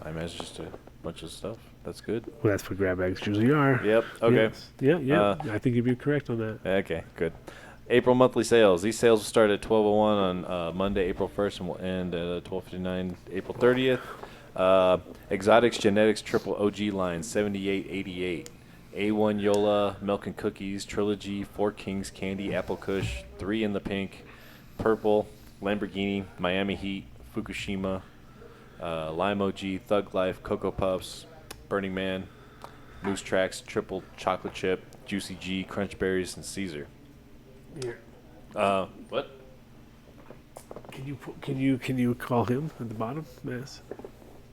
I imagine just a bunch of stuff. That's good. Well, that's what grab bags usually are. Yep. Okay. Yes. Yeah. I think you'd be correct on that. Okay. Good. April monthly sales. These sales will start at 12:01 on Monday, April 1st, and will end at 12:59 April 30th. Exotics Genetics Triple OG line 7888. A1 Yola Milk and Cookies Trilogy 4 Kings Candy Apple Kush 3 in the pink purple Lamborghini Miami Heat Fukushima Lime OG Thug Life Cocoa Puffs Burning Man Moose Tracks Triple Chocolate Chip Juicy G Crunch Berries and Caesar. What? Can you call him at the bottom, Maz?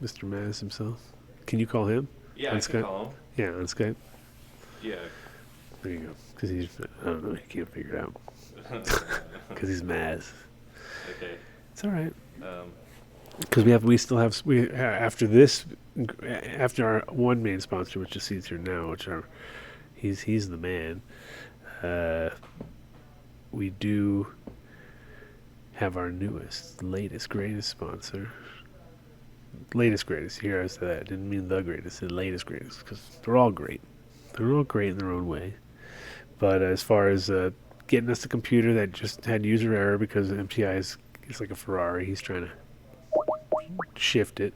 Mr. Maz himself. Can you call him? Yeah, on I Skype? can call him. Yeah, on Skype. Yeah. There you go. Because I don't know, he can't figure it out. Because he's Maz. Okay. It's all right. Um, Because after our one main sponsor, which is Seeds Here Now, he's the man. We do have our newest, latest, greatest sponsor. Latest, greatest. Here I said that. I didn't mean the greatest. The latest, greatest. Because they're all great. They're all great in their own way. But as far as getting us the computer that just had user error because MTI is like a Ferrari, he's trying to shift it.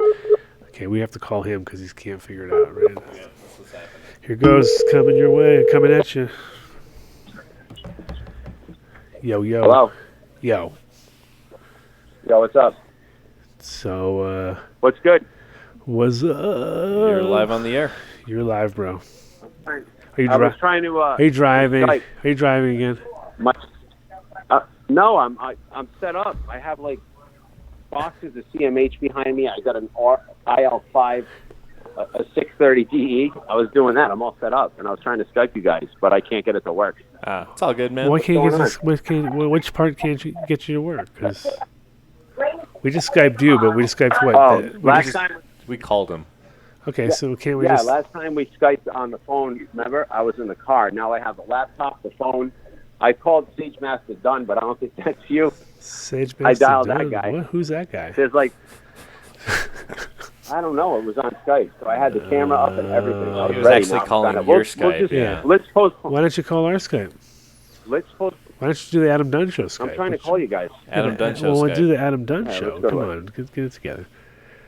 Okay, we have to call him because he can't figure it out, right? yeah, that's what's happening. Here goes, coming your way, coming at you. Yo. Hello. Yo. Yo, what's up? So, What's good? what's up? You're live on the air. You're live, bro. I Are you, was trying to. are you driving? Skype. Are you driving again? No, I'm set up. I have like boxes of CMH behind me. I got an IL5, a 630 DE. I was doing that. I'm all set up, and I was trying to Skype you guys, but I can't get it to work. It's all good, man. Why can't you going get which part can't you get you to work? Because we just Skyped you, but we just Skyped what? Last time. We called him. Okay, so can't we Yeah, just... last time we Skyped on the phone. Remember, I was in the car. Now I have the laptop, the phone. I called Siege Master Dunn, but I don't think that's you. Sage I dialed Dunn. that guy. What? Who's that guy? There's like, I don't know. It was on Skype, so I had the camera up and everything. I He was ready actually now. calling We'll your just- Skype. yeah. Let's postpone. Why don't you call our Skype? Let's post. Why don't you do the Adam Dunn Show Skype? I'm trying to call you guys. Adam Dunn show Well, we'll Skype. do the Adam Dunn Yeah, Show. let's go Come to it. on, get it together.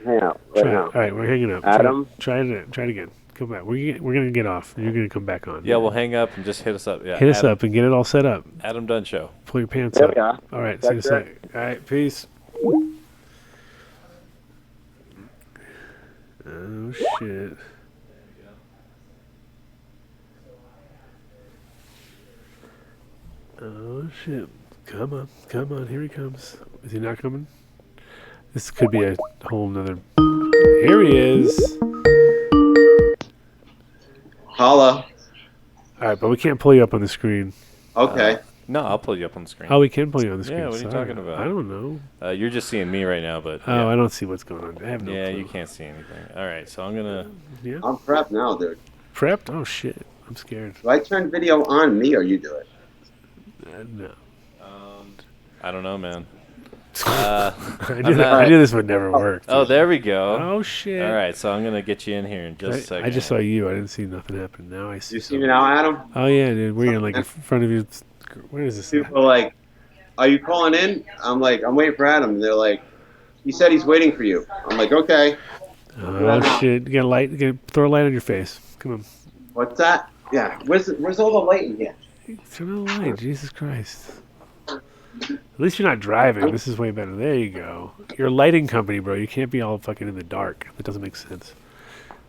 Hang out. Right Try it. now. All right, we're hanging up. Adam? Try it again. Come back. We're gonna get off. You're gonna come back on. Yeah, we'll hang up and just hit us up. Yeah, Hit us up and get it all set up. Adam Dunn Show. Pull your pants There up. we are. All right, see you in a That's sec. All right, peace. Oh shit. Oh shit. Come on, here he comes. Is he not coming? This could be a whole nother... Here he is. Holla. All right, but we can't pull you up on the screen. Okay. No, I'll pull you up on the screen. Oh, we can pull you on the screen. Yeah, what are you Sorry. talking about? I don't know. You're just seeing me right now, but Oh, yeah, I don't see what's going on. I have no yeah, clue. you can't see anything. All right, so I'm gonna. Yeah. I'm prepped now, dude. Prepped? Oh shit! I'm scared. Do I turn video on me or you do it? No. I don't know, man. I I'm knew, not- I knew this would never work. Oh, there we go. Oh shit! All right, so I'm gonna get you in here in just a second. I just saw you. I didn't see nothing happen. Now I see. You see me now, Adam? Oh yeah, dude. We're like in front of you. Where is this? People are like, are you calling in? I'm like, I'm waiting for Adam. They're like, he said he's waiting for you. I'm like, okay. Oh shit! You got a light? Throw a light on your face. Come on. What's that? Yeah. Where's all the light in here? Turn on the light. Jesus Christ. At least you're not driving. This is way better. There you go. You're a lighting company, bro. You can't be all fucking in the dark. That doesn't make sense.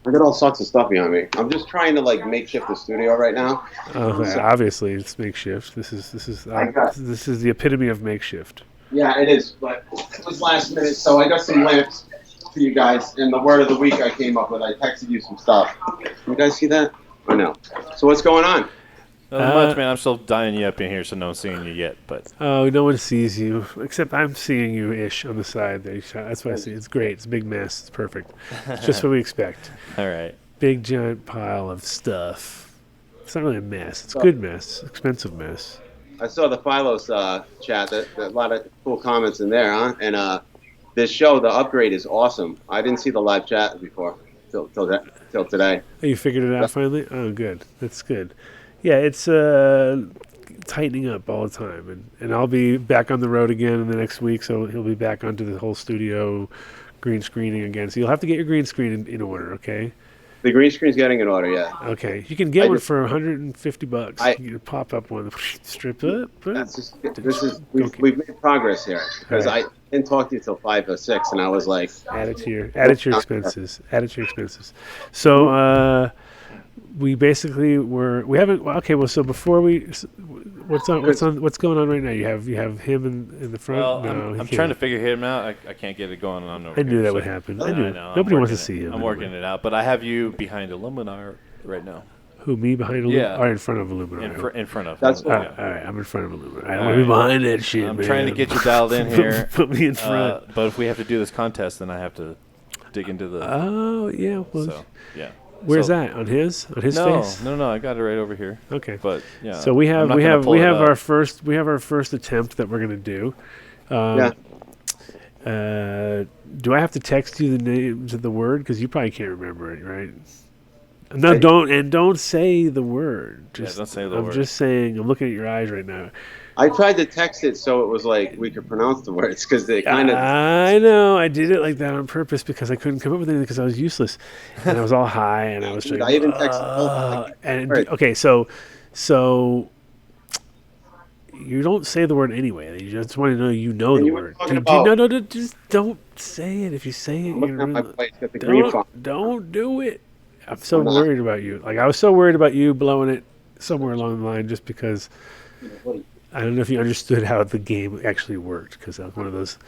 I got all sorts of stuff behind me. I'm just trying to like makeshift the studio right now. Obviously, it's makeshift. This is the epitome of makeshift. Yeah, it is, but it was last minute, so I got some lamps for you guys. And the word of the week I came up with, I texted you some stuff. You guys see that? Or no? So what's going on? Not much, man. I'm still dying you up in here, so no one's seeing you yet. But Oh, no one sees you except I'm seeing you ish on the side there. That's what I see. It's great. It's a big mess. It's perfect. It's just what we expect. all right, Big giant pile of stuff. It's not really a mess. It's a good mess. Expensive mess. I saw the Phylos chat. That a lot of cool comments in there, huh? And this show, the upgrade is awesome. I didn't see the live chat before till today. Oh, you figured it out finally? Oh, good. That's good. Yeah, it's tightening up all the time, and I'll be back on the road again in the next week, so he'll be back onto the whole studio green screening again. So you'll have to get your green screen in order, okay? The green screen's getting in order, yeah. Okay, you can get one for $150. You can pop up one, strip it. That's just, we've made progress here because I didn't talk to you till 5 or 6, and I was like, add it to your expenses. Add it to your expenses. So we basically we haven't. Okay, well, so before What's going on right now? You have him in the front. Well, No, I'm he trying to can't. figure him out. I can't get it going on over I knew here, that so- would happen. I I knew. know. Nobody wants to see him. I'm working it out, but I have you behind Illuminar right now. Who, me behind Illuminati? Yeah. Or in front of Illuminati? In front of. That's All what- right, I'm in front of Illuminati. I don't All want to be right. behind that shit, I'm man. trying to get you dialed in here. Put me in front. But if we have to do this contest, then I have to dig into the. Oh, yeah. Well, So yeah. where's So- that? On his No, face? no. I got it right over here. Okay. But yeah. So we I'm have not we gonna have pull we it have up. our first attempt that we're gonna do. Yeah. Do I have to text you the names of the word? Because you probably can't remember it, right? No, don't say the word. Just, don't say the I'm word. just saying. I'm looking at your eyes right now. I tried to text it so it was like we could pronounce the words because they kind of. I know. I did it like that on purpose because I couldn't come up with anything because I was useless and I was all high and I was trying. I even texted. And Right. okay, so you don't say the word anyway. You just want to know you know And the you were word. talking No, about- just don't say it. If you say it, I'm looking you're at my gonna- plate. It's got the green font. don't do it. I'm so Why not? worried about you. Like I was so worried about you blowing it somewhere along the line just because I don't know if you understood how the game actually worked because one of those.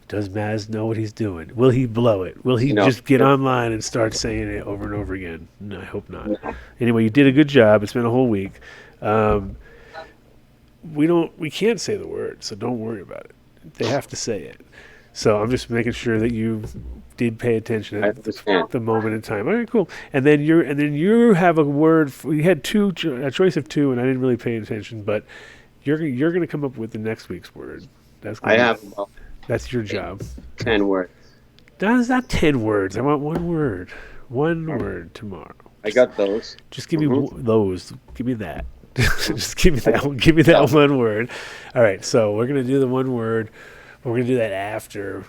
Does Maz know what he's doing? Will he blow it? Will he No. just get online and start saying it over and over again? No, I hope not. Anyway, you did a good job. It's been a whole week. We can't say the word, so don't worry about it. They have to say it. So I'm just making sure that you did pay attention I at understand. the moment in time. All right, cool. And then you have a word. We had a choice of two, and I didn't really pay attention. But you're going to come up with the next week's word. I have about That's your job. 10 words. That is not 10 words. I want one word. One word tomorrow. I got those. Just give me those. Give me that. Just give me that one. Give me that one word. All right. So we're gonna do the one word. But we're gonna do that after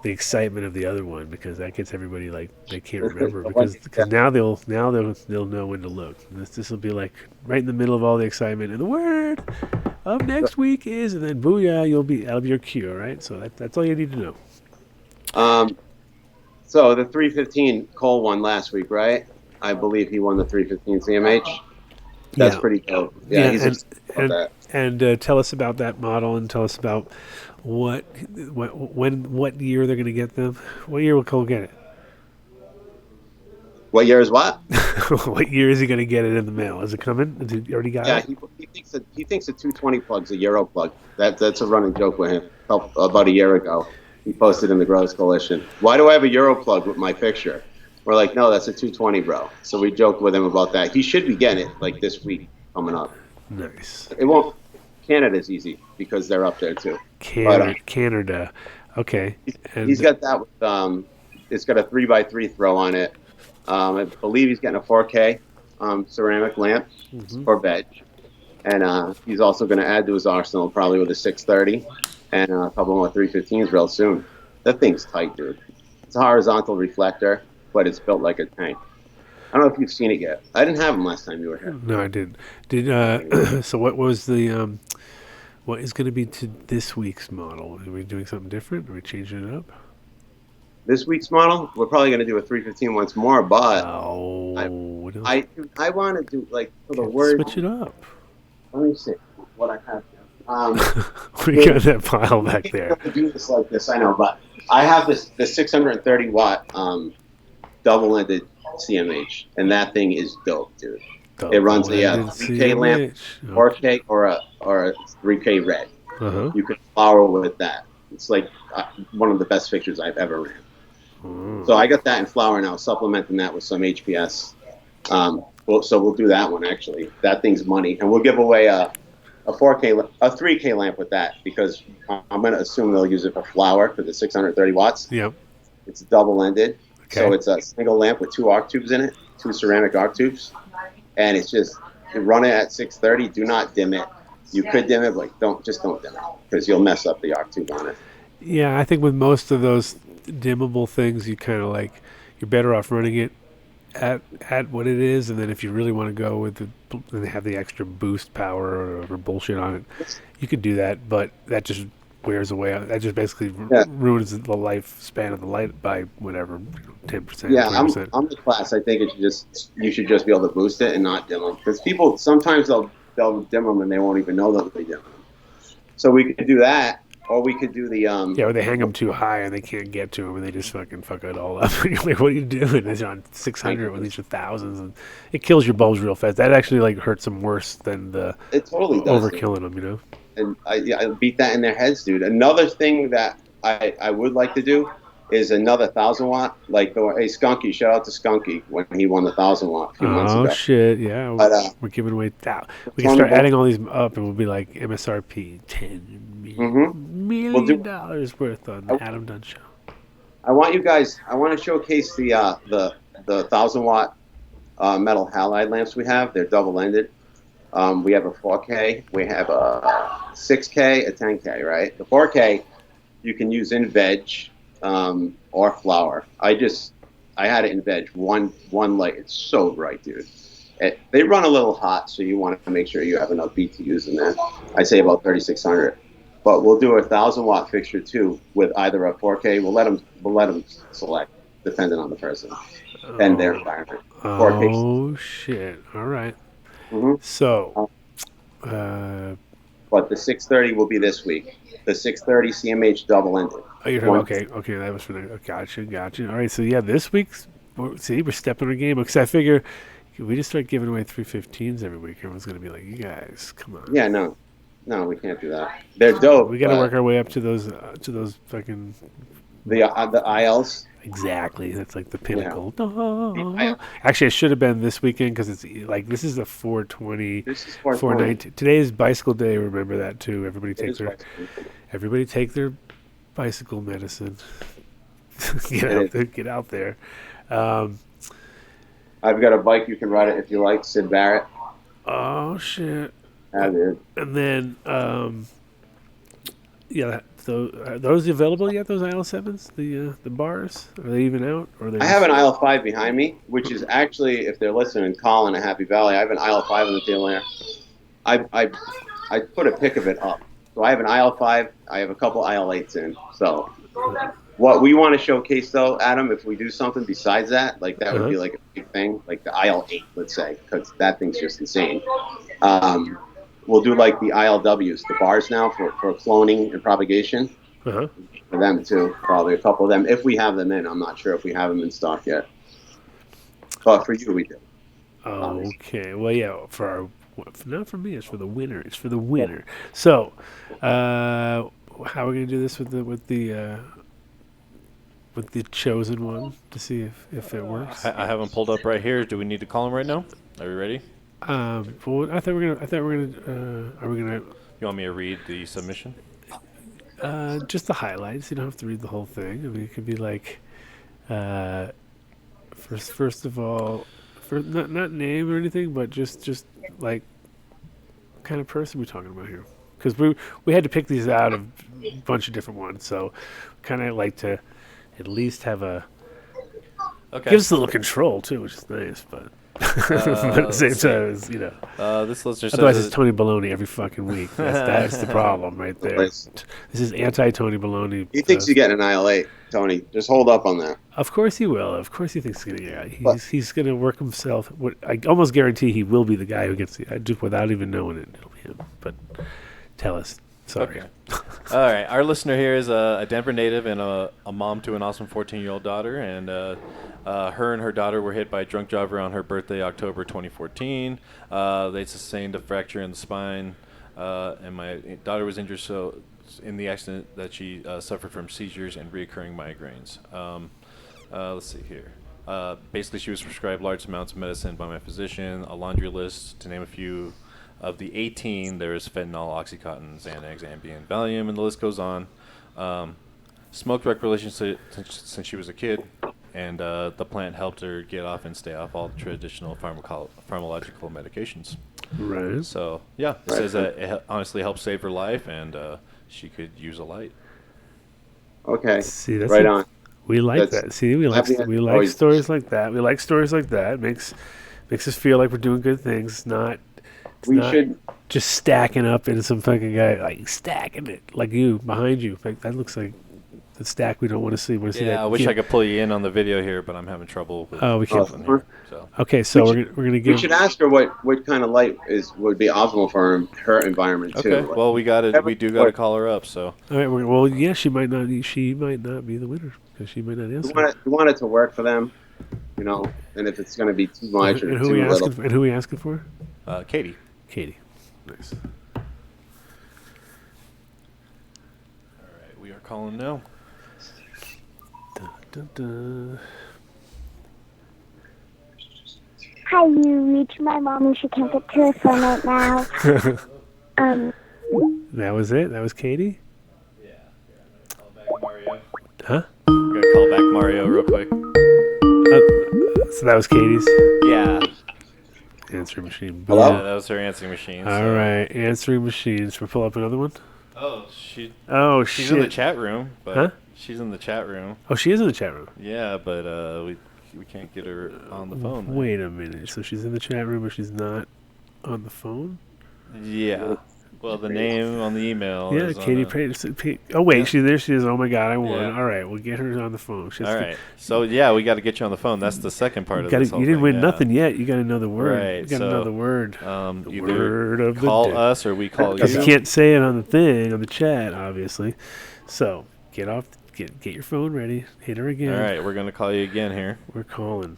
the excitement of the other one because that gets everybody like they can't remember because now they'll know when to look. This will be like right in the middle of all the excitement and the word of next week is and then booyah that'll be your cue. All right. So that's all you need to know. So the 315 Cole won last week, right? I believe he won the 315 CMH. That's pretty dope. Yeah, he's and tell us about that model and tell us about what year they're going to get them. What year will Cole get it? What year is what? What year is he going to get it in the mail? Is it coming? Has he already got it? Yeah, he thinks a 220 plug's a Euro plug. That's a running joke with him. About a year ago, he posted in the Growers Coalition. Why do I have a Euro plug with my picture? We're like, no, that's a 220, bro. So we joked with him about that. He should be getting it like this week coming up. Nice. It won't. Canada's easy because they're up there too. Canada. Okay. And He's got that with, it's got a 3x3 throw on it. I believe he's getting a 4K ceramic lamp or veg. And he's also going to add to his arsenal probably with a 630 and a couple more 315s real soon. That thing's tight, dude. It's a horizontal reflector, but it's built like a tank. I don't know if you've seen it yet. I didn't have them last time you were here. No, I didn't. So what was the what is going to be to this week's model? Are we doing something different? Are we changing it up? This week's model, we're probably going to do a 315 once more, but I want to do like for the word. Switch it up. Let me see what I have here. We got that pile back there. Do this like this, I know, but I have the 630 watt double-ended CMH, and that thing is dope, dude. It runs a 3K lamp, 4K, or a 3K red. You can flower with that. It's like one of the best fixtures I've ever ran. So I got that in flower now, supplementing that with some HPS. So we'll do that one actually. That thing's money, and we'll give away a 3K lamp with that because I'm going to assume they'll use it for flower for the 630 watts. Yep. It's double-ended, okay. So it's a single lamp with 2 arc tubes in it, 2 ceramic arc tubes, and it's just you run it at 630. Do not dim it. You could dim it, but don't dim it because you'll mess up the arc tube on it. Yeah, I think with most of those dimmable things, you kind of like you're better off running it at what it is, and then if you really want to go with and have the extra boost power or whatever bullshit on it, you could do that, but that just wears away. That just basically ruins the lifespan of the light by whatever 10%. Yeah, 20%. I'm the class. I think you should just be able to boost it and not dim them because people sometimes they'll they'll dim them and they won't even know that they dim them. So we could do that, or we could do the or they hang them too high and they can't get to them and they just fucking fuck it all up. You're like, what are you doing? It's on 600 when these are thousands, and it kills your bulbs real fast. That actually like hurts them worse than the it totally does, overkilling them, you know. And I beat that in their heads, dude. Another thing that I would like to do is another 1,000 watt. Like, hey, Skunky, shout out to Skunky when he won the 1,000 watt a few months ago. Oh shit, yeah. But, we're giving away we can start adding all these up, and we'll be like MSRP $10 million dollars worth on the Adam Dunn Show. I want you guys. I want to showcase the 1,000 watt metal halide lamps we have. They're double ended. We have a 4K. We have a 6K, a 10K. Right. The 4K you can use in veg. Or flower. I had it in veg. One light. It's so bright, dude. They run a little hot, so you want to make sure you have enough BTUs in there. I say about 3,600. But we'll do a 1,000 watt fixture too with either a 4K. We'll let them select, depending on the person and their environment. 4K. Oh shit! All right. Mm-hmm. So, but the 630 will be this week. The 630 CMH double ended. Oh, you're talking, okay. That was for the gotcha. All right, so yeah, this week's we're stepping our game because I figure if we just start giving away 315s every week, everyone's gonna be like, "You guys, come on." Yeah, no, we can't do that. They're dope. We got to work our way up to those fucking the ILs. Exactly, that's like the pinnacle. Yeah. Actually, it should have been this weekend because it's like this is the 420. This is 420. 419. Today is bicycle day. Remember that too. Everybody take their bicycle medicine. Get out there. I've got a bike. You can ride it if you like. Sid Barrett. Oh shit. Yeah, dude. And then so are those available yet? Those IL7s, the bars, are they even out? Or I have an IL5 behind me, which is actually, if they're listening, Colin at Happy Valley. I have an IL5 in the tail there. I put a pic of it up. So I have an IL5. I have a couple IL8s in. So what we want to showcase, though, Adam, if we do something besides that, like that would be like a big thing, like the IL8, let's say, because that thing's just insane. We'll do like the ILWs, the bars now for cloning and propagation. For them too, probably a couple of them. If we have them in, I'm not sure if we have them in stock yet. But for you, we do. Okay. Well, yeah. Not for me. It's for the winner. It's for the winner. So, how are we gonna do this with the chosen one to see if it works? I have them pulled up right here. Do we need to call them right now? Are we ready? Well, I thought we're gonna. Are we gonna? You want me to read the submission? Just the highlights. You don't have to read the whole thing. I mean, it could be like, first of all, not name or anything, but just like, what kind of person we're talking about here? Because we had to pick these out of a bunch of different ones, so kind of like to at least have a. Okay. Gives us a little control too, which is nice, but. But at the same time, it's, this listener otherwise says it's Tony Baloney every fucking week. That's the problem right there. This is anti-Tony Baloney. He thinks you get an IL8, Tony. Just hold up on that. Of course he will. Of course he thinks he's going to work himself. I almost guarantee he will be the guy who gets just without even knowing it. It'll be him. But tell us. Sorry. Okay. All right. Our listener here is a Denver native and a mom to an awesome 14-year-old daughter, and her and her daughter were hit by a drunk driver on her birthday, October 2014. They sustained a fracture in the spine, and my daughter was injured in the accident that she suffered from seizures and reoccurring migraines. Let's see here. Basically, she was prescribed large amounts of medicine by my physician, a laundry list, to name a few. Of the 18, there is fentanyl, Oxycontin, Xanax, Ambien, Valium, and the list goes on. Smoked recreationally since she was a kid, and the plant helped her get off and stay off all traditional pharmacological medications. Right. So, yeah, it says that it honestly helped save her life, and she could use a light. Okay. See, that's right on. We like that. See, we like stories like that. We like stories like that. It makes us feel like we're doing good things, not just stacking up into some fucking guy like stacking it like you behind you. Like, that looks like the stack we don't want to see. Want to see that? I wish I could pull you in on the video here, but I'm having trouble. With we can't. Here, so. Okay, so we're gonna give. We should ask her what kind of light would be optimal for her environment too. Okay. Well, we do gotta call her up. So. All right. Well, yeah, she might not be the winner because she might not answer. We want it to work for them, you know. And if it's going to be too much or too little. And who are we asking for? Katie. Katie. Nice. All right, we are calling now. Dun, dun, dun. Hi, you reached my mom and she can't get to her phone right now. That was it? That was Katie? Yeah. I'm gonna call back Mario. Huh? I'm gonna call back Mario real quick. So that was Katie's? Yeah. Answering machine. Hello? Yeah, that was her answering machine. All right, answering machine. Should we pull up another one? She's shit. in the chat room. But huh? She's in the chat room. Oh, she is in the chat room? Yeah, but we can't get her on the phone. Wait a minute. So she's in the chat room, but she's not on the phone? Yeah. Well, the name on the email. Yeah, is Katie Page. Oh wait, yeah. There she is. Oh my God, I won. Yeah. All right, we'll get her on the phone. All right. So yeah, we got to get you on the phone. That's the second part of this whole You didn't thing, win nothing yet. You got to know the word. Right. You got to know the word. The either word of call the day. Us or we call you. Because you can't say it on the thing on the chat, obviously. So get your phone ready. Hit her again. All right, we're gonna call you again here. We're calling.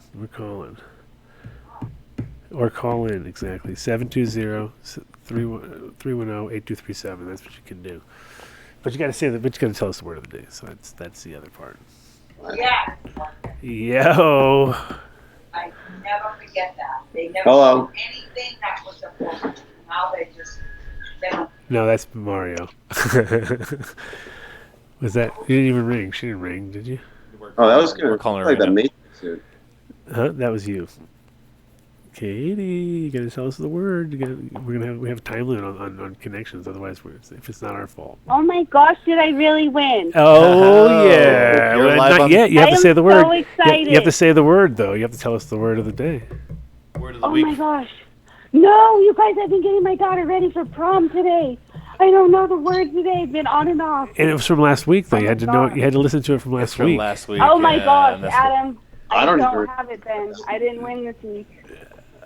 Or call in, exactly. 720-310-8237. That's what you can do. But you got to say that. But you got to tell us the word of the day. So that's the other part. Yeah. Yo. I never forget that. They never Hello. do anything that was important. Now they don't. No, that's Mario. Was that? You didn't even ring. She didn't ring, did you? Oh, that was good. We're calling her like right the now. Matrix, dude. Huh? That was you. Katie, you gotta tell us the word. We have a time limit on connections. Otherwise, if it's not our fault. Oh my gosh, did I really win? Oh yeah. You're Well, live not on- yet. You have to say the word. So excited. You have to say the word though. You have to tell us the word of the day. Word of the Oh week. my gosh. No, you guys, I've been getting my daughter ready for prom today. I don't know the words today. It's been on and off. And it was from last week though. Oh You had to my know. God. You had to listen to it from last From week. last week. Oh my yeah, gosh, and that's Adam. I don't don't even- have it then. I didn't win this week.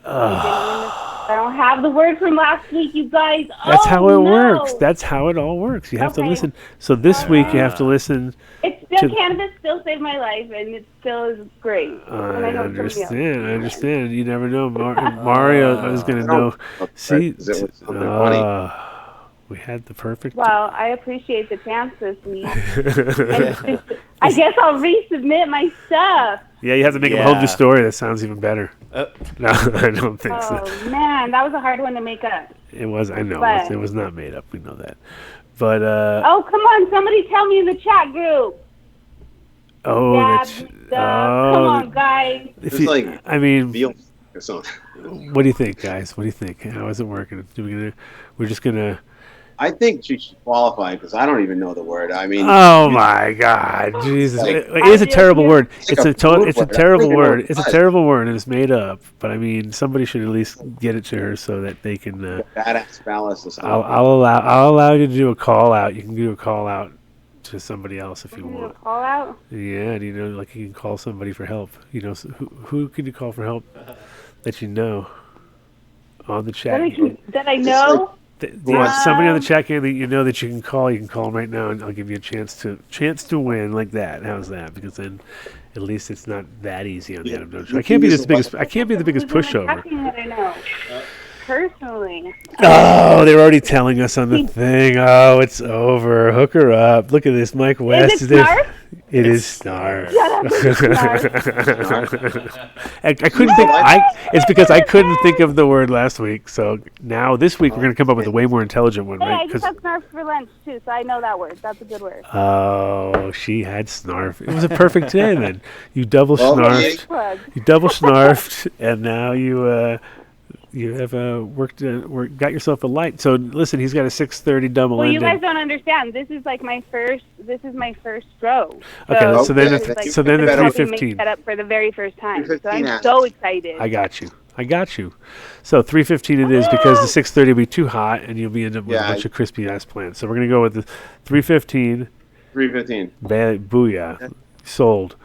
I don't have the word from last week, you guys. That's how it no. works. That's how it all works. You have to Okay. listen. So this week you have to listen. It's still to- cannabis still saved my life, and it still is great. And I know somebody else. understand. You never know. Mario is going to know. See, Because it was something funny. we had the perfect. Well, I appreciate the chance this week. I guess I'll resubmit my stuff. Yeah, you have to make up a whole new story that sounds even better. No, I don't think so. Oh man, that was a hard one to make up. It was. I know. But- It was not made up. We know that. But Oh, come on! Somebody tell me in the chat group. Come on, guys. If It's you, like I mean, veal or something. what do you think, guys? What do you think? How is it working? We're just gonna. I think she should qualify because I don't even know the word. I mean, Oh my God, Jesus! Like- It is a terrible word. It's It's like a a food it's a word. I terrible freaking know word. what It's it a was. terrible word, and it's made up. But I mean, somebody should at least get it to her so that they can. badass phallus or something. I'll allow you to do a call out. You can do a call out to somebody else if you want. Call out. Yeah, do you know, like you can call somebody for help. You know, who could you call for help that you know on the chat? That I know. Somebody on the chat can that you know that you can call. You can call them right now, and I'll give you a chance to win like that. How's that? Because then, at least it's not that easy on the Adam Dunn Show. I can't be the biggest pushover. Nothing that I know. Personally. Oh, they're already telling us on the thing. Oh, it's over. Hook her up. Look at this, Mike West. Is it Snarf? It is Snarf. Shut up, it's Snarf. I couldn't think. It's because I couldn't think of the word last week. So now this week we're going to come up with a way more intelligent one, Hey, right? I just had Snarf for lunch too, so I know that word. That's a good word. Oh, she had Snarf. It was a perfect day then. You double Well, snarfed. Plug. You double snarfed, and now you have got yourself a light. So listen, he's got a 630 double Well, you ended. guys don't understand. This is like my first. This is my first throw. Okay, so then it's the like, so then the this is helping 315. make that up for the very first time. So 315 I'm so excited. I got you. So 315 it is because the 630 will be too hot, and you'll be end up with a bunch of crispy ass plants. So we're gonna go with the 315. 315. Booyah. Sold.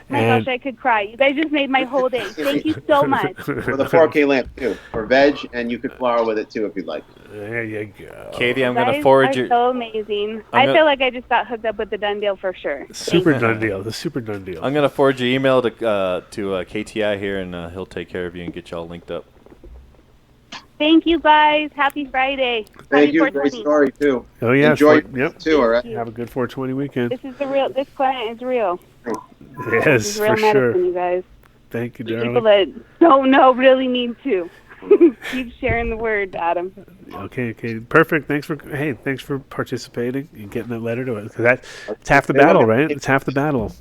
My gosh, I could cry. You guys just made my whole day. Thank you so much. With a 4K lamp too, for veg, and you could flower with it too if you'd like. There you go. Katie, I'm You going to guys forward are your... so amazing. I feel like I just got hooked up with the Dunn deal for sure. Super Dunn deal. The super Dunn deal. I'm going to forward your email to KTI here, and he'll take care of you and get you all linked up. Thank you guys. Happy Friday. Thank Happy you. 420. Great story too. Oh yeah. Enjoy Yep. too. All right. Have a good 420 weekend. This is the real. This client is real. This Yes, is real for medicine, sure. you guys. Thank you, People darling. that don't know really need to. Keep sharing the word, Adam. Okay, perfect. Thanks for participating and getting that letter to us. Because it's half the battle, right? It's half the battle.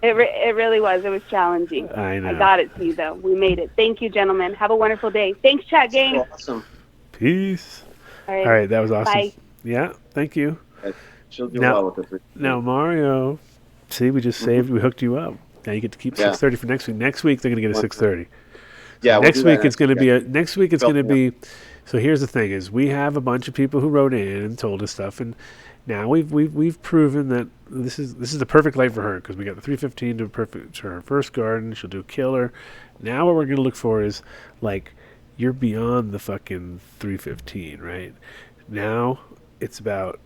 It really was. It was challenging. I know. I got it to you, though. We made it. Thank you, gentlemen. Have a wonderful day. Thanks, chat gang. Awesome. Peace. All All right, that was awesome. Bye. Yeah, thank you. She'll do Now- well with this. Now, Mario, see, we just saved. We hooked you up. Now you get to keep Yeah. 6:30 for next week. Next week they're going to get a 6:30. Yeah, we'll next do that week it's going to be week. next week it's going to be. So here's the thing: is we have a bunch of people who wrote in and told us stuff, and now we've proven that this is the perfect light for her because we got the 315 to her first garden. She'll do a killer. Now what we're going to look for is like you're beyond the fucking 315, right? Now it's about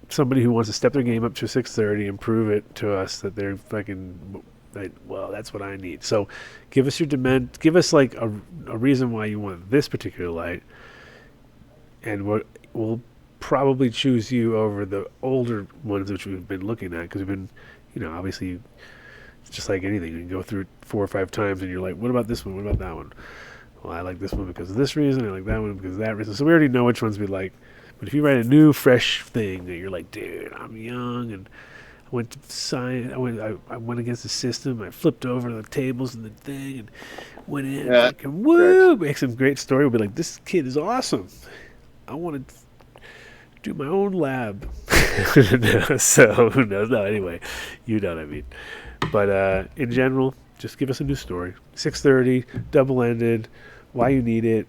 somebody who wants to step their game up to 6:30 and prove it to us that they're fucking. Right, well, that's what I need. So, give us your demand. Give us like a reason why you want this particular light, and we'll probably choose you over the older ones which we've been looking at because we've been, obviously, it's just like anything. You can go through it 4 or 5 times, and you're like, what about this one? What about that one? Well, I like this one because of this reason. I like that one because of that reason. So we already know which ones we like. But if you write a new, fresh thing that you're like, dude, I'm young and I went to science. I went against the system. I flipped over the tables and the thing and went in. Yeah, Fucking woo! Make some great story. We'll be like, this kid is awesome. I want to do my own lab. So who knows? No, anyway, you know what I mean. But in general, just give us a new story. 6:30, double-ended. Why you need it.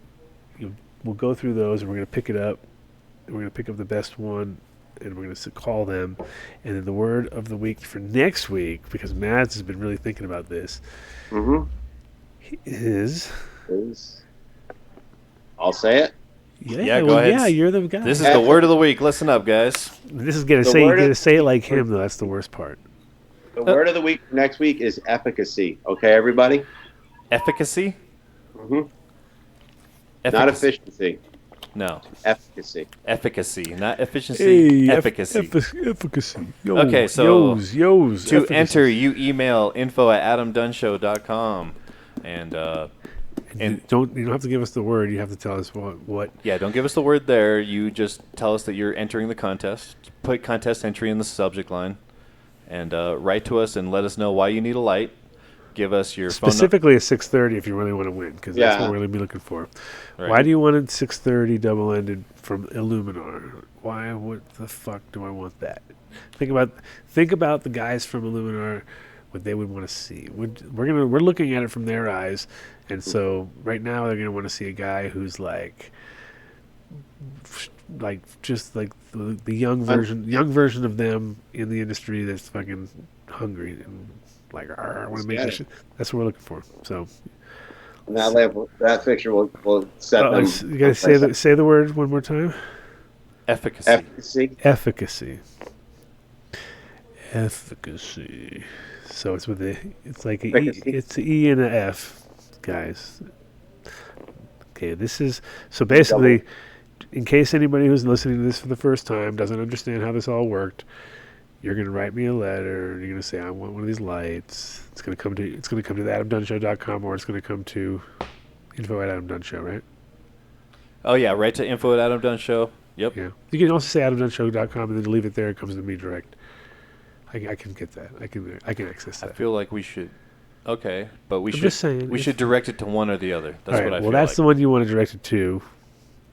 We'll go through those and we're gonna pick it up. And we're gonna pick up the best one. And we're going to call them. And then the word of the week for next week, because Mads has been really thinking about this, is... I'll say it. Yeah, go ahead. Yeah, you're the guy. This is the word of the week. Listen up, guys. This is going to say, you got to say it like him, though. That's the worst part. The word of the week next week is efficacy. Okay, everybody? Efficacy? Mm-hmm. Not efficiency. No. Efficacy. Efficacy, not efficiency. Hey, efficacy. Efficacy. Yo, Okay, so yos, to efficacy. enter, you email info@adamdunshow.com, and you don't have to give us the word. You have to tell us what. Yeah, don't give us the word there. You just tell us that you're entering the contest. Put contest entry in the subject line, and write to us and let us know why you need a light. Give us your specifically at 6:30 if you really want to win, because that's what we're going to be looking for. Right. Why do you want it 6:30 double-ended from Illuminar? Why? What the fuck do I want that? Think about the guys from Illuminar, what they would want to see. We're looking at it from their eyes, and so right now they're going to want to see a guy who's like just like the young version of them in the industry that's fucking hungry and like I want to make this shit. That's what we're looking for. So and that picture will set them. You gotta say the word one more time. Efficacy. Efficacy. So it's with it's like it's an E and an F, guys. Okay, this is so basically. In case anybody who's listening to this for the first time doesn't understand how this all worked, you're gonna write me a letter. You're gonna say I want one of these lights. It's gonna come to the AdamDunnShow.com or it's gonna come to info@AdamDunnShow, right? Oh yeah, right to info@AdamDunnShow. Yep. Yeah. You can also say AdamDunnShow.com and then leave it there. It comes to me direct. I can get that. I can access that. I feel like we should. Okay, but we should. Just saying, we should direct it to one or the other. That's what I feel. Well, that's like. the one you want to direct it to.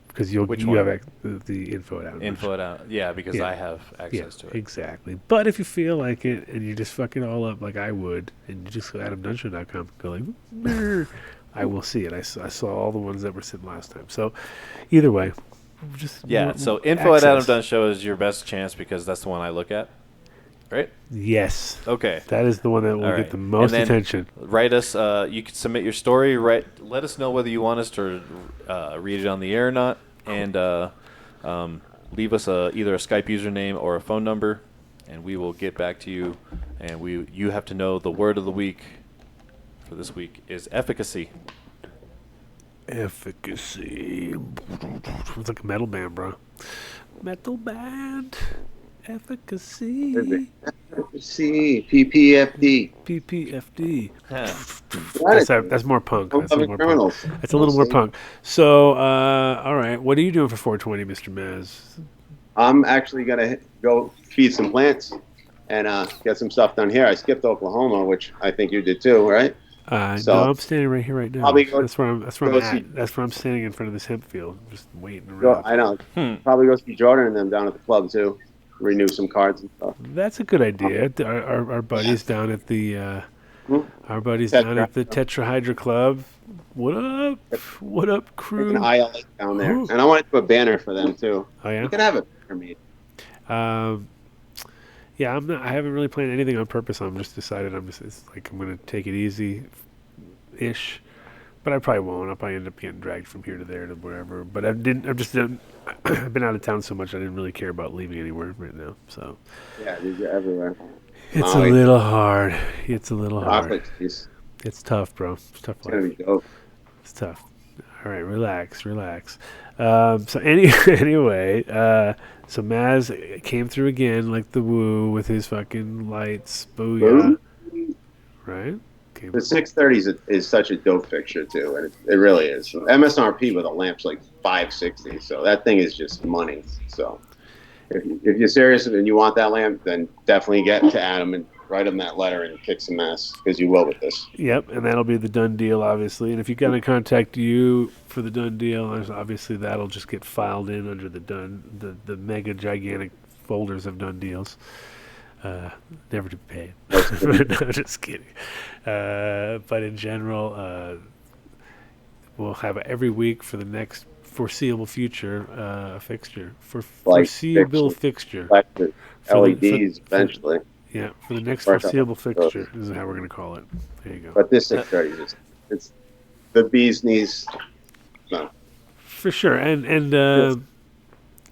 Because you have the info at Adam. Yeah, because I have access to it. Exactly. But if you feel like it and you just fuck it all up like I would, and you just go to AdamDunnShow.com and go like, I will see it. I saw all the ones that were sent last time. So either way, so info@AdamDunnShow is your best chance because that's the one I look at. right? Yes. Okay. That is the one that will All get right. the most And then attention. Write us. You can submit your story. Let us know whether you want us to read it on the air or not, and leave us either a Skype username or a phone number, and we will get back to you. And you have to know the word of the week for this week is efficacy. Efficacy. It's like a metal band, bro. Metal band. Efficacy. Efficacy. PPFD. PPFD. Huh. That's more punk. That's a little more criminals. punk. That's a little more punk. So, all right. What are you doing for 420, Mr. Maz? I'm actually gonna go feed some plants and get some stuff done here. I skipped Oklahoma, which I think you did too, right? No, I'm standing right here right now. That's where I'm at. That's where I'm standing in front of this hemp field, just waiting around. I know. Probably go see Jordan and them down at the club too. Renew some cards and stuff. That's a good idea. Our buddies down at the Tetrahydra Club. What up? What up, crew? An ILA down there, and I want to do a banner for them too. Oh yeah. You can have it for me. Yeah, I haven't really planned anything on purpose. I'm just decided I'm going to take it easy-ish, but I probably won't. I'll probably end up getting dragged from here to there to wherever. But I've been out of town so much I didn't really care about leaving anywhere right now. So yeah, you're everywhere. It's a little hard. It's a little hard. It's tough, bro. It's tough life. It's tough. All right, relax. So anyway, so Maz came through again like the woo with his fucking lights. Booyah. Right? The 630s is such a dope fixture too, and it really is. MSRP with a lamp's like $560, so that thing is just money. So if you're serious and you want that lamp, then definitely get to Adam and write him that letter and kick some ass, because you will with this. Yep, and that'll be the done deal, obviously. And if you got to contact you for the done deal, obviously that'll just get filed in under the mega gigantic folders of done deals. Never to be paid. No, just kidding. But in general, we'll have every week for the next foreseeable future a fixture. Foreseeable fixture. LEDs eventually. Yeah, for the next foreseeable fixture is how we're going to call it. There you go. But this 630 it's the bee's knees. No. For sure, and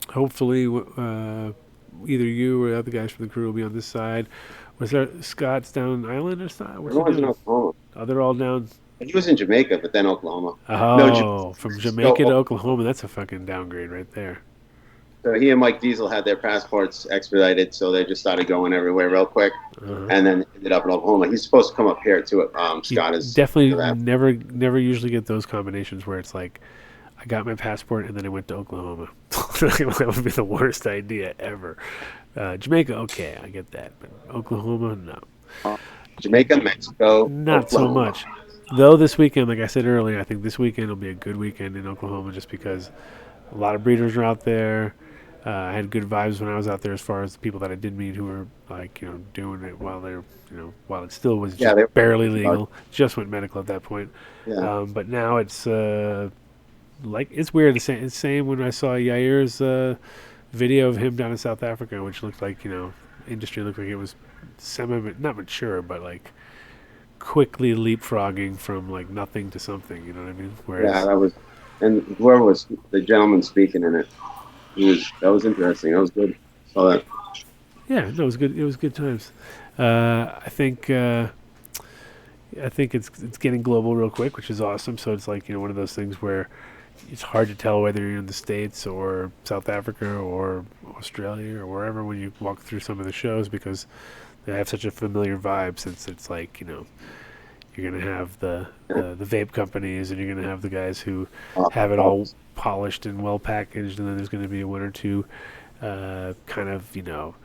hopefully either you or the other guys from the crew will be on this side. Was there Scott's down Island or something? Everyone's in Oklahoma. Oh, they're all down. He was in Jamaica, but then Oklahoma. Oh, from Jamaica to Oklahoma, that's a fucking downgrade right there. So he and Mike Diesel had their passports expedited, so they just started going everywhere real quick, and then ended up in Oklahoma. He's supposed to come up here too. Scott is definitely never usually get those combinations where it's like, I got my passport and then I went to Oklahoma. That would be the worst idea ever. Jamaica, okay, I get that, but Oklahoma, no. Jamaica, Mexico, not Oklahoma. So much. Though this weekend, like I said earlier, I think this weekend will be a good weekend in Oklahoma, just because a lot of breeders are out there. I had good vibes when I was out there, as far as the people that I did meet who were doing it while they're while it still was just barely legal, just went medical at that point. Yeah. But now it's it's weird. The same when I saw Yair's video of him down in South Africa, which looked like industry looked like it was not mature, but like quickly leapfrogging from like nothing to something. You know what I mean? Whereas, that was, and where was the gentleman speaking in it? That was interesting. That was good. Saw that. Yeah, no, it was good. It was good times. I think it's getting global real quick, which is awesome. So it's like one of those things where it's hard to tell whether you're in the States or South Africa or Australia or wherever when you walk through some of the shows, because they have such a familiar vibe. Since it's like you're gonna have the vape companies, and you're gonna have the guys who have it all polished and well packaged, and then there's gonna be one or two kind of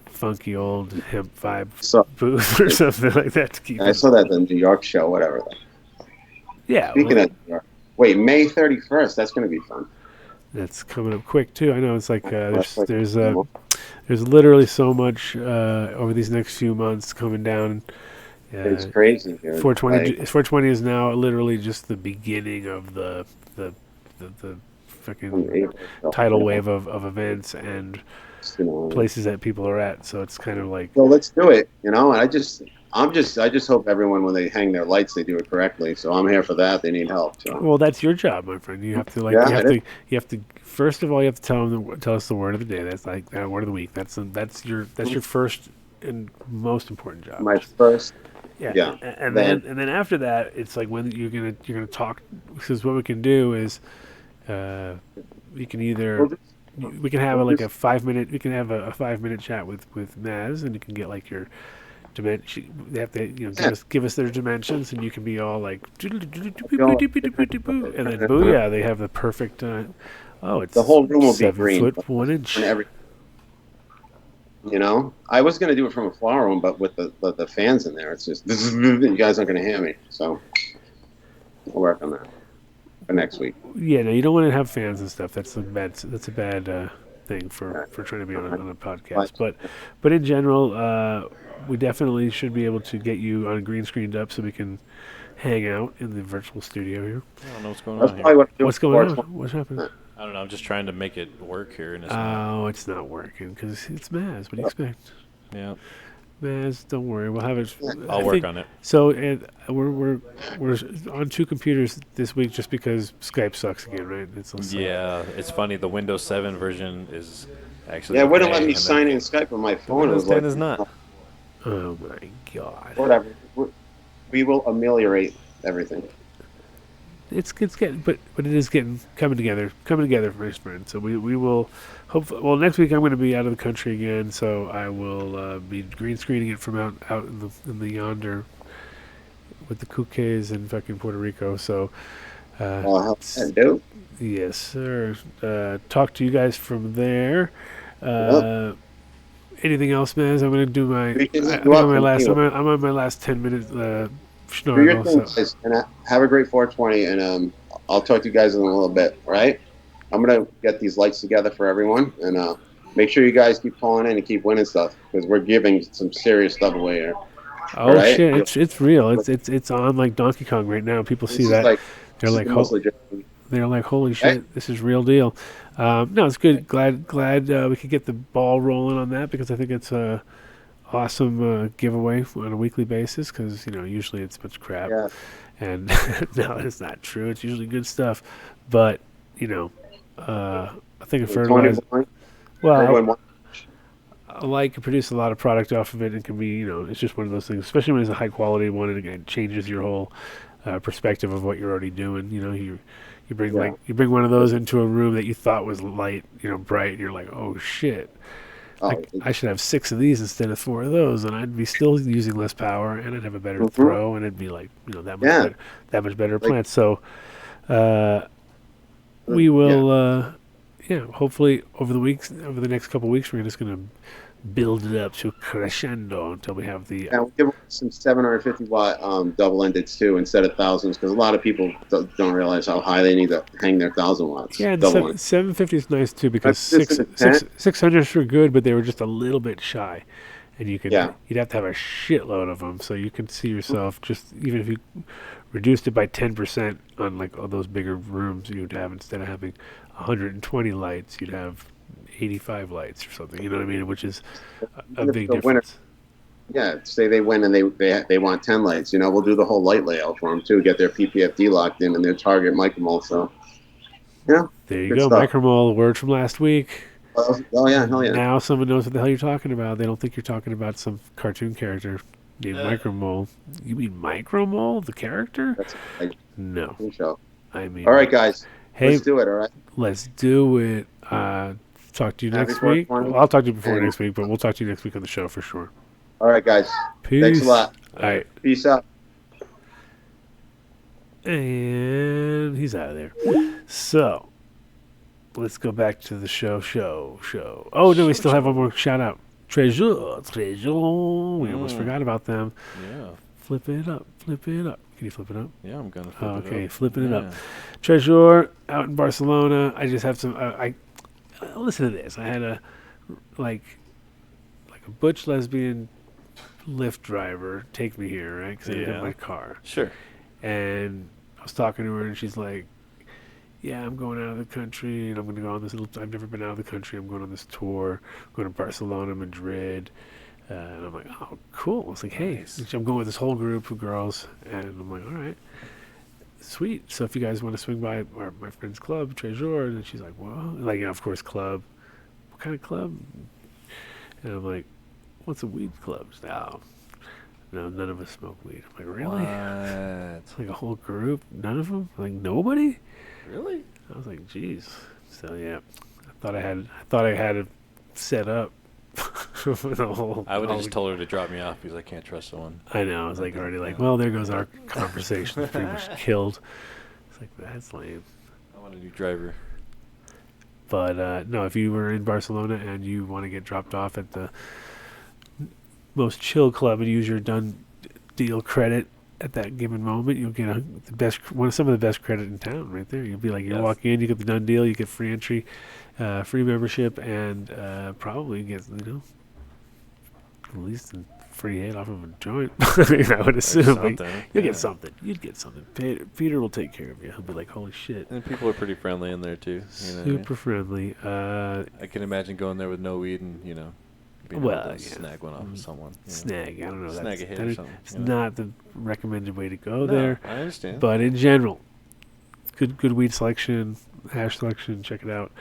funky old hemp vibe booth or something like that to keep. I saw that in the New York show, whatever. Yeah. Speaking of New York, wait, May 31st. That's gonna be fun. That's coming up quick too. I know it's like there's literally so much over these next few months coming down. It's crazy. Dude. 420 is now literally just the beginning of the fucking tidal wave of events and places that people are at. So it's kind of like. Well, let's do it. And I just hope everyone, when they hang their lights, they do it correctly. So I'm here for that. They need help. So. Well, that's your job, my friend. You have to you have to. First of all, you have to tell us the word of the day. That's like word of the week. That's your first and most important job. My first. Yeah. And then after that, it's like when you're gonna talk. Because what we can do is, we can either. We can have a 5 minute. We can have a 5 minute chat with Maz, and you can get like your dimension. They have to give us their dimensions, and you can be all like, and then booyah, they have the perfect. It's the whole room will be 7 green. foot 1 inch. I was going to do it from a flower room, but with the fans in there, it's just you guys aren't going to hear me. So we'll work on that for next week. Yeah, no, you don't want to have fans and stuff. That's a bad thing for trying to be on a podcast. But in general, we definitely should be able to get you on green screened up so we can hang out in the virtual studio here. I don't know what's going on here. What's going on? What's happening? I don't know. I'm just trying to make it work here, and it's not working because it's Maz. What do you expect? Yeah. Maz, don't worry. We'll have it. I'll work on it. So we're on 2 computers this week just because Skype sucks again, right? It's funny. The Windows 7 version is actually. Yeah, it wouldn't let me sign in Skype on my phone. Windows 10 is not. Oh my God. Whatever. We will ameliorate everything. It's getting, but it is coming together, my friend. So we will hopefully. Well, next week I'm going to be out of the country again, so I will be green screening it from out in the yonder with the Kukes in fucking Puerto Rico. So, do. Yes, sir. Talk to you guys from there. Anything else, Maz? I'm going to do my. I'm on my last 10 minutes. Do your thing, guys, and have a great 420, and I'll talk to you guys in a little bit, all right? I'm going to get these lights together for everyone, and make sure you guys keep calling in and keep winning stuff, because we're giving some serious stuff away here. Oh, right? Shit, it's real. It's on like Donkey Kong right now. People see that. They're like, holy shit, this is real deal. No, it's good. Glad we could get the ball rolling on that, because I think it's a awesome giveaway on a weekly basis, because usually it's much crap, and no, it's not true. It's usually good stuff, but I think a fertilizer. Well, I like to produce a lot of product off of it. It can be, it's just one of those things, especially when it's a high quality one, and again, changes your whole perspective of what you're already doing. You bring one of those into a room that you thought was light, bright, and you're like, oh shit. I should have 6 of these instead of 4 of those, and I'd be still using less power, and I'd have a better throw, and it'd be like that much better plant. So we will, hopefully over the next couple of weeks, we're just going to build it up to crescendo until we have the. We'll give some 750 watt double-endeds too instead of thousands, because a lot of people don't realize how high they need to hang their 1,000 watts. Yeah, the 750 is nice too, because 600s were good, but they were just a little bit shy, and you'd have to have a shitload of them, so you can see yourself just even if you reduced it by 10% on like all those bigger rooms you'd have, instead of having 120 lights, you'd have 85 lights or something, you know what I mean? Which is a big difference. Winner, say they win and they want 10 lights. We'll do the whole light layout for them too. Get their PPFD locked in and their target micromole. So, there you go, stuff. Micromole, the word from last week. Oh yeah, hell yeah! Now someone knows what the hell you're talking about. They don't think you're talking about some cartoon character named Micromole. You mean Micromole, the character? No. I mean. All right, guys. Hey, let's do it. All right. Let's do it. Talk to you next week. Well, I'll talk to you before next week, but we'll talk to you next week on the show for sure. All right, guys. Peace. Thanks a lot. All right. Peace out. And he's out of there. So, let's go back to the show. Oh, no, we still have one more shout out. Treasure. We almost forgot about them. Yeah. Flip it up. Can you flip it up? Yeah, I'm going to flip it up. Okay, flipping it up. Treasure out in Barcelona. I just have some... listen to this. I had a butch lesbian Lyft driver take me here, right? Because I didn't have my car. Sure. And I was talking to her, and she's like, yeah, I'm going out of the country, and I'm going to go on this little. I've never been out of the country. I'm going on this tour. I'm going to Barcelona, Madrid. And I'm like, oh, cool. It's like, hey, I'm going with this whole group of girls, and I'm like, all right, sweet. So if you guys want to swing by my friend's club, Trésor, and she's like, well, like, of course, club. What kind of club? And I'm like, what's a weed club? She's like, oh, no, none of us smoke weed. I'm like, really? What? It's like a whole group, none of them? Like, nobody? Really? I was like, geez. So yeah, I thought I had it set up. The whole, I would have just told her to drop me off because I can't trust someone. I know. I was like already like, well, there goes our conversation. It's pretty much killed. It's like, that's lame. I want a new driver. But no, if you were in Barcelona and you want to get dropped off at the most chill club and use your Dunn deal credit at that given moment, you'll get some of the best credit in town right there. You'll be like, you walk in, you get the Dunn deal, you get free entry, free membership, and probably get, at least a free hit off of a joint. I would assume. Like, you'll get something. You'd get something. Peter will take care of you. He'll be like, holy shit. And people are pretty friendly in there too. Super friendly. I can imagine going there with no weed and, being able to snag one off of someone. Snag. I don't know. Snag a hit or something. It's not the recommended way to go there. I understand. But in general, good weed selection, hash selection. Check it out.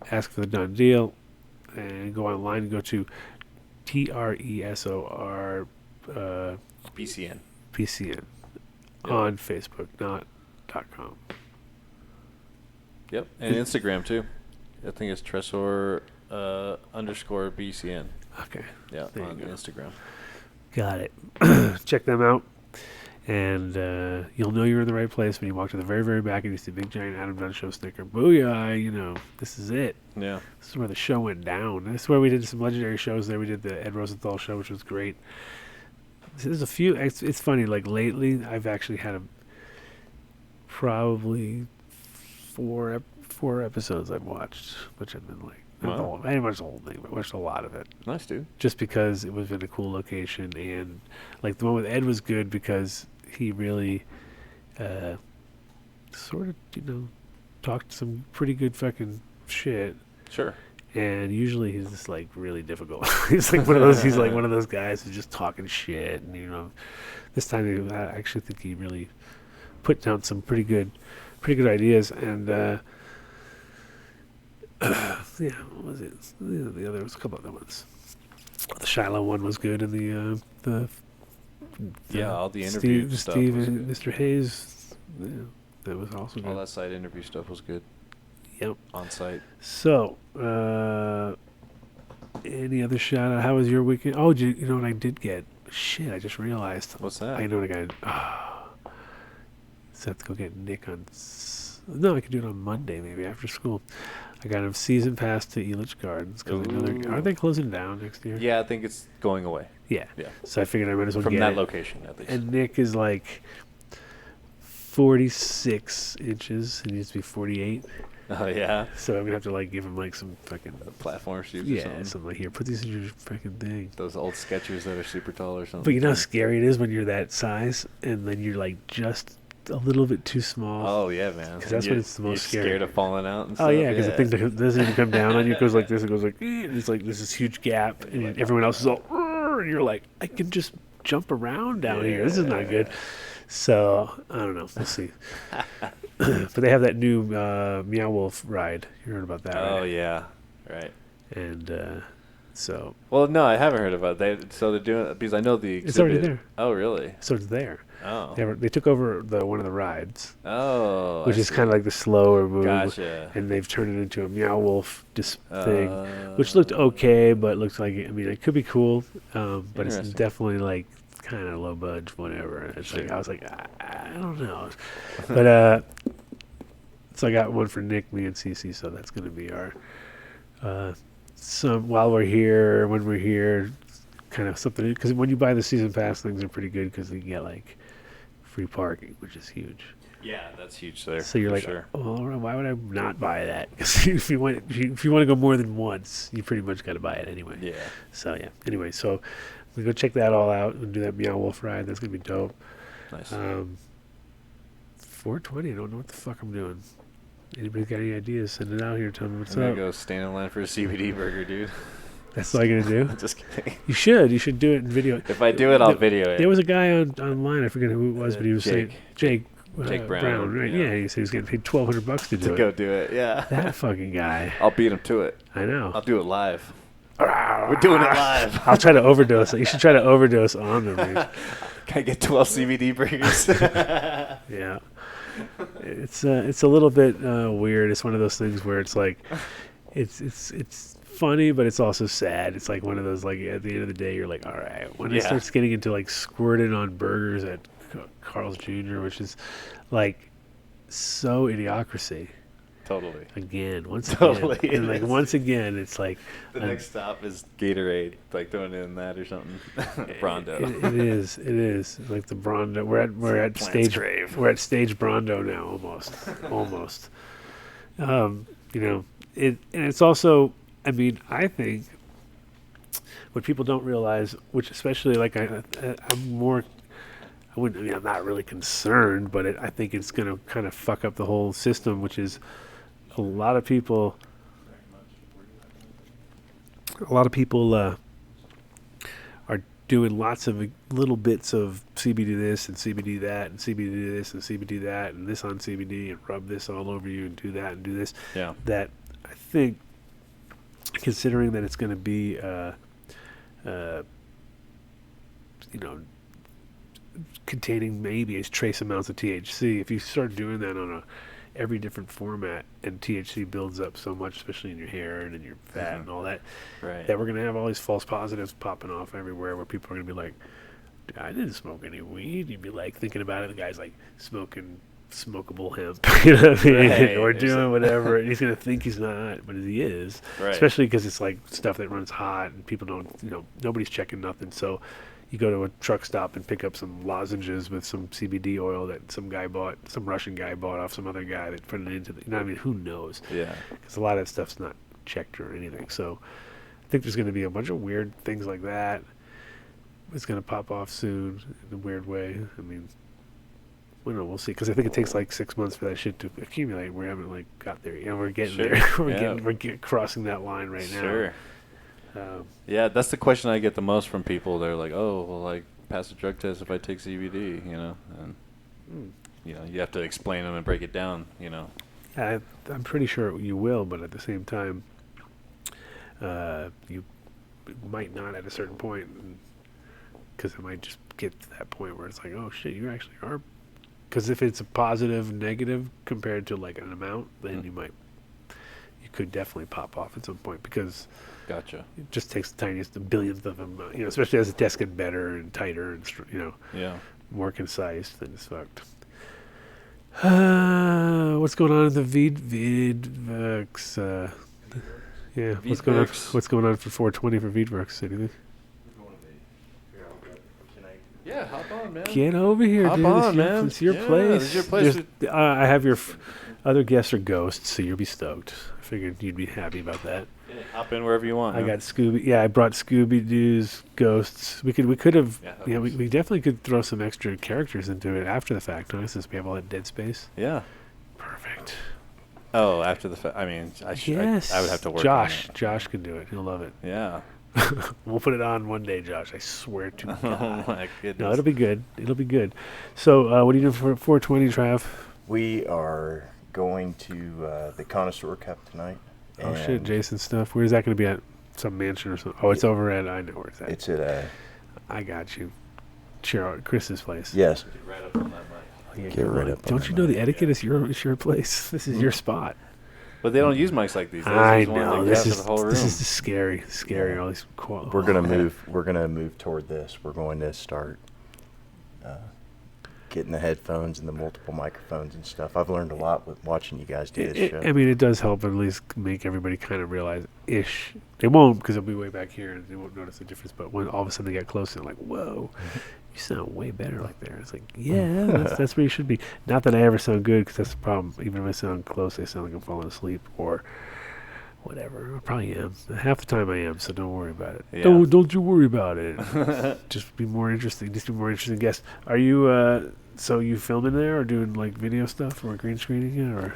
Ask for the Dunn deal, and go online and go to TRESOR BCN on Facebook, not .com. Yep, and Instagram too. I think it's Tresor _ BCN. Okay. Yeah, on Instagram. Got it. Check them out. And you'll know you're in the right place when you walk to the very, very back and you see a big, giant Adam Dunn Show sticker. Booyah! This is it. Yeah. This is where the show went down. This is where we did some legendary shows there. We did the Ed Rosenthal show, which was great. There's a few. It's funny. Like, lately, I've actually had probably four episodes I've watched, which have been like, I didn't watch the whole thing, but I watched a lot of it. Nice, dude. Just because it was in a cool location, and like the one with Ed was good because he really sort of, talked some pretty good fucking shit. Sure. And usually he's just like really difficult. He's like one of those. He's like one of those guys who's just talking shit. And this time I actually think he really put down some pretty good ideas. And what was it? The other was a couple other ones. The Shiloh one was good, and the all the interview stuff was and good. Mr. Hayes, that was also good. All that site interview stuff was good. Yep. On site. So, any other shout out? How was your weekend? Oh, you know what I did get? Shit, I just realized. What's that? I know what I got. So I have to go get Nick on. No, I could do it on Monday, maybe after school. I got a season pass to Elitch Gardens because I know are they closing down next year? Yeah, I think it's going away. Yeah. So I figured I might as well from get that it. location at least. And Nick is like 46 inches. He needs to be 48. Oh yeah. So I'm gonna have to like give him like some fucking platform shoes. Yeah, or something. something like, here, put these in your fucking thing. Those old Skechers that are super tall or something. But you know how scary it is when you're that size and then you're like just a little bit too small. Oh yeah, man. Because that's when it's the most scary. Scared of falling out. And oh stuff? yeah, because the thing doesn't even come down on you. It goes like this. It goes like, and it's like there's this huge gap, and everyone else is all, and you're like, I can just jump around down here. This is not good. So I don't know. We'll see. But they have that new Meow Wolf ride. You heard about that? Oh right? yeah, right. And so. Well, no, I haven't heard about that. So they're doing because I know the exhibit. It's already there. Oh really? So it's there. Oh. They took over one of the rides. Oh. Which is kind of like the slower move. Gotcha. And they've turned it into a Meow Wolf thing, which looked okay, but looks like it could be cool, but it's definitely like kind of low budge, whatever. And it's like I was like I don't know, but so I got one for Nick, me, and Cece. So that's gonna be our when we're here, kind of something, because when you buy the season pass, things are pretty good because you get like free parking, which is huge. Yeah, that's huge there. So you're like, well, why would I not buy that? Because if you want to go more than once, you pretty much got to buy it anyway. Yeah. So yeah. Anyway, so we go check that all out and do that Meow Wolf ride. That's gonna be dope. Nice. 420. I don't know what the fuck I'm doing. Anybody got any ideas? Send it out here. Tell me what's I'm up. gonna go stand in line for a CBD burger, dude. That's all you're gonna do? Just kidding. You should do it in video. If I do it, I'll video it. There was a guy online. I forget who it was, but he was saying Jake Brown, right? Yeah, he said he was getting paid $1,200 to do it. Go do it. Yeah. That fucking guy. I'll beat him to it. I know. I'll do it live. We're doing it live. I'll try to overdose. You should try to overdose on the reef. Can I get 12 CBD burgers? Yeah. It's a little bit weird. It's one of those things where it's like, it's funny, but it's also sad. It's like one of those, like, at the end of the day, you're like, all right. When it starts getting into like squirting on burgers at Carl's Jr., which is like so idiocracy. Totally. Again, once again, it's like the next stop is Gatorade, like throwing in that or something. Brondo. It is like the Brondo. We're at stage Brondo now, almost. And it's also. I mean, I think what people don't realize, which especially like I'm not really concerned, but I think it's going to kind of fuck up the whole system, which is a lot of people are doing lots of little bits of CBD this and CBD that and CBD this and CBD that and this on CBD and rub this all over you and do that and do this. Yeah. That I think, considering that it's going to be, containing maybe as trace amounts of THC, if you start doing that on every different format, and THC builds up so much, especially in your hair and in your fat and all that, right, that we're going to have all these false positives popping off everywhere, where people are going to be like, I didn't smoke any weed. You'd be like thinking about it, the guy's like smoking smokable hemp, you know what I mean? Right, or doing whatever, and he's gonna think he's not, but he is. Right. Especially because it's like stuff that runs hot, and people don't, nobody's checking nothing. So you go to a truck stop and pick up some lozenges with some CBD oil that some Russian guy bought off some other guy that put it into the, I mean, who knows? Yeah. Because a lot of that stuff's not checked or anything. So I think there's going to be a bunch of weird things like that. It's going to pop off soon in a weird way. I mean, we'll see. Because I think it takes like 6 months for that shit to accumulate. We haven't like got there. We're getting there. We're crossing that line right now. Sure. Yeah, that's the question I get the most from people. They're like, "Oh, well, like pass a drug test if I take CBD," and you have to explain them and break it down, I'm pretty sure you will, but at the same time, you might not at a certain point, because it might just get to that point where it's like, oh shit, you actually are. Because if it's a positive, negative compared to like an amount, then you could definitely pop off at some point, because gotcha. It just takes the tiniest, the billionth of them, especially as the tests get better and tighter and more concise. Then it's fucked. What's going on in the VidVerx? What's going on for 420 for VidVerx? Anything? Yeah, hop on, man. Get over here, hop dude. On, man. It's your place. It's your place. I have your other guests are ghosts, so you'll be stoked. I figured you'd be happy about that. Yeah, hop in wherever you want. I got Scooby. Yeah, I brought Scooby Doo's ghosts. We could have. Yeah, we definitely could throw some extra characters into it after the fact, huh? Since we have all that dead space. Yeah. Perfect. Oh, after the fact. I mean, I would have to work. Josh can do it. He'll love it. Yeah. We'll put it on one day, Josh. I swear to God. Oh my goodness. No, it'll be good. It'll be good. So, what are you doing for 420, Trav? We are going to the Connoisseur Cup tonight. Oh shit, Jason stuff. Where's that going to be at? Some mansion or something? Oh, it's over at. I know where it's at. It's at. I got you. Chris's place. Yes. Get right up on that mic. Get right up. Don't you know the etiquette is your place? This is your spot. But they don't use mics like these. I know. This is scary. All these We're gonna move. We're gonna move toward this. We're going to start getting the headphones and the multiple microphones and stuff. I've learned a lot with watching you guys do this show. I mean, it does help at least make everybody kind of realize ish. They won't, because they'll be way back here and they won't notice the difference. But when all of a sudden they get close, they're like, "Whoa, you sound way better like there." It's like, yeah, that's where you should be. Not that I ever sound good, because that's the problem. Even if I sound close, I sound like I'm falling asleep or Whatever. I probably am. Half the time I am, so don't worry about it. Yeah. Don't you worry about it. Just be more interesting. Just be more interesting guests. Are you, so you filming there or doing like video stuff or green screening it or?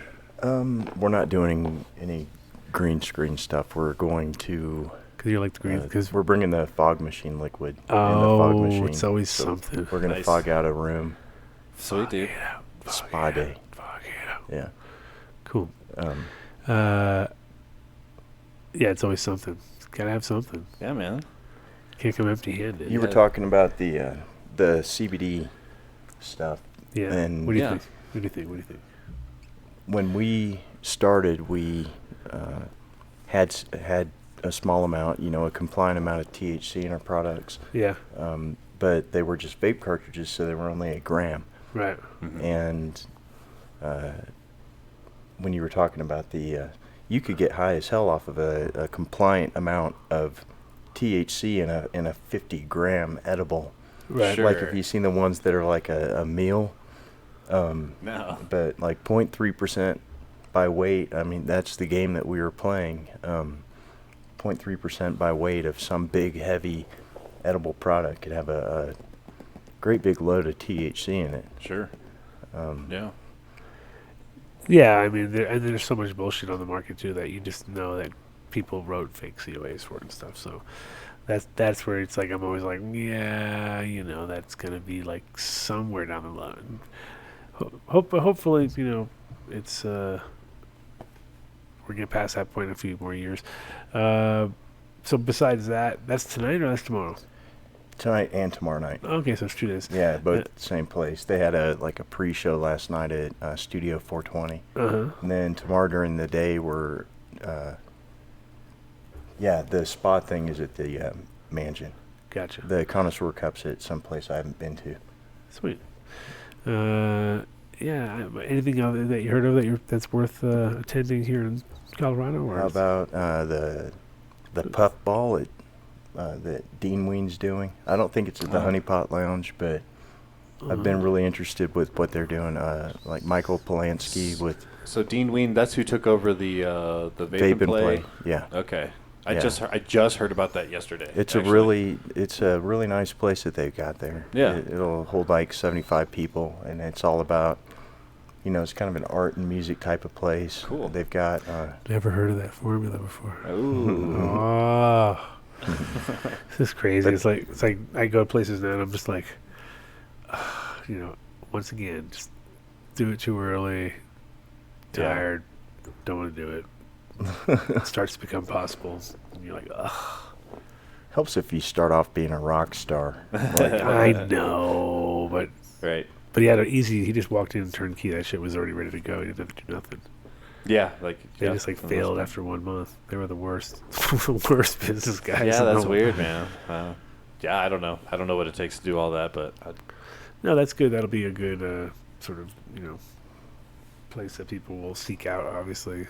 We're not doing any green screen stuff. We're going to... Because you like the green... Because we're bringing the fog machine liquid in the oh, fog machine. it's always something. We're going to Nice. fog out a room. Sweet, dude. Spa day. Fog it out. Yeah. Cool. Yeah, it's always something. Gotta have something. Yeah, man. Can't come empty-handed. You were talking about the CBD stuff. Yeah. And What do you think? What do you think? What do you think? when we started, we had a small amount, a compliant amount of THC in our products. Yeah. But they were just vape cartridges, so they were only a gram. Right. Mm-hmm. And when you were talking about you could get high as hell off of a compliant amount of THC in a 50-gram edible. Right. Like if you've seen the ones that are like a meal. No. But like 0.3% by weight, I mean, that's the game that we were playing. 0.3% by weight of some big, heavy edible product could have a great big load of THC in it. Sure. Yeah. Yeah, I mean, there's so much bullshit on the market too that you just know that people wrote fake COAs for it and stuff. So that's where it's like I'm always like, yeah, that's gonna be like somewhere down the line. Hopefully, it's we're getting past that point in a few more years. So besides that, that's tonight or that's tomorrow? Tonight and tomorrow night. Okay, so it's 2 days. Yeah, both same place. They had a pre-show last night at Studio 420. Uh-huh. And then tomorrow during the day we're the spa thing is at the Mansion. Gotcha. The Connoisseur Cup's at some place I haven't been to. Sweet. Anything other that you heard of that's worth attending here in Colorado? Or How about the puff ball that Dean Ween's doing? I don't think it's at the Honey Pot Lounge, but I've been really interested with what they're doing. Like Michael Polanski with. So Dean Ween, that's who took over the Vape and Play. Yeah. Okay. I Yeah. just heard about that yesterday. It's actually. a really nice place that they've got there. Yeah. It'll hold like 75 people, and it's all about, it's kind of an art and music type of place. Cool. They've got. Never heard of that formula before. Ooh. Oh. This is crazy. It's like I go to places now and I'm just like, once again, just do it too early, tired, don't want to do it. It starts to become possible. And you're like, ugh. Helps if you start off being a rock star. I know, but right. But he had it easy. He just walked in and turned key. That shit was already ready to go. He didn't have to do nothing. Yeah, they just failed after 1 month. They were the worst, the worst business guys. Yeah, that's weird, man. I don't know. I don't know what it takes to do all that, but no, that's good. That'll be a good sort of place that people will seek out. Obviously,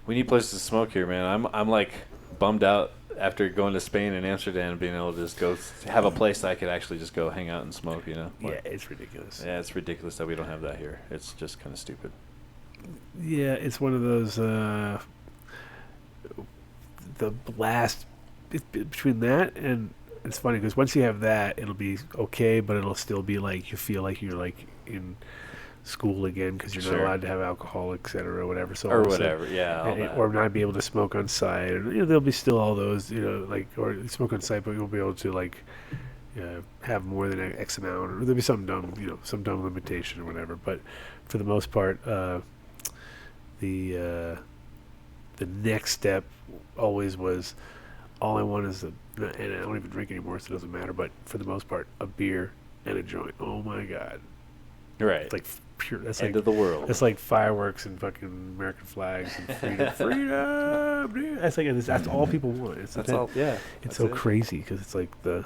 we need places to smoke here, man. I'm like bummed out after going to Spain and Amsterdam and being able to just go have a place that I could actually just go hang out and smoke. Yeah, it's ridiculous. Yeah, it's ridiculous that we don't have that here. It's just kind of stupid. Yeah, it's one of those. The blast between that and it's funny because once you have that, it'll be okay, but it'll still be like you feel like you're like in school again because you're not allowed to have alcohol, etc., or whatever. So or whatever, or not be able to smoke on site. Or, there'll be still all those, or smoke on site, but you'll be able to like have more than X amount, or there'll be some dumb limitation or whatever. But for the most part. The next step always was all I want is and I don't even drink anymore, so it doesn't matter, but for the most part, a beer and a joint. Oh my God. Right. It's like pure, that's end like, of the world. That's like fireworks and fucking American flags and freedom. Freedom! That's all people want. It's all, It's so crazy because it's like the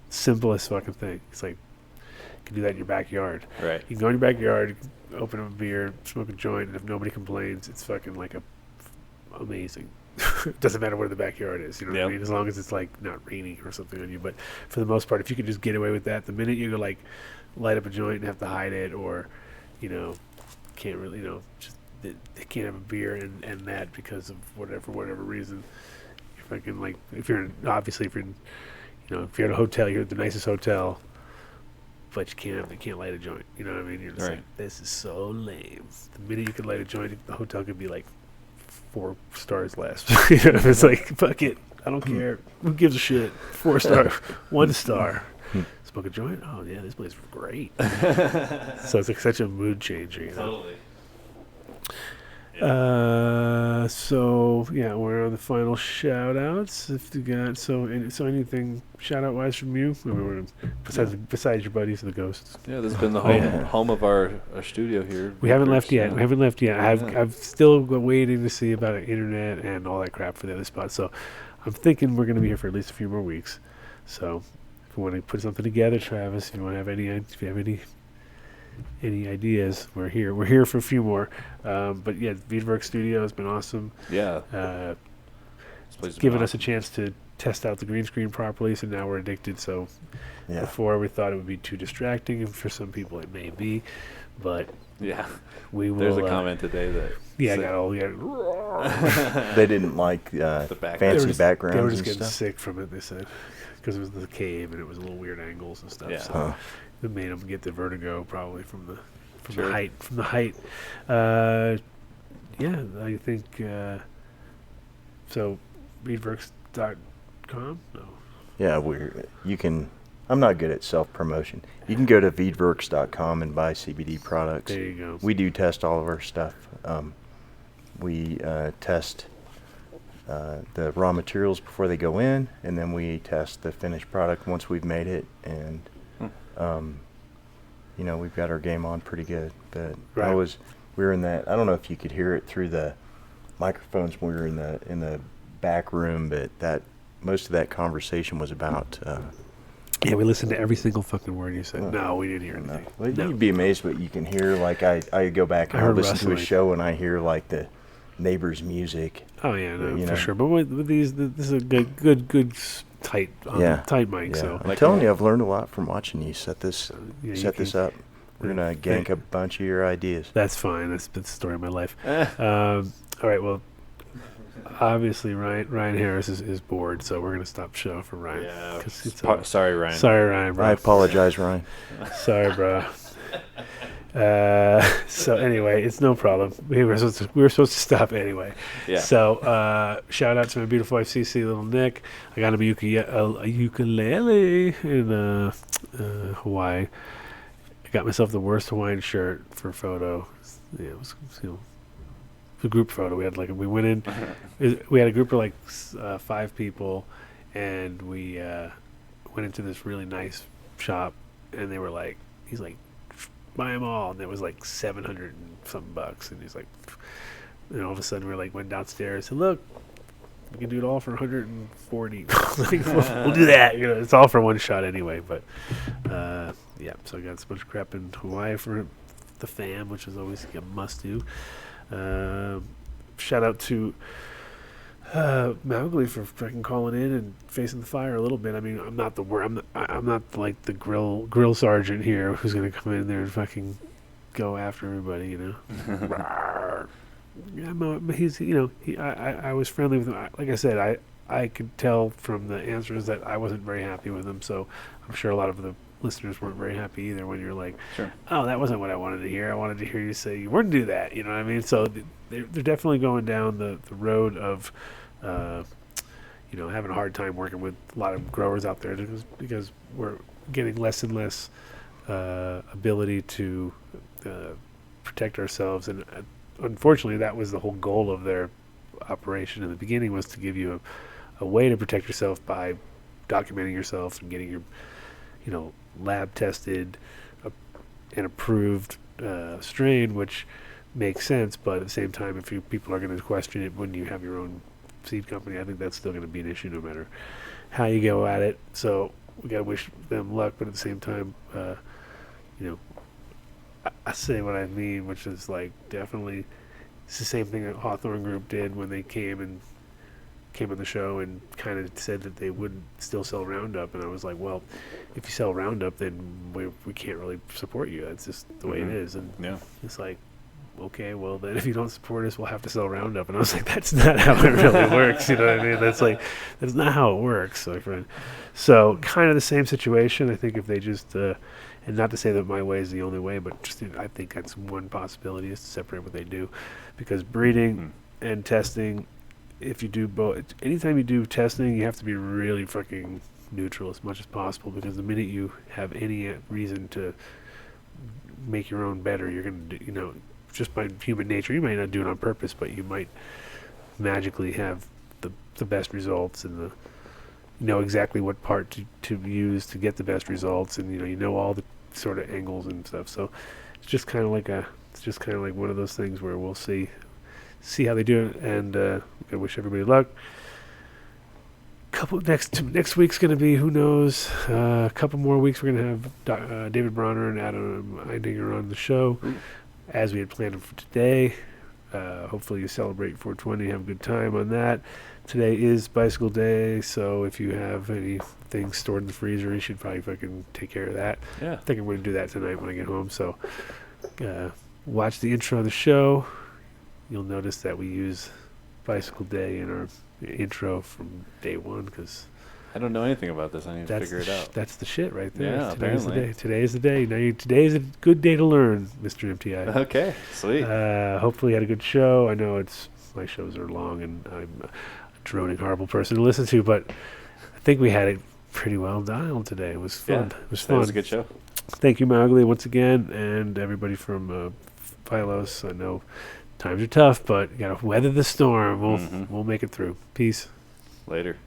simplest fucking thing. It's like, you can do that in your backyard. Right. You can go in your backyard, open up a beer, smoke a joint, and if nobody complains, it's fucking like amazing. It doesn't matter where the backyard is, what I mean? As long as it's like not raining or something on you. But for the most part, if you could just get away with that, the minute you go like light up a joint and have to hide it, or can't really, just they can't have a beer and that because of whatever reason. If I can, like, if you're obviously if you're if you're at a hotel, you're at the nicest hotel, but you can't light a joint. You know what I mean? You're just like, this is so lame. The minute you can light a joint, the hotel could be like 4 stars less. It's like, fuck it, I don't care. Who gives a shit? 4 star, 1 star. Smoke a joint? Oh yeah, this place is great. So it's like such a mood changer. Totally. So yeah, we're on the final shout outs. If you got so anything shout out wise from you, besides your buddies and the ghosts. Yeah, this has been the home of our studio here. We haven't left yet. I've still waiting to see about internet and all that crap for the other spot. So I'm thinking we're gonna be here for at least a few more weeks. So if you want to put something together, Travis, if you have any ideas, we're here. We're here for a few more. But yeah, Wiedewerk Studio has been awesome. Yeah. It's given us a chance to test out the green screen properly, so now we're addicted. So before we thought it would be too distracting, and for some people it may be, but we will. There's a comment today that I got all they didn't like fancy backgrounds. They were just and getting stuff. sick from it. They said because it was the cave and it was a little weird angles and stuff. Yeah. So it made them get the vertigo probably from the height. I think so. Wiedewerks.com? No. Yeah, I'm not good at self-promotion. You can go to Wiedewerks.com and buy CBD products. There you go. We do test all of our stuff. We test the raw materials before they go in, and then we test the finished product once we've made it. And we've got our game on pretty good. But we were in that. I don't know if you could hear it through the microphones when we were in the back room, but most of that conversation was about. We listened to every single fucking word you said. No, we didn't hear anything. Well, you'd be amazed what you can hear. Like I go back and I listen to a show and I hear like the neighbor's music. Oh yeah, no, for sure. But with these, this is a good tight mic. Yeah. So I'm telling you, I've learned a lot from watching you set this up. We're gonna gank a bunch of your ideas. That's fine. That's the story of my life. All right. Well, obviously Ryan Harris is bored, so we're gonna stop the show for Ryan. Yeah. Sorry, Ryan. Bro. I apologize, Ryan. Sorry, bro. So anyway, it's no problem. We were supposed to stop anyway. Yeah. So shout out to my beautiful wife, CC, little Nick. I got him a ukulele in Hawaii. I got myself the worst Hawaiian shirt for a photo. Yeah, it was a group photo. We went in. We had a group of like 5 people, and we went into this really nice shop, and they were like, he's like, buy them all, and it was like $700 and something bucks, and he's like, and all of a sudden went downstairs and look, we can do it all for $140. We'll do that. It's all for one shot anyway. But so I got a bunch of crap in Hawaii for the fam, which is always a must do. Shout out to Mowgli for fucking calling in and facing the fire a little bit. I mean, I'm not like the grill sergeant here who's gonna come in there and fucking go after everybody. I was friendly with him. Like I said, I could tell from the answers that I wasn't very happy with him. So I'm sure a lot of the listeners weren't very happy either when you're like, sure. Oh, that wasn't what I wanted to hear. I wanted to hear you say you wouldn't do that. You know what I mean? So they're definitely going down the road of, having a hard time working with a lot of growers out there because we're getting less and less ability to protect ourselves. And unfortunately, that was the whole goal of their operation in the beginning, was to give you a way to protect yourself by documenting yourself and getting your lab tested and approved strain, which makes sense. But at the same time, if people are going to question it when you have your own seed company, I think that's still going to be an issue no matter how you go at it. So we got to wish them luck, but at the same time, I say what I mean, which is like definitely it's the same thing that Hawthorne Group did when they came on the show and kind of said that they wouldn't still sell Roundup, and I was like, well, if you sell Roundup, then we can't really support you. That's just the way it is. And it's like, okay, well then if you don't support us, we'll have to sell Roundup. And I was like, that's not how it really works. You know what I mean? That's not how it works, my friend. So kind of the same situation. I think if they just, and not to say that my way is the only way, but just I think that's one possibility is to separate what they do, because breeding and testing, if you do both, anytime you do testing, you have to be really fucking neutral as much as possible, because the minute you have any reason to make your own better, you're going to do, just by human nature, you might not do it on purpose, but you might magically have the best results, and know exactly what part to use to get the best results, and you know all the sort of angles and stuff. So it's just kind of like one of those things where we'll see how they do it, and I wish everybody luck. Next week's going to be, who knows, a couple more weeks we're going to have David Bronner and Adam Eidinger on the show, as we had planned for today. Hopefully you celebrate 420, have a good time on that. Today is Bicycle Day, so if you have anything stored in the freezer, you should probably fucking take care of that. Yeah. I think I'm going to do that tonight when I get home, so watch the intro of the show. You'll notice that we use Bicycle Day in our intro from day one, because I don't know anything about this. I need to figure it out. That's the shit right there. Yeah, apparently. Today is the day. Today is a good day to learn, Mr. MTI. Okay, sweet. Hopefully you had a good show. I know my shows are long, and I'm a droning, horrible person to listen to, but I think we had it pretty well dialed today. It was fun. Yeah, it was fun. It was a good show. Thank you, Mowgli, once again, and everybody from Phylos. I know times are tough, but you gotta weather the storm. We'll make it through. Peace. Later.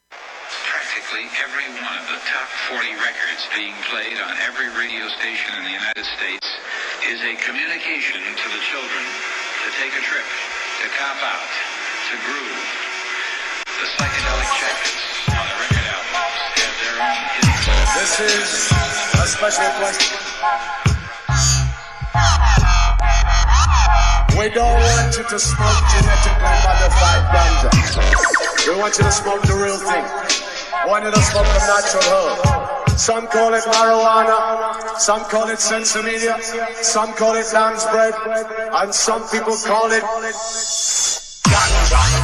Practically every one of the top 40 records being played on every radio station in the United States is a communication to the children to take a trip, to cop out, to groove. The psychedelic jackets on the record albums have their own hidden. This is a special question. We don't want you to smoke genetically modified ganja. We want you to smoke the real thing. We want you to smoke the natural herb. Some call it marijuana, some call it sensimedia, some call it lamb's bread, and some people call it ganja.